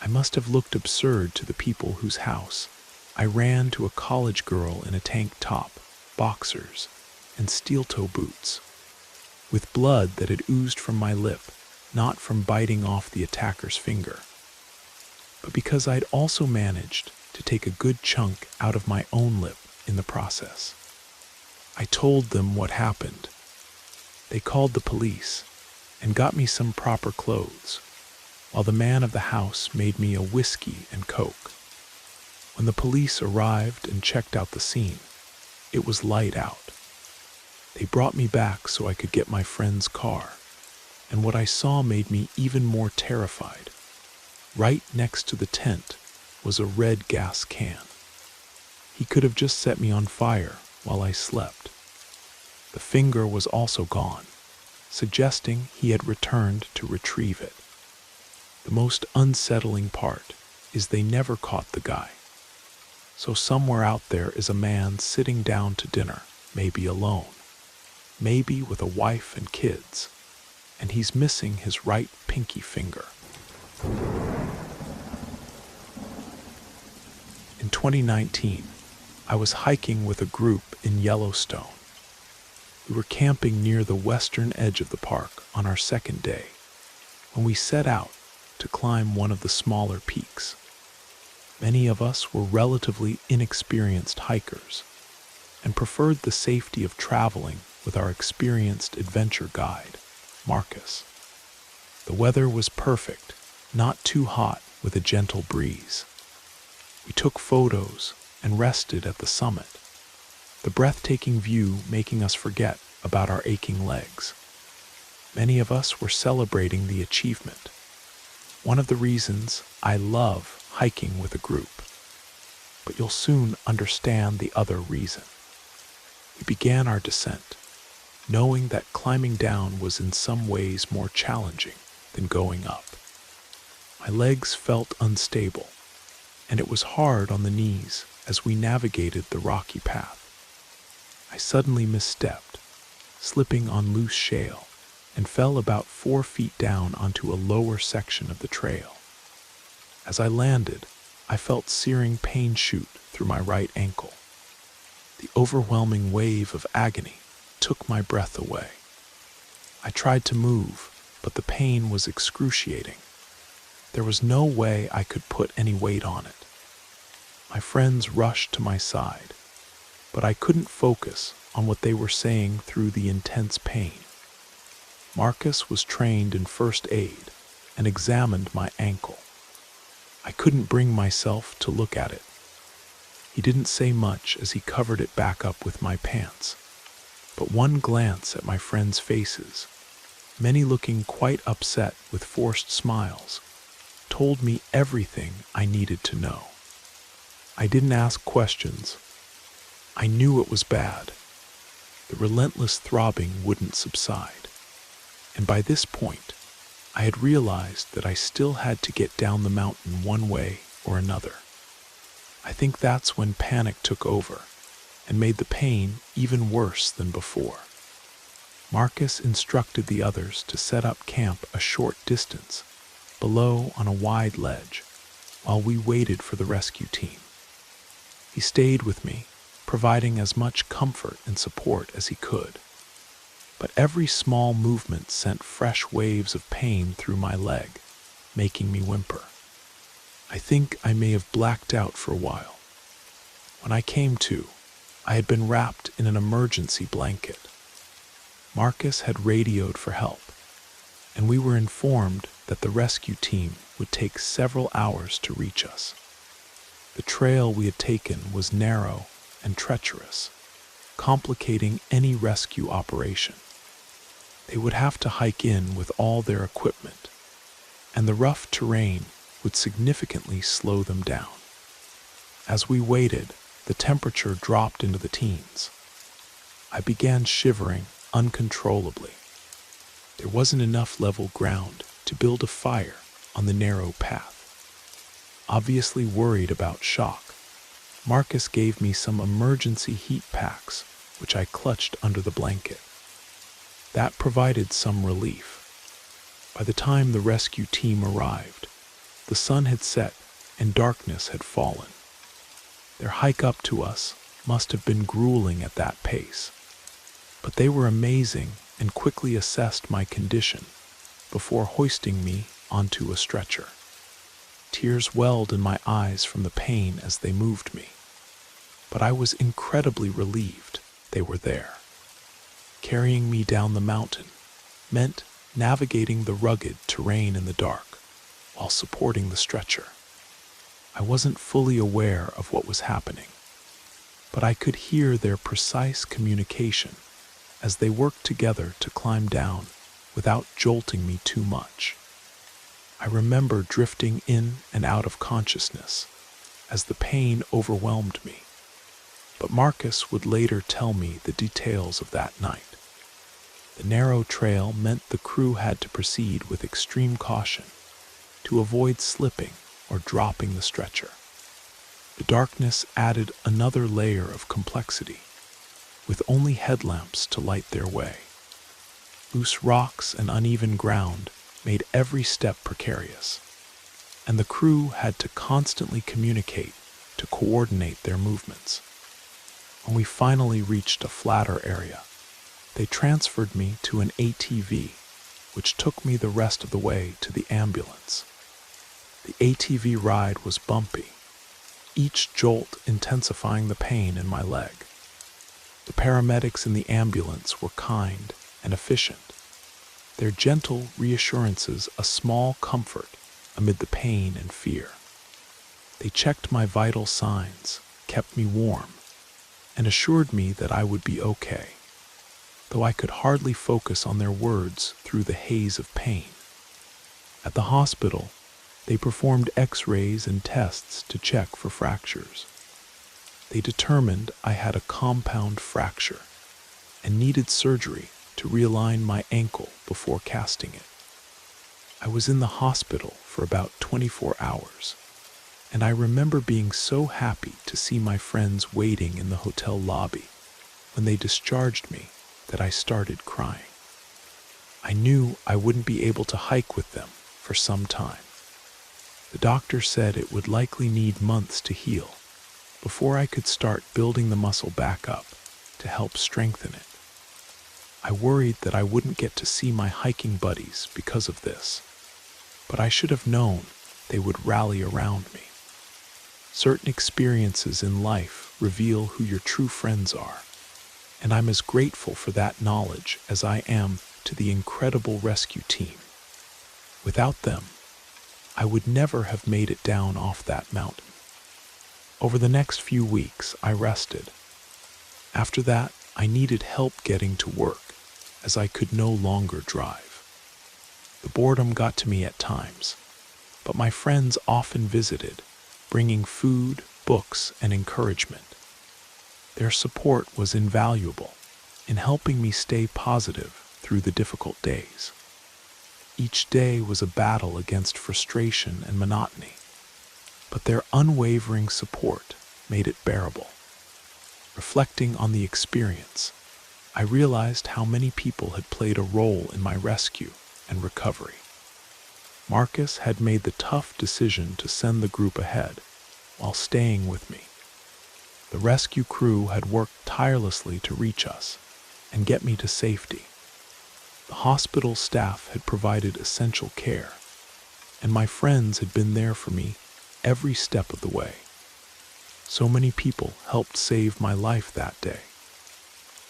I must have looked absurd to the people whose house I ran to a college girl in a tank top, boxers, and steel-toe boots, with blood that had oozed from my lip, not from biting off the attacker's finger, but because I'd also managed to take a good chunk out of my own lip in the process. I told them what happened. They called the police and got me some proper clothes, while the man of the house made me a whiskey and coke. When the police arrived and checked out the scene, it was light out. They brought me back so I could get my friend's car, and what I saw made me even more terrified. Right next to the tent was a red gas can. He could have just set me on fire while I slept. The finger was also gone, suggesting he had returned to retrieve it. The most unsettling part is they never caught the guy. So somewhere out there is a man sitting down to dinner, maybe alone, maybe with a wife and kids, and he's missing his right pinky finger. In 2019, I was hiking with a group in Yellowstone. We were camping near the western edge of the park on our second day when we set out to climb one of the smaller peaks. Many of us were relatively inexperienced hikers and preferred the safety of traveling with our experienced adventure guide, Marcus. The weather was perfect, not too hot, with a gentle breeze. We took photos and rested at the summit, the breathtaking view making us forget about our aching legs. Many of us were celebrating the achievement. One of the reasons I love hiking with a group. But you'll soon understand the other reason. We began our descent, knowing that climbing down was in some ways more challenging than going up. My legs felt unstable, and it was hard on the knees as we navigated the rocky path. I suddenly misstepped, slipping on loose shale, and fell about 4 feet down onto a lower section of the trail. As I landed, I felt searing pain shoot through my right ankle. The overwhelming wave of agony took my breath away. I tried to move, but the pain was excruciating. There was no way I could put any weight on it. My friends rushed to my side, but I couldn't focus on what they were saying through the intense pain. Marcus was trained in first aid and examined my ankle. I couldn't bring myself to look at it. He didn't say much as he covered it back up with my pants, but one glance at my friends' faces, many looking quite upset with forced smiles, told me everything I needed to know. I didn't ask questions. I knew it was bad. The relentless throbbing wouldn't subside. And by this point, I had realized that I still had to get down the mountain one way or another. I think that's when panic took over and made the pain even worse than before. Marcus instructed the others to set up camp a short distance below on a wide ledge while we waited for the rescue team. He stayed with me, providing as much comfort and support as he could. But every small movement sent fresh waves of pain through my leg, making me whimper. I think I may have blacked out for a while. When I came to, I had been wrapped in an emergency blanket. Marcus had radioed for help, and we were informed that the rescue team would take several hours to reach us. The trail we had taken was narrow and treacherous, complicating any rescue operation. They would have to hike in with all their equipment, and the rough terrain would significantly slow them down. As we waited, the temperature dropped into the teens. I began shivering uncontrollably. There wasn't enough level ground to build a fire on the narrow path. Obviously worried about shock, Marcus gave me some emergency heat packs, which I clutched under the blanket. That provided some relief. By the time the rescue team arrived, the sun had set and darkness had fallen. Their hike up to us must have been grueling at that pace, but they were amazing and quickly assessed my condition before hoisting me onto a stretcher. Tears welled in my eyes from the pain as they moved me, but I was incredibly relieved they were there. Carrying me down the mountain meant navigating the rugged terrain in the dark while supporting the stretcher. I wasn't fully aware of what was happening, but I could hear their precise communication as they worked together to climb down without jolting me too much. I remember drifting in and out of consciousness as the pain overwhelmed me, but Marcus would later tell me the details of that night. The narrow trail meant the crew had to proceed with extreme caution to avoid slipping or dropping the stretcher. The darkness added another layer of complexity, with only headlamps to light their way. Loose rocks and uneven ground made every step precarious, and the crew had to constantly communicate to coordinate their movements. When we finally reached a flatter area, they transferred me to an ATV, which took me the rest of the way to the ambulance. The ATV ride was bumpy, each jolt intensifying the pain in my leg. The paramedics in the ambulance were kind and efficient, their gentle reassurances a small comfort amid the pain and fear. They checked my vital signs, kept me warm, and assured me that I would be okay, though I could hardly focus on their words through the haze of pain. At the hospital, they performed X-rays and tests to check for fractures. They determined I had a compound fracture and needed surgery to realign my ankle before casting it. I was in the hospital for about 24 hours, and I remember being so happy to see my friends waiting in the hotel lobby when they discharged me that I started crying. I knew I wouldn't be able to hike with them for some time. The doctor said it would likely need months to heal before I could start building the muscle back up to help strengthen it. I worried that I wouldn't get to see my hiking buddies because of this, but I should have known they would rally around me. Certain experiences in life reveal who your true friends are, and I'm as grateful for that knowledge as I am to the incredible rescue team. Without them, I would never have made it down off that mountain. Over the next few weeks, I rested. After that, I needed help getting to work, as I could no longer drive. The boredom got to me at times, but my friends often visited, bringing food, books, and encouragement. Their support was invaluable in helping me stay positive through the difficult days. Each day was a battle against frustration and monotony, but their unwavering support made it bearable. Reflecting on the experience, I realized how many people had played a role in my rescue and recovery. Marcus had made the tough decision to send the group ahead while staying with me. The rescue crew had worked tirelessly to reach us and get me to safety. The hospital staff had provided essential care, and my friends had been there for me every step of the way. So many people helped save my life that day.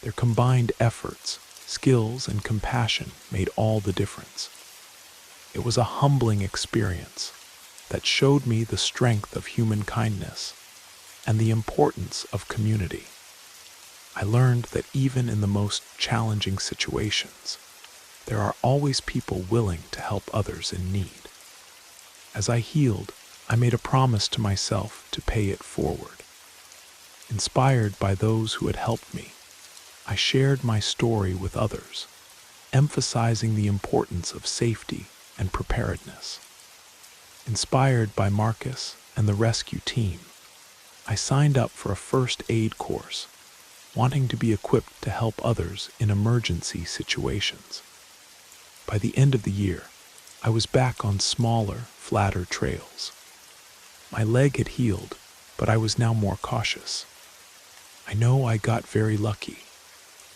Their combined efforts, skills, and compassion made all the difference. It was a humbling experience that showed me the strength of human kindness and the importance of community. I learned that even in the most challenging situations, there are always people willing to help others in need. As I healed, I made a promise to myself to pay it forward. Inspired by those who had helped me, I shared my story with others, emphasizing the importance of safety and preparedness. Inspired by Marcus and the rescue team, I signed up for a first aid course, wanting to be equipped to help others in emergency situations. By the end of the year, I was back on smaller, flatter trails. My leg had healed, but I was now more cautious. I know I got very lucky.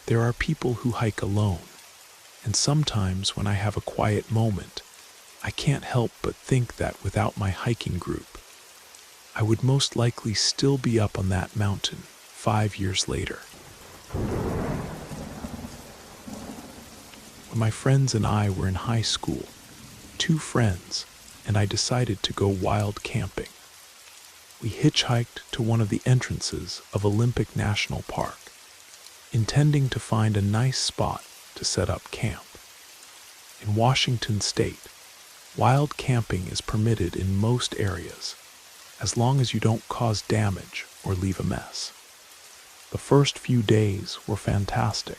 There are people who hike alone, and sometimes when I have a quiet moment, I can't help but think that without my hiking group, I would most likely still be up on that mountain 5 years later. When my friends and I were in high school, 2 friends and I decided to go wild camping. We hitchhiked to one of the entrances of Olympic National Park, intending to find a nice spot to set up camp. In Washington State, wild camping is permitted in most areas, as long as you don't cause damage or leave a mess. The first few days were fantastic.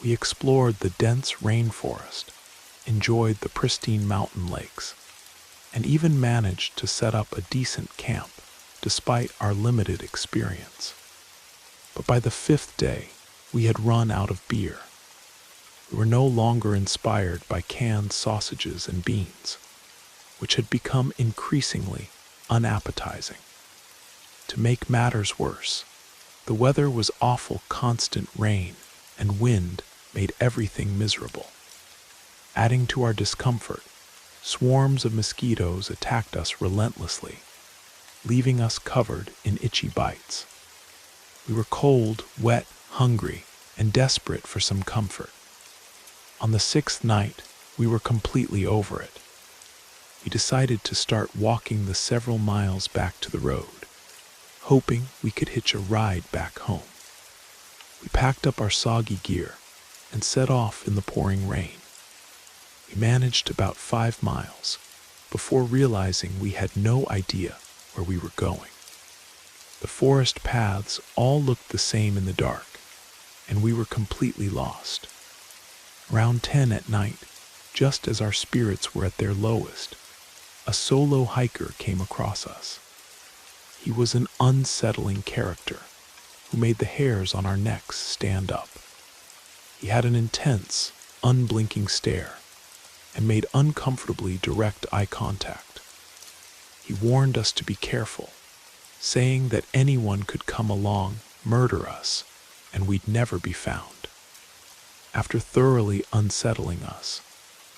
We explored the dense rainforest, enjoyed the pristine mountain lakes, and even managed to set up a decent camp despite our limited experience. But by the 5th day, we had run out of beer. We were no longer inspired by canned sausages and beans, which had become increasingly unappetizing. To make matters worse, the weather was awful. Constant rain and wind made everything miserable. Adding to our discomfort, swarms of mosquitoes attacked us relentlessly, leaving us covered in itchy bites. We were cold, wet, hungry, and desperate for some comfort. On the sixth night, we were completely over it. We decided to start walking the several miles back to the road, hoping we could hitch a ride back home. We packed up our soggy gear and set off in the pouring rain. We managed about 5 miles before realizing we had no idea where we were going. The forest paths all looked the same in the dark, and we were completely lost. Around 10 at night, just as our spirits were at their lowest, a solo hiker came across us. He was an unsettling character who made the hairs on our necks stand up. He had an intense, unblinking stare and made uncomfortably direct eye contact. He warned us to be careful, saying that anyone could come along, murder us, and we'd never be found. After thoroughly unsettling us,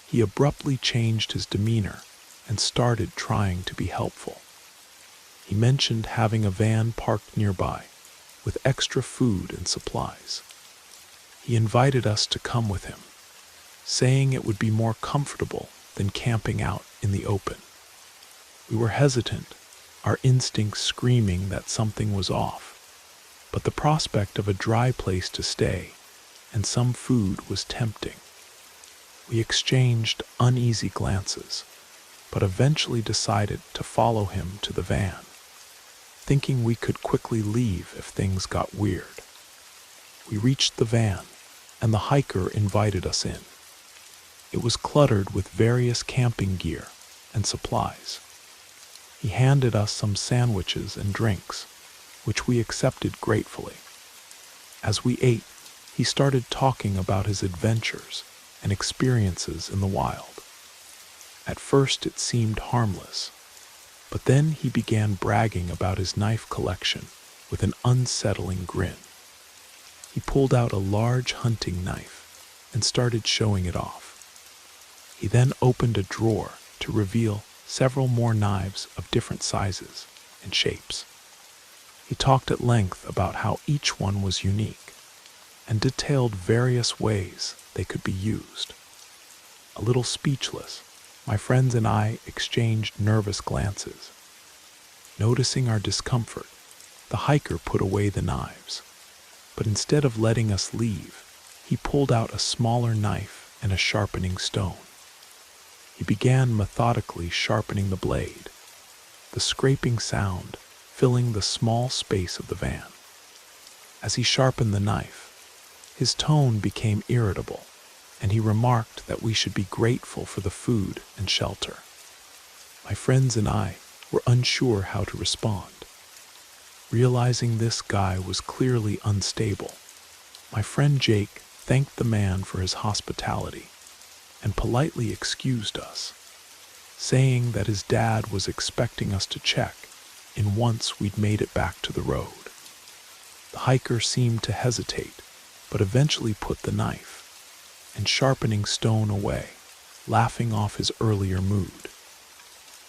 he abruptly changed his demeanor and started trying to be helpful. He mentioned having a van parked nearby with extra food and supplies. He invited us to come with him, saying it would be more comfortable than camping out in the open. We were hesitant, our instincts screaming that something was off, but the prospect of a dry place to stay and some food was tempting. We exchanged uneasy glances, but eventually decided to follow him to the van, thinking we could quickly leave if things got weird. We reached the van, and the hiker invited us in. It was cluttered with various camping gear and supplies. He handed us some sandwiches and drinks, which we accepted gratefully. As we ate, he started talking about his adventures and experiences in the wild. At first it seemed harmless, but then he began bragging about his knife collection with an unsettling grin. He pulled out a large hunting knife and started showing it off. He then opened a drawer to reveal several more knives of different sizes and shapes. He talked at length about how each one was unique and detailed various ways they could be used. A little speechless, my friends and I exchanged nervous glances. Noticing our discomfort, the hiker put away the knives, but instead of letting us leave, he pulled out a smaller knife and a sharpening stone. He began methodically sharpening the blade, the scraping sound filling the small space of the van. As he sharpened the knife, his tone became irritable, and he remarked that we should be grateful for the food and shelter. My friends and I were unsure how to respond. Realizing this guy was clearly unstable, my friend Jake thanked the man for his hospitality and politely excused us, saying that his dad was expecting us to check in once we'd made it back to the road. The hiker seemed to hesitate, but eventually put the knife and sharpening stone away, laughing off his earlier mood.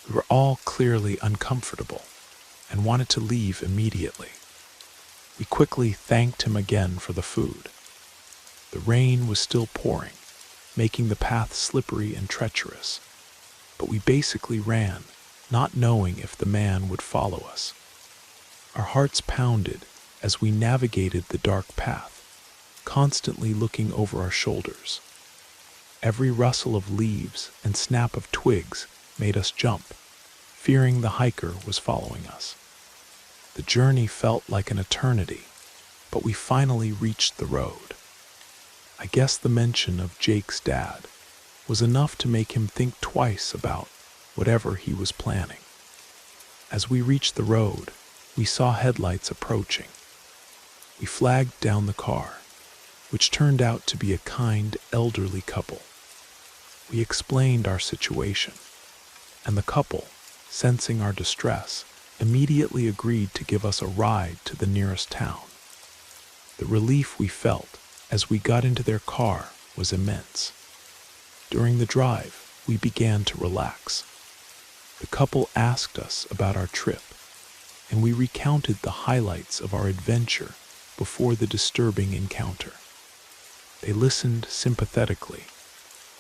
We were all clearly uncomfortable and wanted to leave immediately. We quickly thanked him again for the food. The rain was still pouring, making the path slippery and treacherous, but we basically ran, not knowing if the man would follow us. Our hearts pounded as we navigated the dark path, constantly looking over our shoulders. Every rustle of leaves and snap of twigs made us jump, fearing the hiker was following us. The journey felt like an eternity, but we finally reached the road. I guess the mention of Jake's dad was enough to make him think twice about whatever he was planning. As we reached the road, we saw headlights approaching. We flagged down the car, which turned out to be a kind elderly couple. We explained our situation, and the couple, sensing our distress, immediately agreed to give us a ride to the nearest town. The relief we felt as we got into their car was immense. During the drive, we began to relax. The couple asked us about our trip, and we recounted the highlights of our adventure before the disturbing encounter. They listened sympathetically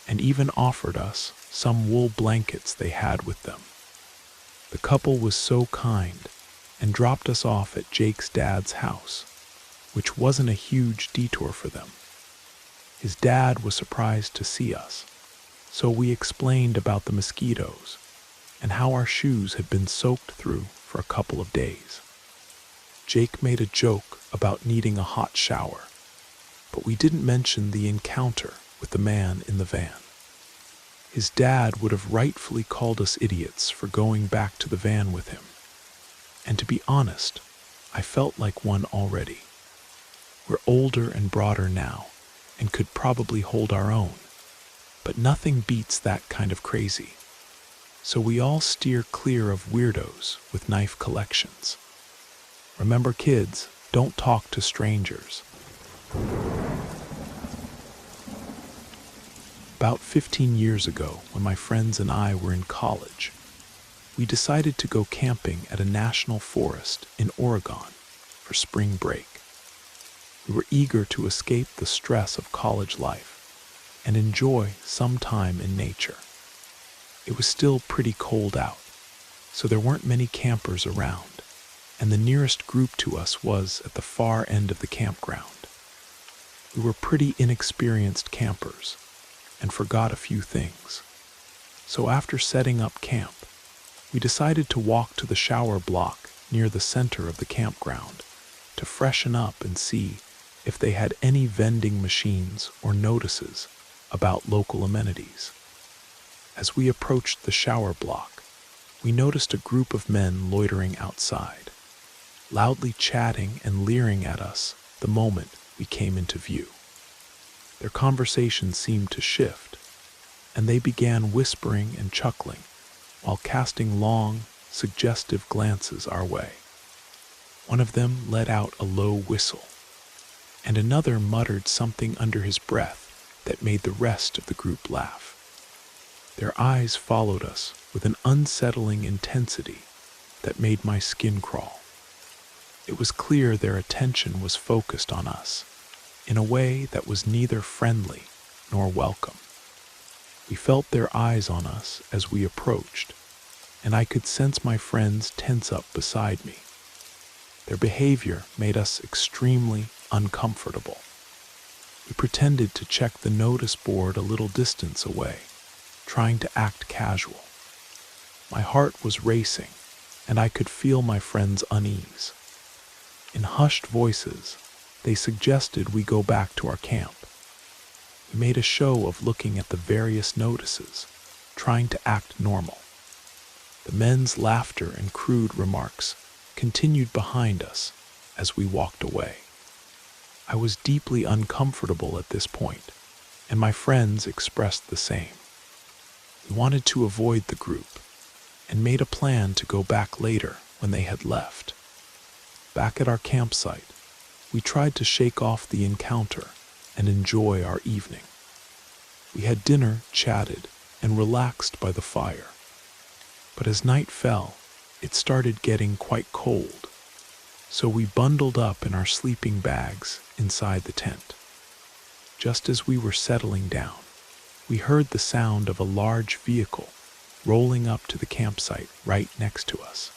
and even offered us some wool blankets they had with them. The couple was so kind and dropped us off at Jake's dad's house, which wasn't a huge detour for them. His dad was surprised to see us, so we explained about the mosquitoes and how our shoes had been soaked through for a couple of days. Jake made a joke about needing a hot shower, but we didn't mention the encounter with the man in the van. His dad would have rightfully called us idiots for going back to the van with him. And to be honest, I felt like one already. We're older and broader now, and could probably hold our own, but nothing beats that kind of crazy. So we all steer clear of weirdos with knife collections. Remember, kids, don't talk to strangers. About 15 years ago, when my friends and I were in college, we decided to go camping at a national forest in Oregon for spring break. We were eager to escape the stress of college life and enjoy some time in nature. It was still pretty cold out, so there weren't many campers around, and the nearest group to us was at the far end of the campground. We were pretty inexperienced campers and forgot a few things. So after setting up camp, we decided to walk to the shower block near the center of the campground to freshen up and see if they had any vending machines or notices about local amenities. As we approached the shower block, we noticed a group of men loitering outside, loudly chatting and leering at us the moment we came into view. Their conversation seemed to shift, and they began whispering and chuckling while casting long, suggestive glances our way. One of them let out a low whistle, and another muttered something under his breath that made the rest of the group laugh. Their eyes followed us with an unsettling intensity that made my skin crawl. It was clear their attention was focused on us in a way that was neither friendly nor welcome. We felt their eyes on us as we approached, and I could sense my friends tense up beside me. Their behavior made us extremely uncomfortable. We pretended to check the notice board a little distance away, trying to act casual. My heart was racing, and I could feel my friends' unease. In hushed voices, they suggested we go back to our camp. We made a show of looking at the various notices, trying to act normal. The men's laughter and crude remarks continued behind us as we walked away. I was deeply uncomfortable at this point, and my friends expressed the same. We wanted to avoid the group and made a plan to go back later when they had left. Back at our campsite, we tried to shake off the encounter and enjoy our evening. We had dinner, chatted, and relaxed by the fire. But as night fell, it started getting quite cold, so we bundled up in our sleeping bags inside the tent. Just as we were settling down, we heard the sound of a large vehicle rolling up to the campsite right next to us.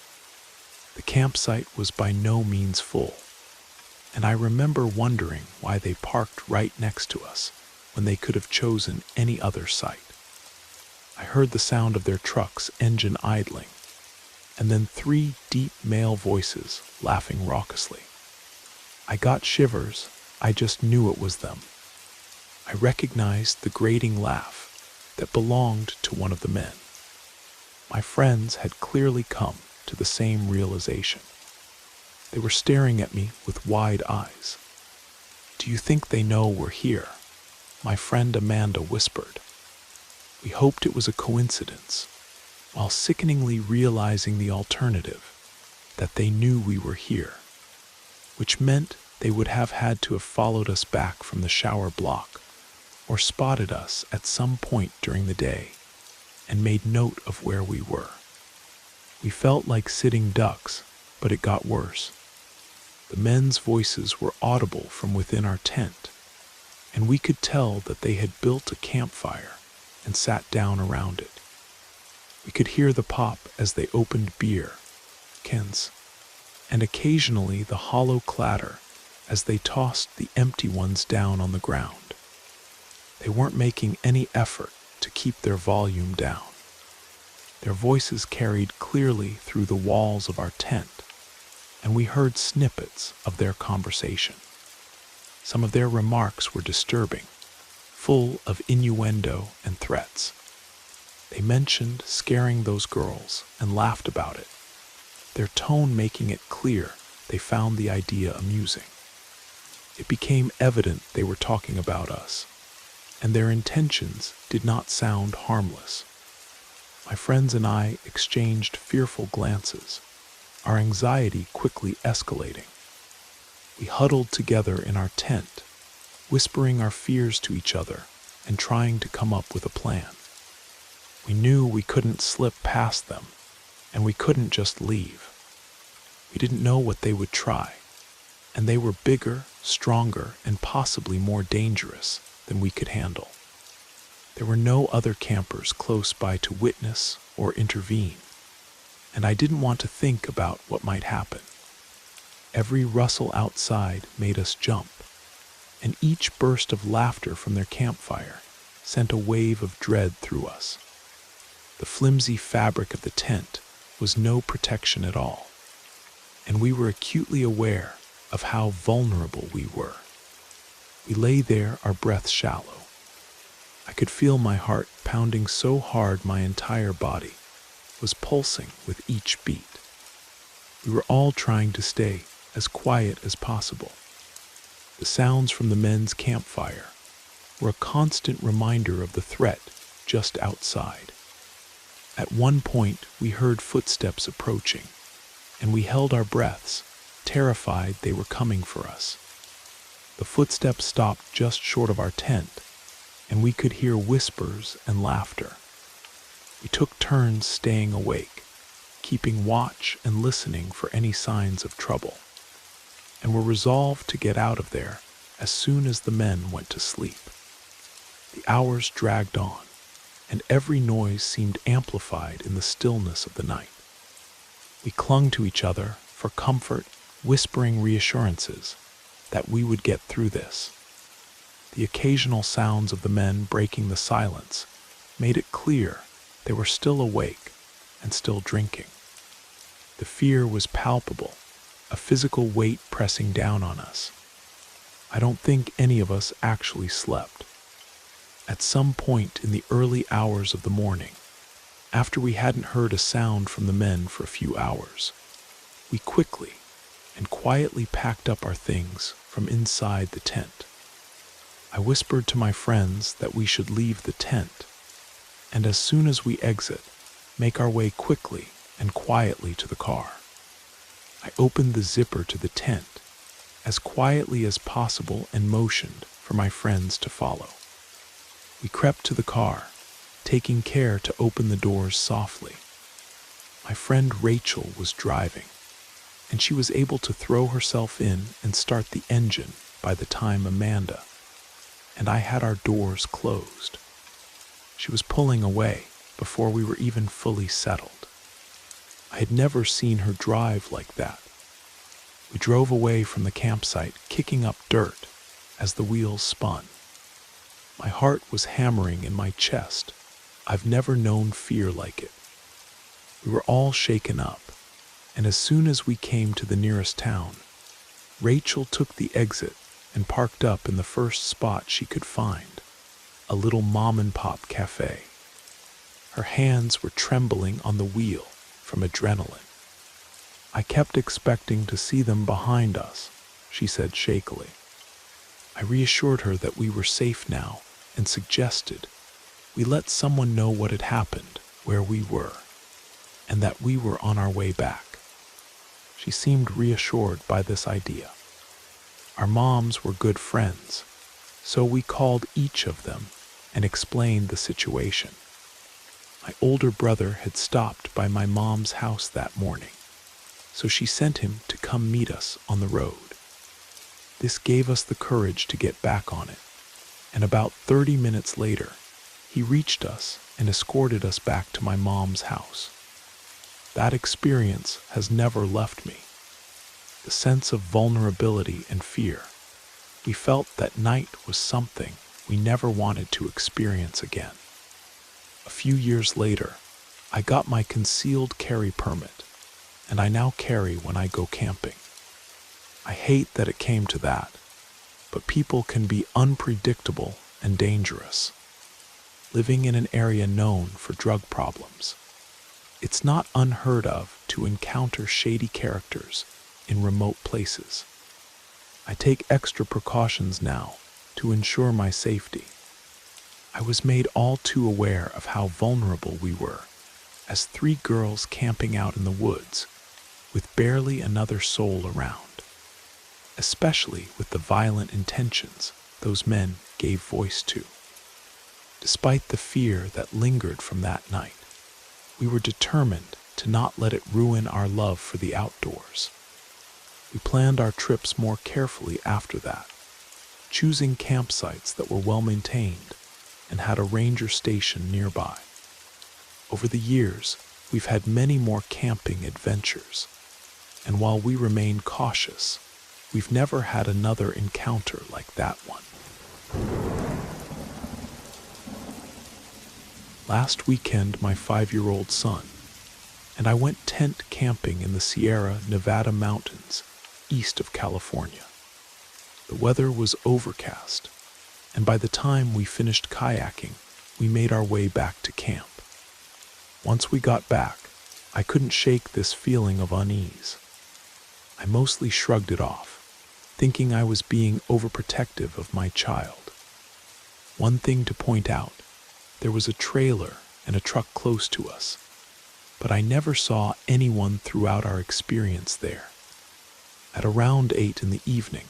The campsite was by no means full, and I remember wondering why they parked right next to us when they could have chosen any other site. I heard the sound of their truck's engine idling, and then 3 deep male voices laughing raucously. I got shivers. I just knew it was them. I recognized the grating laugh that belonged to one of the men. My friends had clearly come to the same realization. They were staring at me with wide eyes. "Do you think they know we're here?" my friend Amanda whispered. We hoped it was a coincidence, while sickeningly realizing the alternative, that they knew we were here, which meant they would have had to have followed us back from the shower block or spotted us at some point during the day and made note of where we were. We felt like sitting ducks, but it got worse. The men's voices were audible from within our tent, and we could tell that they had built a campfire and sat down around it. We could hear the pop as they opened beer cans, and occasionally the hollow clatter as they tossed the empty ones down on the ground. They weren't making any effort to keep their volume down. Their voices carried clearly through the walls of our tent, and we heard snippets of their conversation. Some of their remarks were disturbing, full of innuendo and threats. They mentioned scaring those girls and laughed about it, their tone making it clear they found the idea amusing. It became evident they were talking about us, and their intentions did not sound harmless. My friends and I exchanged fearful glances, our anxiety quickly escalating. We huddled together in our tent, whispering our fears to each other and trying to come up with a plan. We knew we couldn't slip past them, and we couldn't just leave. We didn't know what they would try, and they were bigger, stronger, and possibly more dangerous than we could handle. There were no other campers close by to witness or intervene, and I didn't want to think about what might happen. Every rustle outside made us jump, and each burst of laughter from their campfire sent a wave of dread through us. The flimsy fabric of the tent was no protection at all, and we were acutely aware of how vulnerable we were. We lay there, our breath shallow. I could feel my heart pounding so hard my entire body was pulsing with each beat. We were all trying to stay as quiet as possible. The sounds from the men's campfire were a constant reminder of the threat just outside. At one point, we heard footsteps approaching, and we held our breaths, terrified they were coming for us. The footsteps stopped just short of our tent, and we could hear whispers and laughter. We took turns staying awake, keeping watch and listening for any signs of trouble, and were resolved to get out of there as soon as the men went to sleep. The hours dragged on, and every noise seemed amplified in the stillness of the night. We clung to each other for comfort, whispering reassurances that we would get through this. The occasional sounds of the men breaking the silence made it clear they were still awake and still drinking. The fear was palpable, a physical weight pressing down on us. I don't think any of us actually slept. At some point in the early hours of the morning, after we hadn't heard a sound from the men for a few hours, we quickly and quietly packed up our things from inside the tent. I whispered to my friends that we should leave the tent, and as soon as we exit, make our way quickly and quietly to the car. I opened the zipper to the tent as quietly as possible and motioned for my friends to follow. We crept to the car, taking care to open the doors softly. My friend Rachel was driving, and she was able to throw herself in and start the engine by the time Amanda and I had our doors closed. She was pulling away before we were even fully settled. I had never seen her drive like that. We drove away from the campsite, kicking up dirt as the wheels spun. My heart was hammering in my chest. I've never known fear like it. We were all shaken up, and as soon as we came to the nearest town, Rachel took the exit and parked up in the first spot she could find, a little mom-and-pop cafe. Her hands were trembling on the wheel from adrenaline. I kept expecting to see them behind us, she said shakily. I reassured her that we were safe now and suggested we let someone know what had happened, where we were, and that we were on our way back. She seemed reassured by this idea. Our moms were good friends, so we called each of them and explained the situation. My older brother had stopped by my mom's house that morning, so she sent him to come meet us on the road. This gave us the courage to get back on it, and about 30 minutes later, He reached us and escorted us back to my mom's house. That experience has never left me. The sense of vulnerability and fear. We felt that night was something we never wanted to experience again. A few years later, I got my concealed carry permit, and I now carry when I go camping. I hate that it came to that, but people can be unpredictable and dangerous. Living in an area known for drug problems, it's not unheard of to encounter shady characters in remote places. I take extra precautions now to ensure my safety. I was made all too aware of how vulnerable we were as 3 girls camping out in the woods with barely another soul around, especially with the violent intentions those men gave voice to. Despite the fear that lingered from that night, we were determined to not let it ruin our love for the outdoors. We planned our trips more carefully after that, choosing campsites that were well maintained and had a ranger station nearby. Over the years, we've had many more camping adventures, and while we remain cautious, we've never had another encounter like that one. Last weekend, my 5-year-old son and I went tent camping in the Sierra Nevada mountains east of California. The weather was overcast, and by the time we finished kayaking, we made our way back to camp. Once we got back, I couldn't shake this feeling of unease. I mostly shrugged it off, thinking I was being overprotective of my child. One thing to point out, there was a trailer and a truck close to us, but I never saw anyone throughout our experience there. At around 8 in the evening,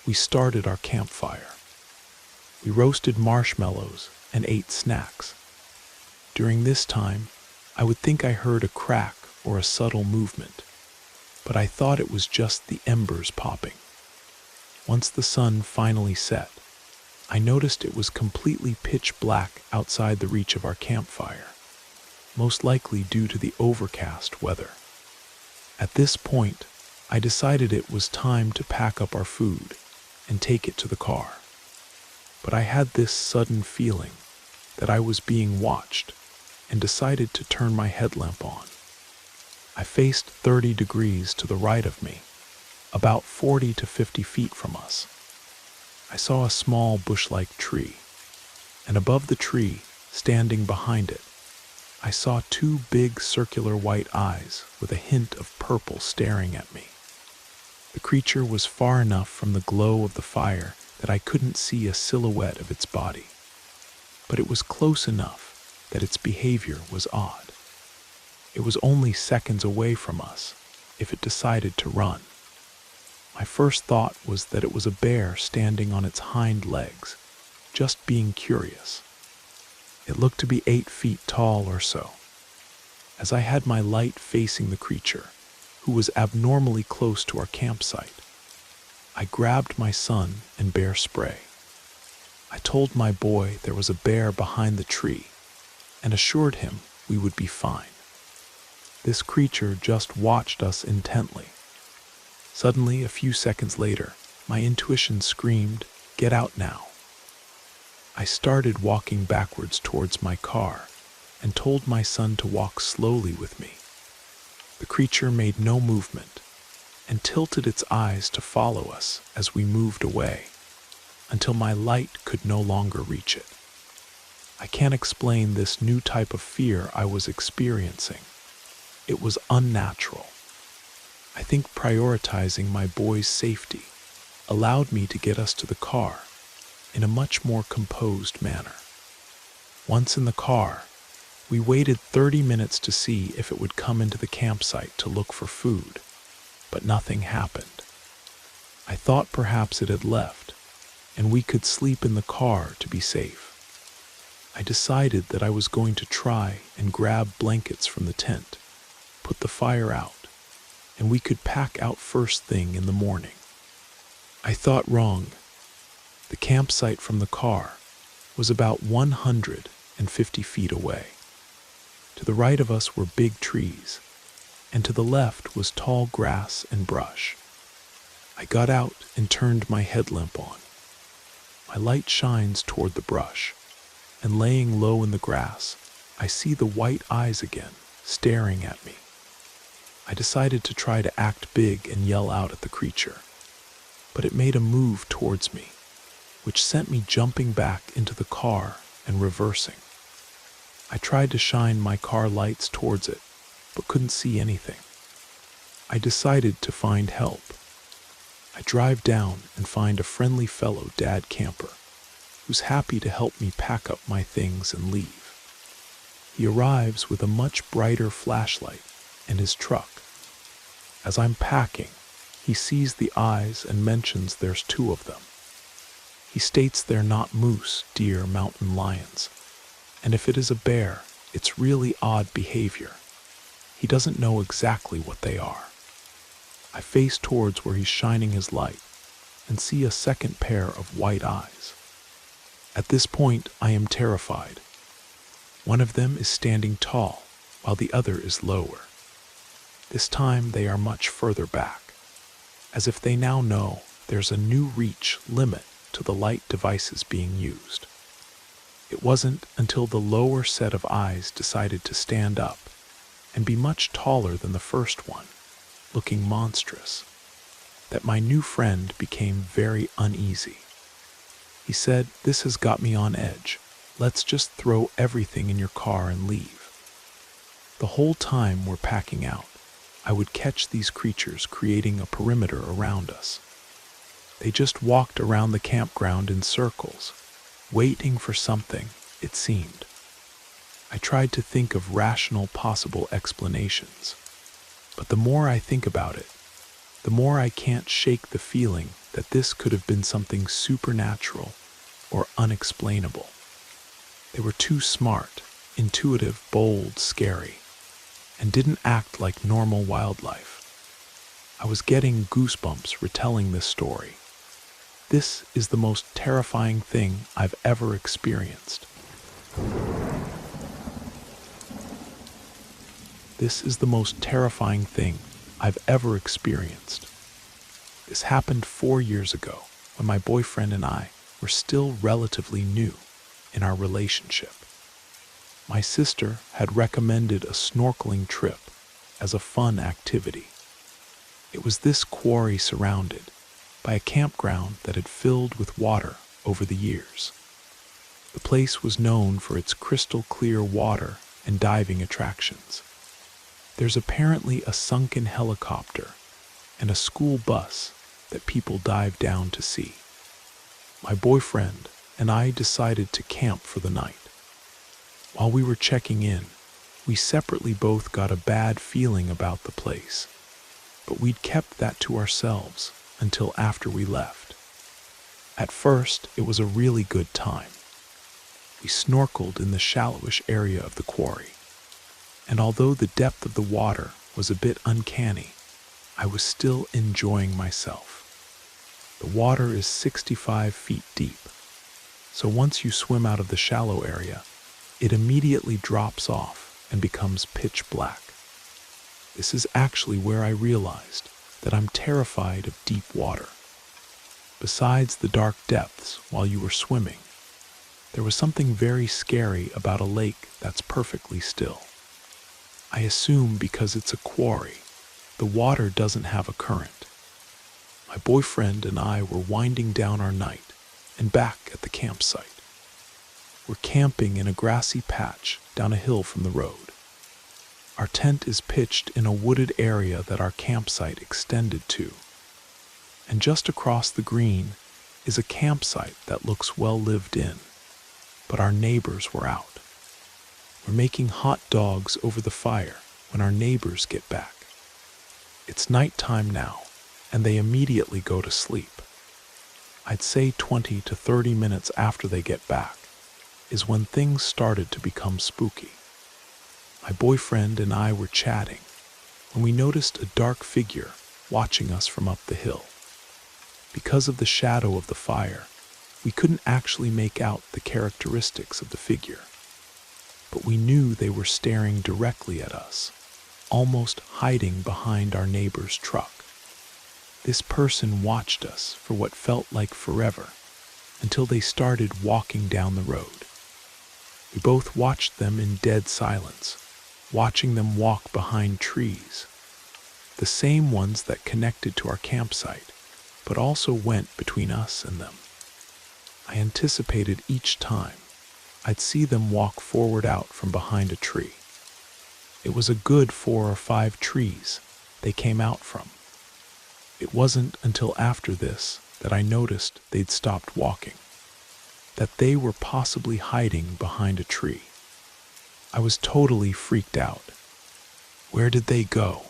we started our campfire. We roasted marshmallows and ate snacks. During this time, I would think I heard a crack or a subtle movement, but I thought it was just the embers popping. Once the sun finally set, I noticed it was completely pitch black outside the reach of our campfire, most likely due to the overcast weather. At this point, I decided it was time to pack up our food and take it to the car. But I had this sudden feeling that I was being watched and decided to turn my headlamp on. I faced 30 degrees to the right of me, about 40 to 50 feet from us. I saw a small bush-like tree, and above the tree, standing behind it, I saw 2 big circular white eyes with a hint of purple staring at me. The creature was far enough from the glow of the fire that I couldn't see a silhouette of its body, but it was close enough that its behavior was odd. It was only seconds away from us if it decided to run. My first thought was that it was a bear standing on its hind legs, just being curious. It looked to be 8 feet tall or so. As I had my light facing the creature, who was abnormally close to our campsite, I grabbed my son and bear spray. I told my boy there was a bear behind the tree and assured him we would be fine. This creature just watched us intently. Suddenly, a few seconds later, my intuition screamed, "Get out now." I started walking backwards towards my car and told my son to walk slowly with me. The creature made no movement and tilted its eyes to follow us as we moved away, until my light could no longer reach it. I can't explain this new type of fear I was experiencing. It was unnatural. I think prioritizing my boy's safety allowed me to get us to the car in a much more composed manner. Once in the car, we waited 30 minutes to see if it would come into the campsite to look for food, but nothing happened. I thought perhaps it had left, and we could sleep in the car to be safe. I decided that I was going to try and grab blankets from the tent, put the fire out, and we could pack out first thing in the morning. I thought wrong. The campsite from the car was about 100 150 feet away. To the right of us were big trees, and to the left was tall grass and brush. I got out and turned my headlamp on. My light shines toward the brush, and laying low in the grass, I see the white eyes again, staring at me. I decided to try to act big and yell out at the creature, but it made a move towards me, which sent me jumping back into the car and reversing. I tried to shine my car lights towards it, but couldn't see anything. I decided to find help. I drive down and find a friendly fellow dad camper, who's happy to help me pack up my things and leave. He arrives with a much brighter flashlight and his truck. As I'm packing, he sees the eyes and mentions there's 2 of them. He states they're not moose, deer, mountain lions, and if it is a bear, it's really odd behavior. He doesn't know exactly what they are. I face towards where he's shining his light and see a second pair of white eyes. At this point, I am terrified. One of them is standing tall, while the other is lower. This time they are much further back, as if they now know there's a new reach limit to the light devices being used. It wasn't until the lower set of eyes decided to stand up and be much taller than the first one, looking monstrous, that my new friend became very uneasy. He said, "This has got me on edge. Let's just throw everything in your car and leave." The whole time we're packing out, I would catch these creatures creating a perimeter around us. They just walked around the campground in circles, waiting for something, it seemed. I tried to think of rational possible explanations, but the more I think about it, the more I can't shake the feeling that this could have been something supernatural or unexplainable. They were too smart, intuitive, bold, scary, and didn't act like normal wildlife. I was getting goosebumps retelling this story. This is the most terrifying thing I've ever experienced. This is the most terrifying thing I've ever experienced. This happened 4 years ago when my boyfriend and I were still relatively new in our relationship. My sister had recommended a snorkeling trip as a fun activity. It was this quarry surrounded by a campground that had filled with water over the years. The place was known for its crystal clear water and diving attractions. There's apparently a sunken helicopter and a school bus that people dive down to see. My boyfriend and I decided to camp for the night. While we were checking in, we separately both got a bad feeling about the place, but we'd kept that to ourselves until after we left. At first, it was a really good time. We snorkeled in the shallowish area of the quarry, and although the depth of the water was a bit uncanny, I was still enjoying myself. The water is 65 feet deep, so once you swim out of the shallow area, it immediately drops off and becomes pitch black. This is actually where I realized that I'm terrified of deep water. Besides the dark depths while you were swimming, there was something very scary about a lake that's perfectly still. I assume because it's a quarry, the water doesn't have a current. My boyfriend and I were winding down our night and back at the campsite. We're camping in a grassy patch down a hill from the road. Our tent is pitched in a wooded area that our campsite extended to. And just across the green is a campsite that looks well lived in, but our neighbors were out. We're making hot dogs over the fire when our neighbors get back. It's nighttime now, and they immediately go to sleep. I'd say 20 to 30 minutes after they get back is when things started to become spooky. My boyfriend and I were chatting when we noticed a dark figure watching us from up the hill. Because of the shadow of the fire, we couldn't actually make out the characteristics of the figure. but we knew they were staring directly at us, almost hiding behind our neighbor's truck. This person watched us for what felt like forever, until they started walking down the road. We both watched them in dead silence, watching them walk behind trees, the same ones that connected to our campsite, but also went between us and them. I anticipated each time I'd see them walk forward out from behind a tree. It was a good 4 or 5 trees they came out from. It wasn't until after this that I noticed they'd stopped walking, that they were possibly hiding behind a tree. I was totally freaked out. Where did they go?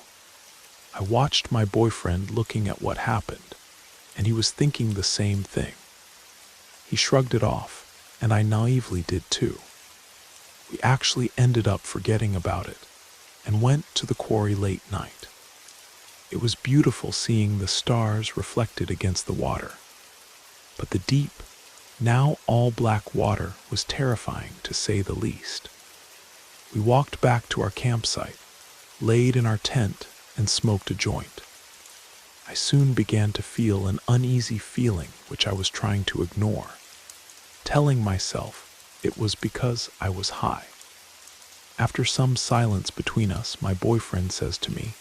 I watched my boyfriend looking at what happened, and he was thinking the same thing. He shrugged it off, and I naively did too. We actually ended up forgetting about it and went to the quarry late night. It was beautiful seeing the stars reflected against the water, but the deep, now all-black water was terrifying to say the least. We walked back to our campsite, laid in our tent, and smoked a joint. I soon began to feel an uneasy feeling which I was trying to ignore, telling myself it was because I was high. After some silence between us, my boyfriend says to me,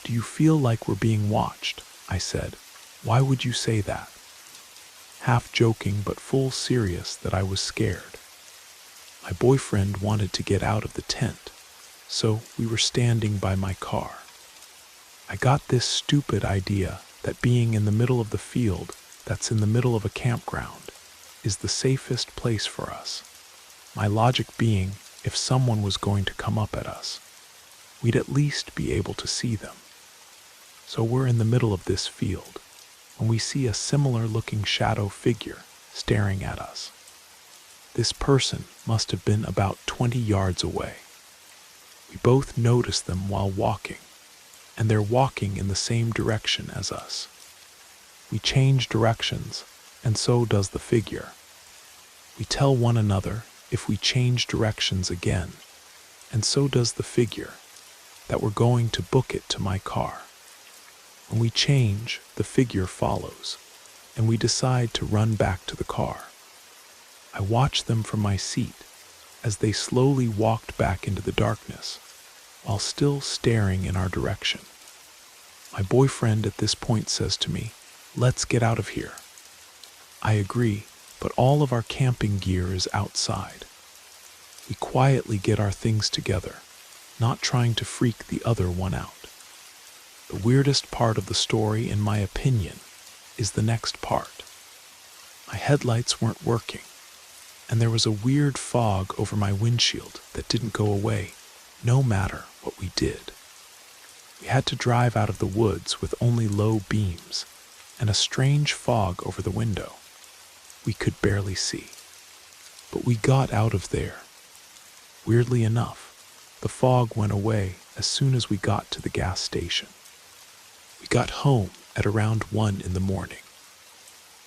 "Do you feel like we're being watched?" I said, "Why would you say that?" Half joking but full serious that I was scared. My boyfriend wanted to get out of the tent, so we were standing by my car. I got this stupid idea that being in the middle of the field that's in the middle of a campground is the safest place for us. My logic being, if someone was going to come up at us, we'd at least be able to see them. So we're in the middle of this field when we see a similar-looking shadow figure staring at us. This person must have been about 20 yards away. We both notice them while walking, and they're walking in the same direction as us. We change directions, and so does the figure. We tell one another if we change directions again, and so does the figure, that we're going to book it to my car. When we change, the figure follows, and we decide to run back to the car. I watch them from my seat as they slowly walked back into the darkness, while still staring in our direction. My boyfriend at this point says to me, "Let's get out of here." I agree, but all of our camping gear is outside. We quietly get our things together, not trying to freak the other one out. The weirdest part of the story, in my opinion, is the next part. My headlights weren't working, and there was a weird fog over my windshield that didn't go away, no matter what we did. We had to drive out of the woods with only low beams and a strange fog over the window. We could barely see. But we got out of there. Weirdly enough, the fog went away as soon as we got to the gas station. We got home at around 1 in the morning.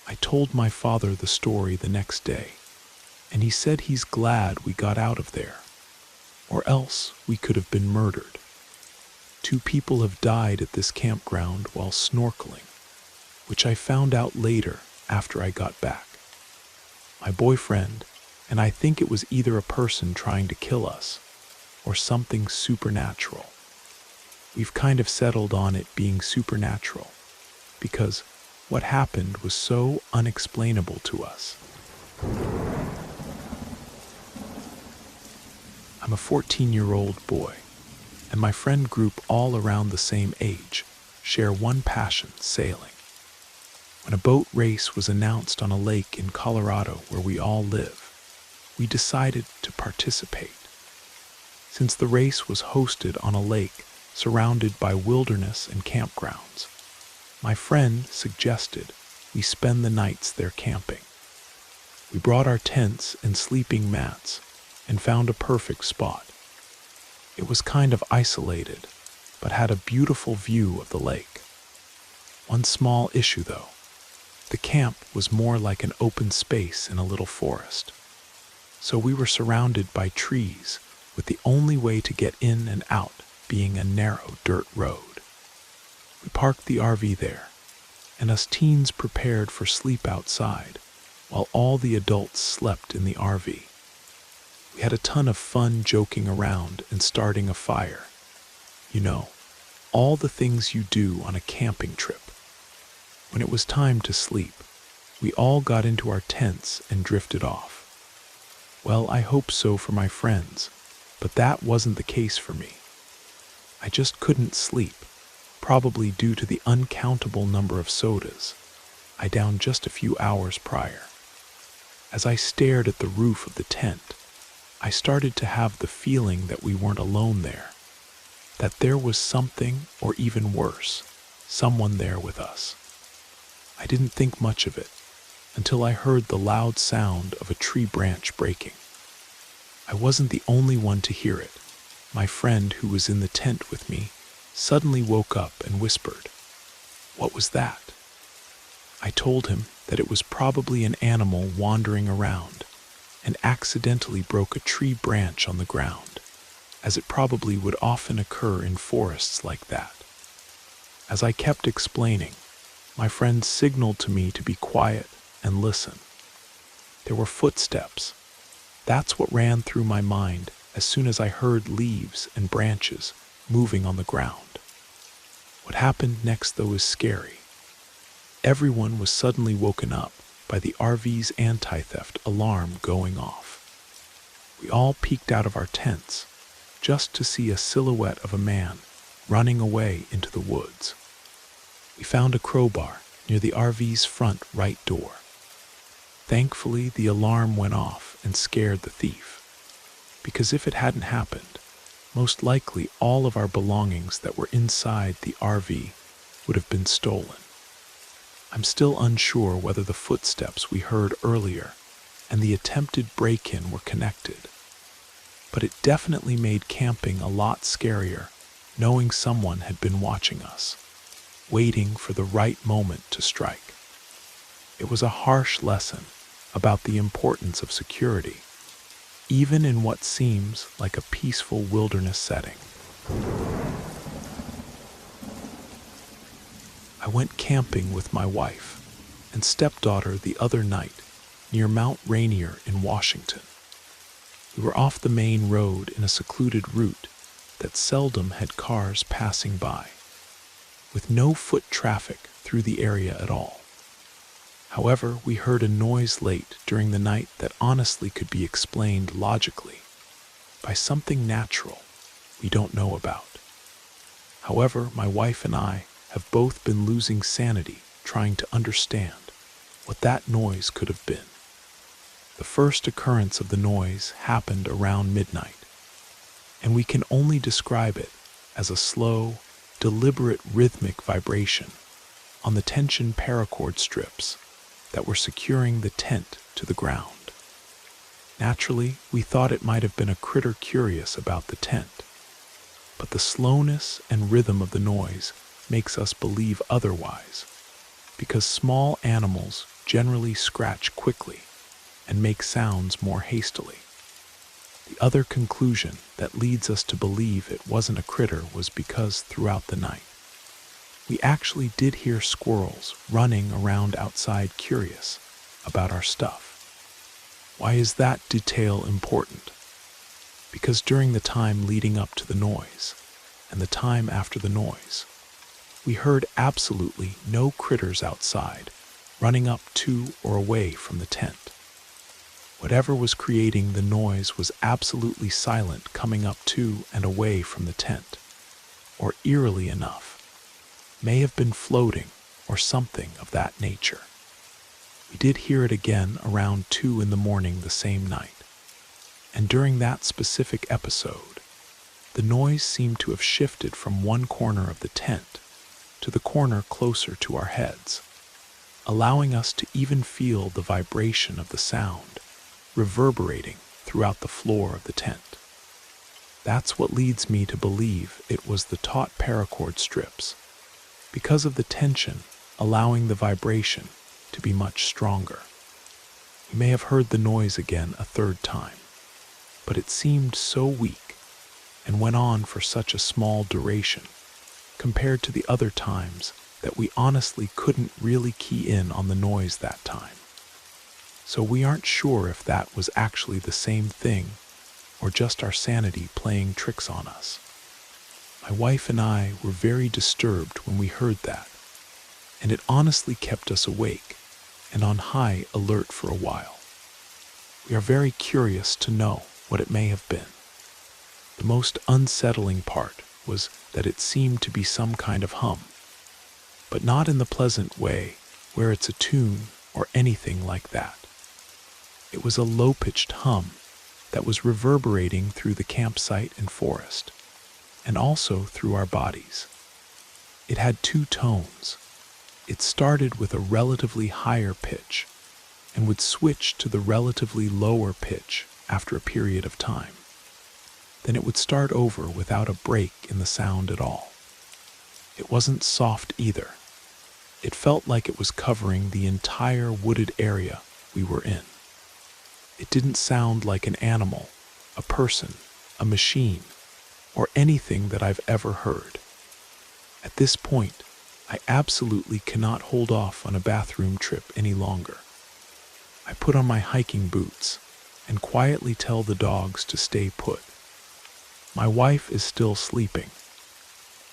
I told my father the story the next day, and he said he's glad we got out of there, or else we could have been murdered. 2 people have died at this campground while snorkeling, which I found out later after I got back. My boyfriend, and I think it was either a person trying to kill us or something supernatural. We've kind of settled on it being supernatural because what happened was so unexplainable to us. I'm a 14-year-old boy, and my friend group all around the same age share one passion, sailing. When a boat race was announced on a lake in Colorado where we all live, we decided to participate. Since the race was hosted on a lake surrounded by wilderness and campgrounds, my friend suggested we spend the nights there camping. We brought our tents and sleeping mats and found a perfect spot. It was kind of isolated, but had a beautiful view of the lake. One small issue though, the camp was more like an open space in a little forest. So we were surrounded by trees with the only way to get in and out being a narrow dirt road. We parked the RV there, and us teens prepared for sleep outside, while all the adults slept in the RV. We had a ton of fun joking around and starting a fire. You know, all the things you do on a camping trip. When it was time to sleep, we all got into our tents and drifted off. Well, I hope so for my friends, but that wasn't the case for me. I just couldn't sleep, probably due to the uncountable number of sodas I downed just a few hours prior. As I stared at the roof of the tent, I started to have the feeling that we weren't alone there, that there was something, or even worse, someone there with us. I didn't think much of it until I heard the loud sound of a tree branch breaking. I wasn't the only one to hear it. My friend who was in the tent with me suddenly woke up and whispered, "What was that?" I told him that it was probably an animal wandering around and accidentally broke a tree branch on the ground, as it probably would often occur in forests like that. As I kept explaining, my friend signaled to me to be quiet and listen. There were footsteps. That's what ran through my mind as soon as I heard leaves and branches moving on the ground. What happened next, though, is scary. Everyone was suddenly woken up by the RV's anti-theft alarm going off. We all peeked out of our tents just to see a silhouette of a man running away into the woods. We found a crowbar near the RV's front right door. Thankfully, the alarm went off and scared the thief, because if it hadn't happened, most likely all of our belongings that were inside the RV would have been stolen. I'm still unsure whether the footsteps we heard earlier and the attempted break-in were connected, but it definitely made camping a lot scarier knowing someone had been watching us, waiting for the right moment to strike. It was a harsh lesson about the importance of security, even in what seems like a peaceful wilderness setting. I went camping with my wife and stepdaughter the other night near Mount Rainier in Washington. We were off the main road in a secluded route that seldom had cars passing by, with no foot traffic through the area at all. However, we heard a noise late during the night that honestly could be explained logically by something natural we don't know about. However, my wife and I have both been losing sanity trying to understand what that noise could have been. The first occurrence of the noise happened around midnight, and we can only describe it as a slow, deliberate rhythmic vibration on the tension paracord strips that were securing the tent to the ground. Naturally, we thought it might have been a critter curious about the tent, but the slowness and rhythm of the noise makes us believe otherwise, because small animals generally scratch quickly and make sounds more hastily. The other conclusion that leads us to believe it wasn't a critter was because throughout the night, we actually did hear squirrels running around outside curious about our stuff. Why is that detail important? Because during the time leading up to the noise and the time after the noise, we heard absolutely no critters outside running up to or away from the tent. Whatever was creating the noise was absolutely silent coming up to and away from the tent, or eerily enough, may have been floating or something of that nature. We did hear it again around 2 in the morning the same night, and during that specific episode, the noise seemed to have shifted from one corner of the tent to the corner closer to our heads, allowing us to even feel the vibration of the sound reverberating throughout the floor of the tent. That's what leads me to believe it was the taut paracord strips, because of the tension allowing the vibration to be much stronger. You may have heard the noise again a third time. but it seemed so weak and went on for such a small duration compared to the other times that we honestly couldn't really key in on the noise that time. So we aren't sure if that was actually the same thing or just our sanity playing tricks on us. My wife and I were very disturbed when we heard that, and it honestly kept us awake and on high alert for a while. We are very curious to know what it may have been. The most unsettling part was that it seemed to be some kind of hum, but not in the pleasant way where it's a tune or anything like that. It was a low-pitched hum that was reverberating through the campsite and forest, and also through our bodies. It had two tones. It started with a relatively higher pitch and would switch to the relatively lower pitch after a period of time. Then it would start over without a break in the sound at all. It wasn't soft either. It felt like it was covering the entire wooded area we were in. It didn't sound like an animal, a person, a machine, or anything that I've ever heard. At this point, I absolutely cannot hold off on a bathroom trip any longer. I put on my hiking boots and quietly tell the dogs to stay put. My wife is still sleeping.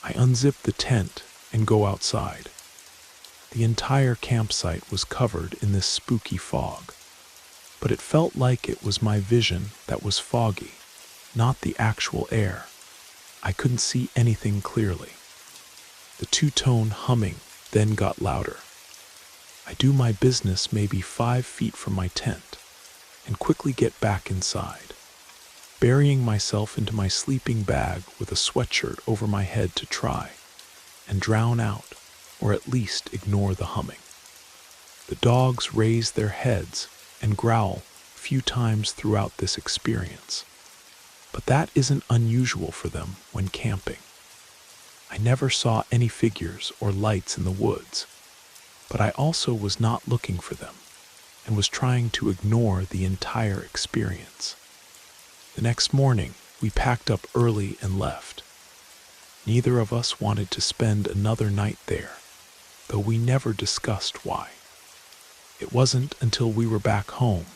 I unzip the tent and go outside. The entire campsite was covered in this spooky fog, but it felt like it was my vision that was foggy, not the actual air. I couldn't see anything clearly. The two-tone humming then got louder. I do my business maybe 5 feet from my tent and quickly get back inside, burying myself into my sleeping bag with a sweatshirt over my head to try and drown out, or at least ignore the humming. The dogs raise their heads and growl a few times throughout this experience, but that isn't unusual for them when camping. I never saw any figures or lights in the woods, but I also was not looking for them and was trying to ignore the entire experience. The next morning, we packed up early and left. Neither of us wanted to spend another night there, though we never discussed why. It wasn't until we were back home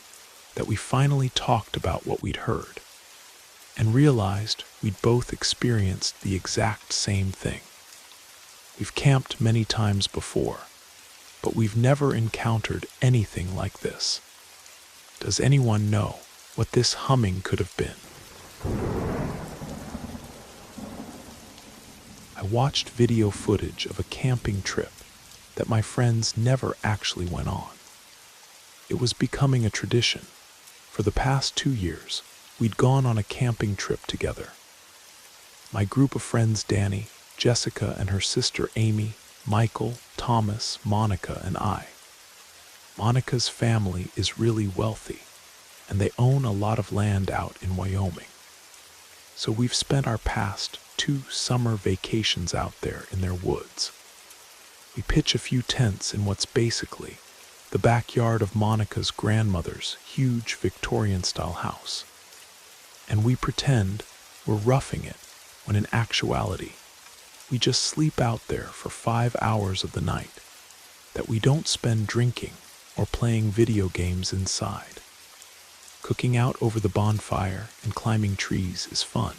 that we finally talked about what we'd heard and realized we'd both experienced the exact same thing. We've camped many times before, but we've never encountered anything like this. Does anyone know what this humming could have been? I watched video footage of a camping trip that my friends never actually went on. It was becoming a tradition. For the past 2 years, we'd gone on a camping trip together. My group of friends, Danny, Jessica and her sister Amy, Michael, Thomas, Monica, and I. Monica's family is really wealthy, and they own a lot of land out in Wyoming. So we've spent our past 2 summer vacations out there in their woods. We pitch a few tents in what's basically the backyard of Monica's grandmother's huge Victorian-style house. And we pretend we're roughing it when in actuality, we just sleep out there for 5 hours of the night, that we don't spend drinking or playing video games inside. Cooking out over the bonfire and climbing trees is fun,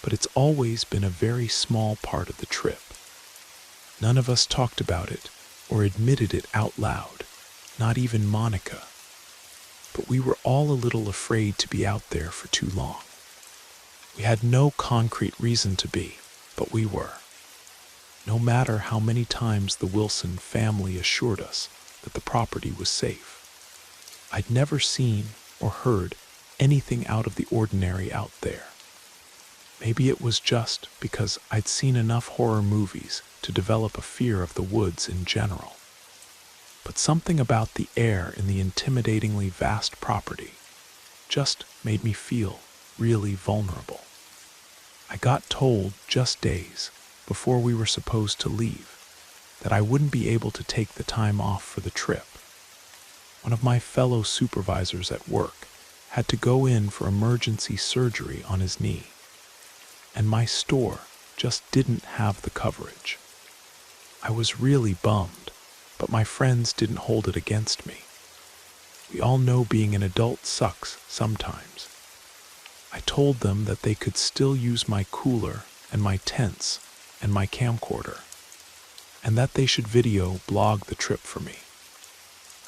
but it's always been a very small part of the trip. None of us talked about it or admitted it out loud, not even Monica. But we were all a little afraid to be out there for too long. We had no concrete reason to be, but we were. No matter how many times the Wilson family assured us that the property was safe, I'd never seen or heard anything out of the ordinary out there. Maybe it was just because I'd seen enough horror movies to develop a fear of the woods in general. But something about the air in the intimidatingly vast property just made me feel really vulnerable. I got told just days before we were supposed to leave that I wouldn't be able to take the time off for the trip. One of my fellow supervisors at work had to go in for emergency surgery on his knee, and my store just didn't have the coverage. I was really bummed, but my friends didn't hold it against me. We all know being an adult sucks sometimes. I told them that they could still use my cooler and my tents and my camcorder, and that they should video blog the trip for me.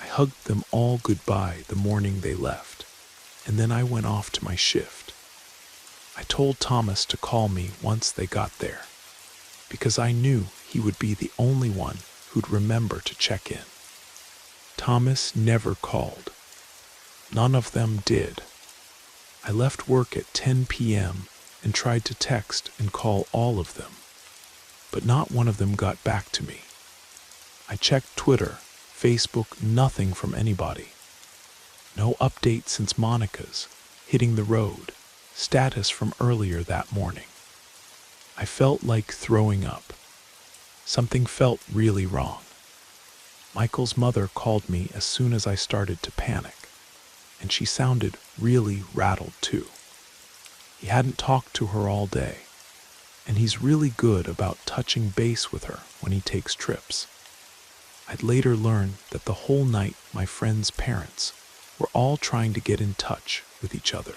I hugged them all goodbye the morning they left, and then I went off to my shift. I told Thomas to call me once they got there, because I knew he would be the only one who'd remember to check in. Thomas never called. None of them did. I left work at 10 p.m. and tried to text and call all of them, but not one of them got back to me. I checked Twitter, Facebook, nothing from anybody. No update since Monica's hitting the road status from earlier that morning. I felt like throwing up. Something felt really wrong. Michael's mother called me as soon as I started to panic, and she sounded really rattled too. He hadn't talked to her all day, and he's really good about touching base with her when he takes trips. I'd later learn that the whole night my friends' parents were all trying to get in touch with each other.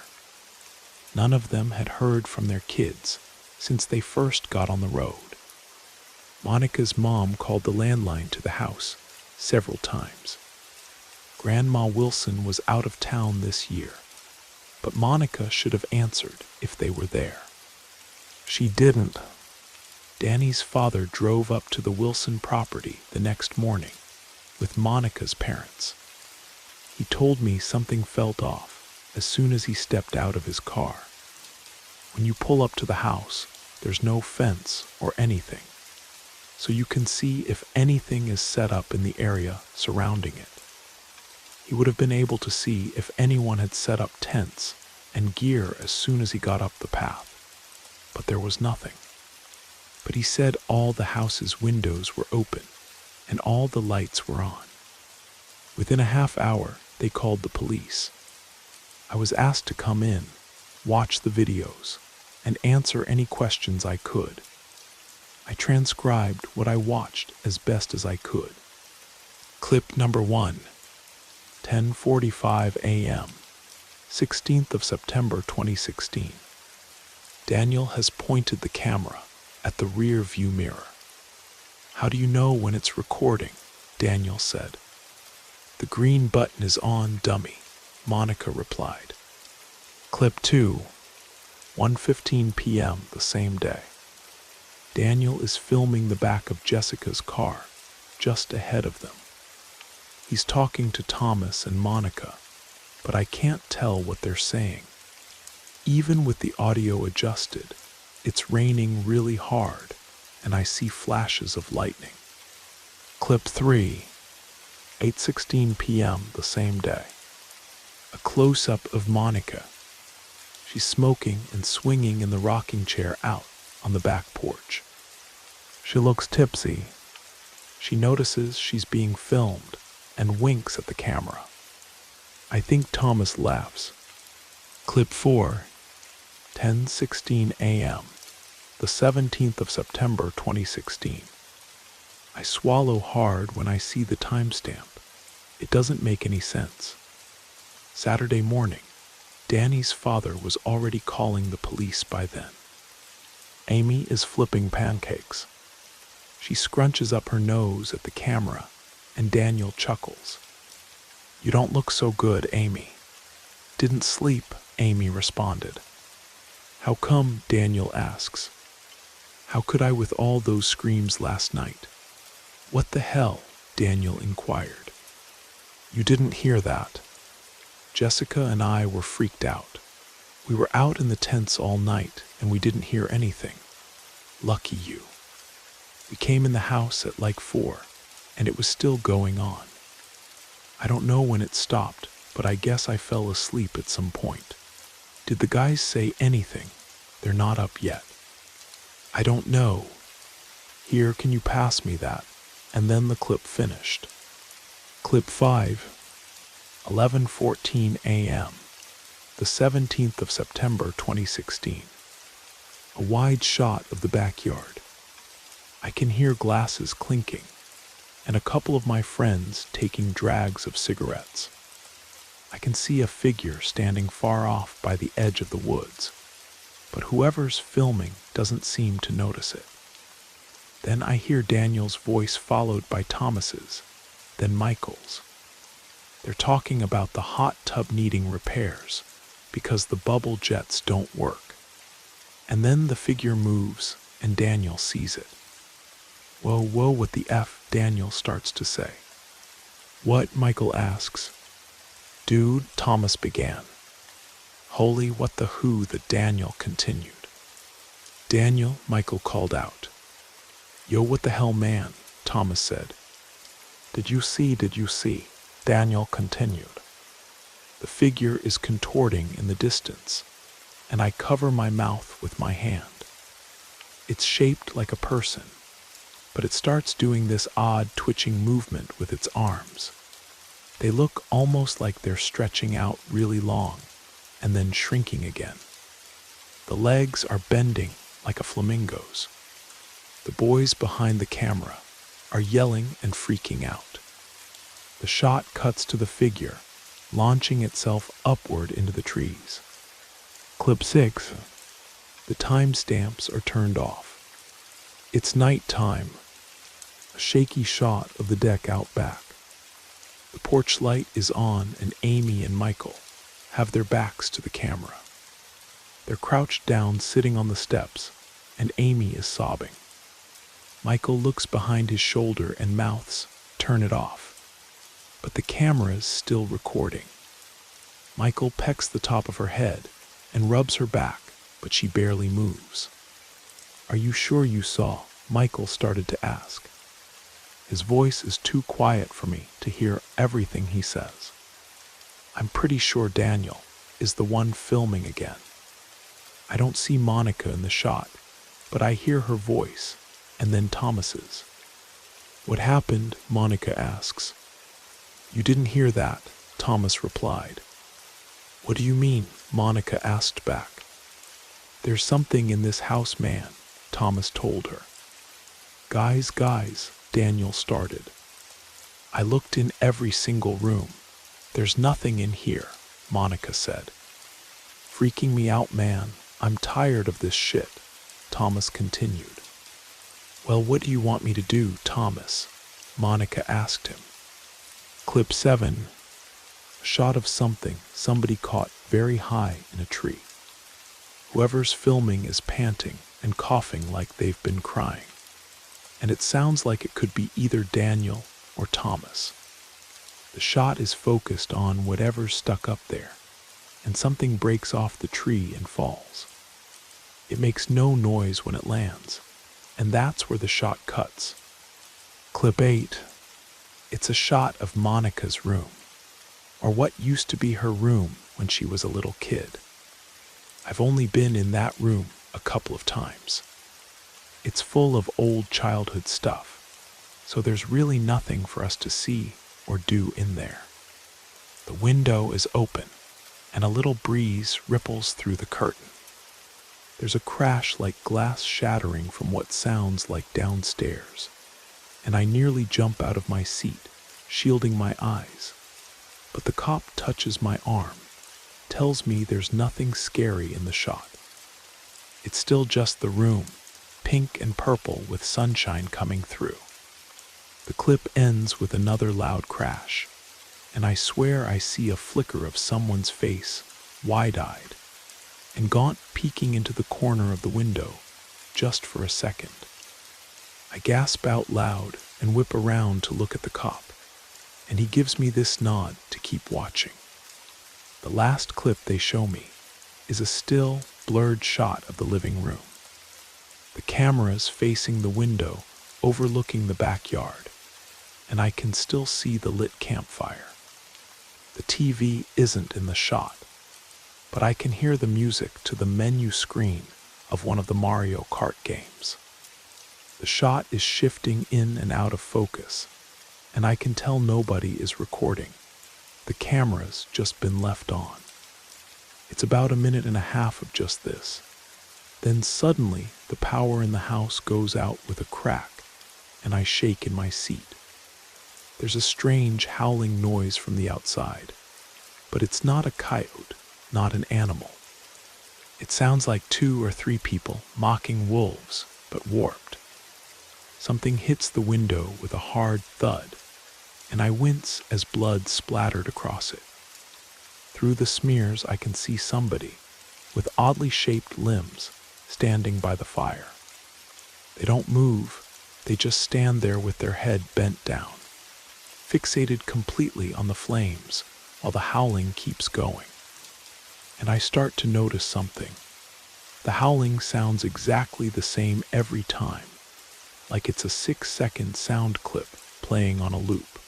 None of them had heard from their kids since they first got on the road. Monica's mom called the landline to the house several times. Grandma Wilson was out of town this year, but Monica should have answered if they were there. She didn't. Danny's father drove up to the Wilson property the next morning with Monica's parents. He told me something felt off as soon as he stepped out of his car. When you pull up to the house, there's no fence or anything, so you can see if anything is set up in the area surrounding it. He would have been able to see if anyone had set up tents and gear as soon as he got up the path, but there was nothing. But he said all the house's windows were open and all the lights were on. Within a half hour, they called the police. I was asked to come in, watch the videos, and answer any questions I could. I transcribed what I watched as best as I could. Clip number 1, 10:45 a.m., 16th of September 2016. Daniel has pointed the camera at the rear view mirror. "How do you know when it's recording?" Daniel said. "The green button is on, dummy," Monica replied. Clip 2, 1:15 p.m. the same day. Daniel is filming the back of Jessica's car, just ahead of them. He's talking to Thomas and Monica, but I can't tell what they're saying. Even with the audio adjusted, it's raining really hard, and I see flashes of lightning. Clip 3, 8:16 p.m. the same day. A close-up of Monica. She's smoking and swinging in the rocking chair out on the back porch. She looks tipsy. She notices she's being filmed and winks at the camera. I think Thomas laughs. Clip 4, 10:16 a.m., the 17th of September 2016. I swallow hard when I see the timestamp. It doesn't make any sense. Saturday morning, Danny's father was already calling the police by then. Amy is flipping pancakes. She scrunches up her nose at the camera, and Daniel chuckles. "You don't look so good, Amy." "Didn't sleep," Amy responded. "How come?" Daniel asks. "How could I with all those screams last night?" "What the hell?" Daniel inquired. "You didn't hear that." Jessica and I were freaked out. We were out in the tents all night, and we didn't hear anything. Lucky you. We came in the house at like 4, and it was still going on. I don't know when it stopped, but I guess I fell asleep at some point. Did the guys say anything? They're not up yet. I don't know. Here, can you pass me that? And then the clip finished. Clip 5, 11:14 a.m., the 17th of September 2016. A wide shot of the backyard. I can hear glasses clinking, and a couple of my friends taking drags of cigarettes. I can see a figure standing far off by the edge of the woods, but whoever's filming doesn't seem to notice it. Then I hear Daniel's voice followed by Thomas's, then Michael's. They're talking about the hot tub needing repairs because the bubble jets don't work. And then the figure moves and Daniel sees it. Whoa, whoa, what the F, Daniel starts to say. What, Michael asks. Dude, Thomas began. Holy what the who, the Daniel continued. Daniel, Michael called out. Yo, what the hell, man, Thomas said. Did you see, Daniel continued. The figure is contorting in the distance, and I cover my mouth with my hand. It's shaped like a person, but it starts doing this odd twitching movement with its arms. They look almost like they're stretching out really long and then shrinking again. The legs are bending like a flamingo's. The boys behind the camera are yelling and freaking out. The shot cuts to the figure, launching itself upward into the trees. Clip 6. The timestamps are turned off. It's night time. A shaky shot of the deck out back. The porch light is on and Amy and Michael have their backs to the camera. They're crouched down sitting on the steps, and Amy is sobbing. Michael looks behind his shoulder and mouths, "Turn it off." But the camera's still recording. Michael pecks the top of her head and rubs her back, but she barely moves. Are you sure you saw? Michael started to ask. His voice is too quiet for me to hear everything he says. I'm pretty sure Daniel is the one filming again. I don't see Monica in the shot, but I hear her voice, and then Thomas's. What happened? Monica asks. You didn't hear that, Thomas replied. What do you mean? Monica asked back. There's something in this house, man, Thomas told her. Guys, Daniel started. I looked in every single room. There's nothing in here, Monica said. Freaking me out, man. I'm tired of this shit, Thomas continued. Well, what do you want me to do, Thomas? Monica asked him. Clip 7. A shot of somebody caught very high in a tree. Whoever's filming is panting and coughing like they've been crying. And it sounds like it could be either Daniel or Thomas. The shot is focused on whatever's stuck up there, and something breaks off the tree and falls. It makes no noise when it lands, and that's where the shot cuts. Clip 8. It's a shot of Monica's room, or what used to be her room when she was a little kid. I've only been in that room a couple of times. It's full of old childhood stuff, so there's really nothing for us to see or do in there. The window is open, and a little breeze ripples through the curtain. There's a crash like glass shattering from what sounds like downstairs, and I nearly jump out of my seat, shielding my eyes. But the cop touches my arm, tells me there's nothing scary in the shot. It's still just the room, pink and purple with sunshine coming through. The clip ends with another loud crash, and I swear I see a flicker of someone's face, wide-eyed, and gaunt peeking into the corner of the window, just for a second. I gasp out loud and whip around to look at the cop, and he gives me this nod to keep watching. The last clip they show me is a still, blurred shot of the living room. The camera's facing the window overlooking the backyard, and I can still see the lit campfire. The TV isn't in the shot, but I can hear the music to the menu screen of one of the Mario Kart games. The shot is shifting in and out of focus, and I can tell nobody is recording. The camera's just been left on. It's about a minute and a half of just this. Then suddenly, the power in the house goes out with a crack, and I shake in my seat. There's a strange howling noise from the outside, but it's not a coyote, not an animal. It sounds like 2 or 3 people mocking wolves, but warped. Something hits the window with a hard thud, and I wince as blood splattered across it. Through the smears, I can see somebody, with oddly shaped limbs, standing by the fire. They don't move, they just stand there with their head bent down, fixated completely on the flames while the howling keeps going. And I start to notice something. The howling sounds exactly the same every time, like it's a 6-second sound clip playing on a loop.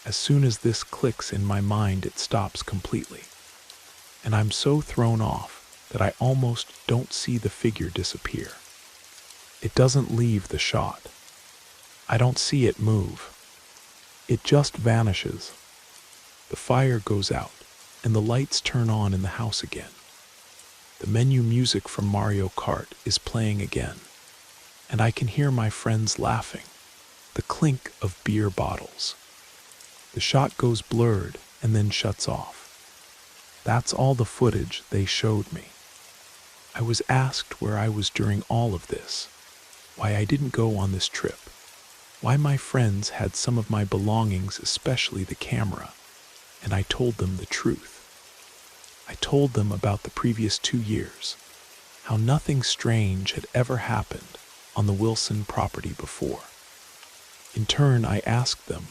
As soon as this clicks in my mind, it stops completely, and I'm so thrown off that I almost don't see the figure disappear. It doesn't leave the shot. I don't see it move. It just vanishes. The fire goes out, and the lights turn on in the house again. The menu music from Mario Kart is playing again, and I can hear my friends laughing, the clink of beer bottles. The shot goes blurred and then shuts off. That's all the footage they showed me. I was asked where I was during all of this, why I didn't go on this trip, why my friends had some of my belongings, especially the camera, and I told them the truth. I told them about the previous 2 years, how nothing strange had ever happened on the Wilson property before. In turn, I asked them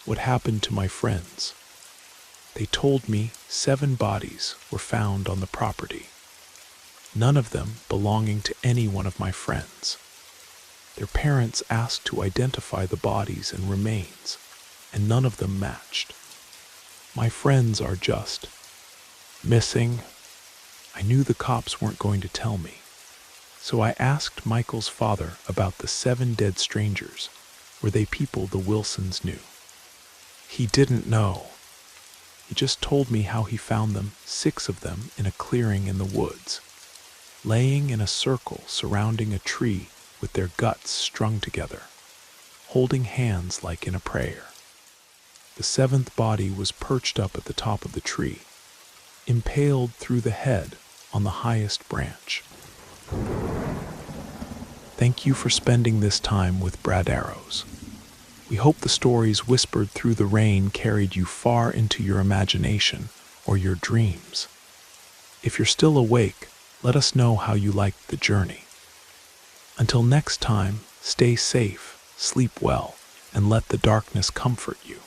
what happened to my friends. They told me 7 bodies were found on the property, none of them belonging to any one of my friends. Their parents asked to identify the bodies and remains, and none of them matched. My friends are just missing. I knew the cops weren't going to tell me, so I asked Michael's father about the 7 dead strangers. Were they people the Wilsons knew? He didn't know. He just told me how he found them, 6 of them, in a clearing in the woods, laying in a circle surrounding a tree with their guts strung together, holding hands like in a prayer. The 7th body was perched up at the top of the tree, impaled through the head on the highest branch. Thank you for spending this time with Brad Arrows. We hope the stories whispered through the rain carried you far into your imagination or your dreams. If you're still awake, let us know how you liked the journey. Until next time, stay safe, sleep well, and let the darkness comfort you.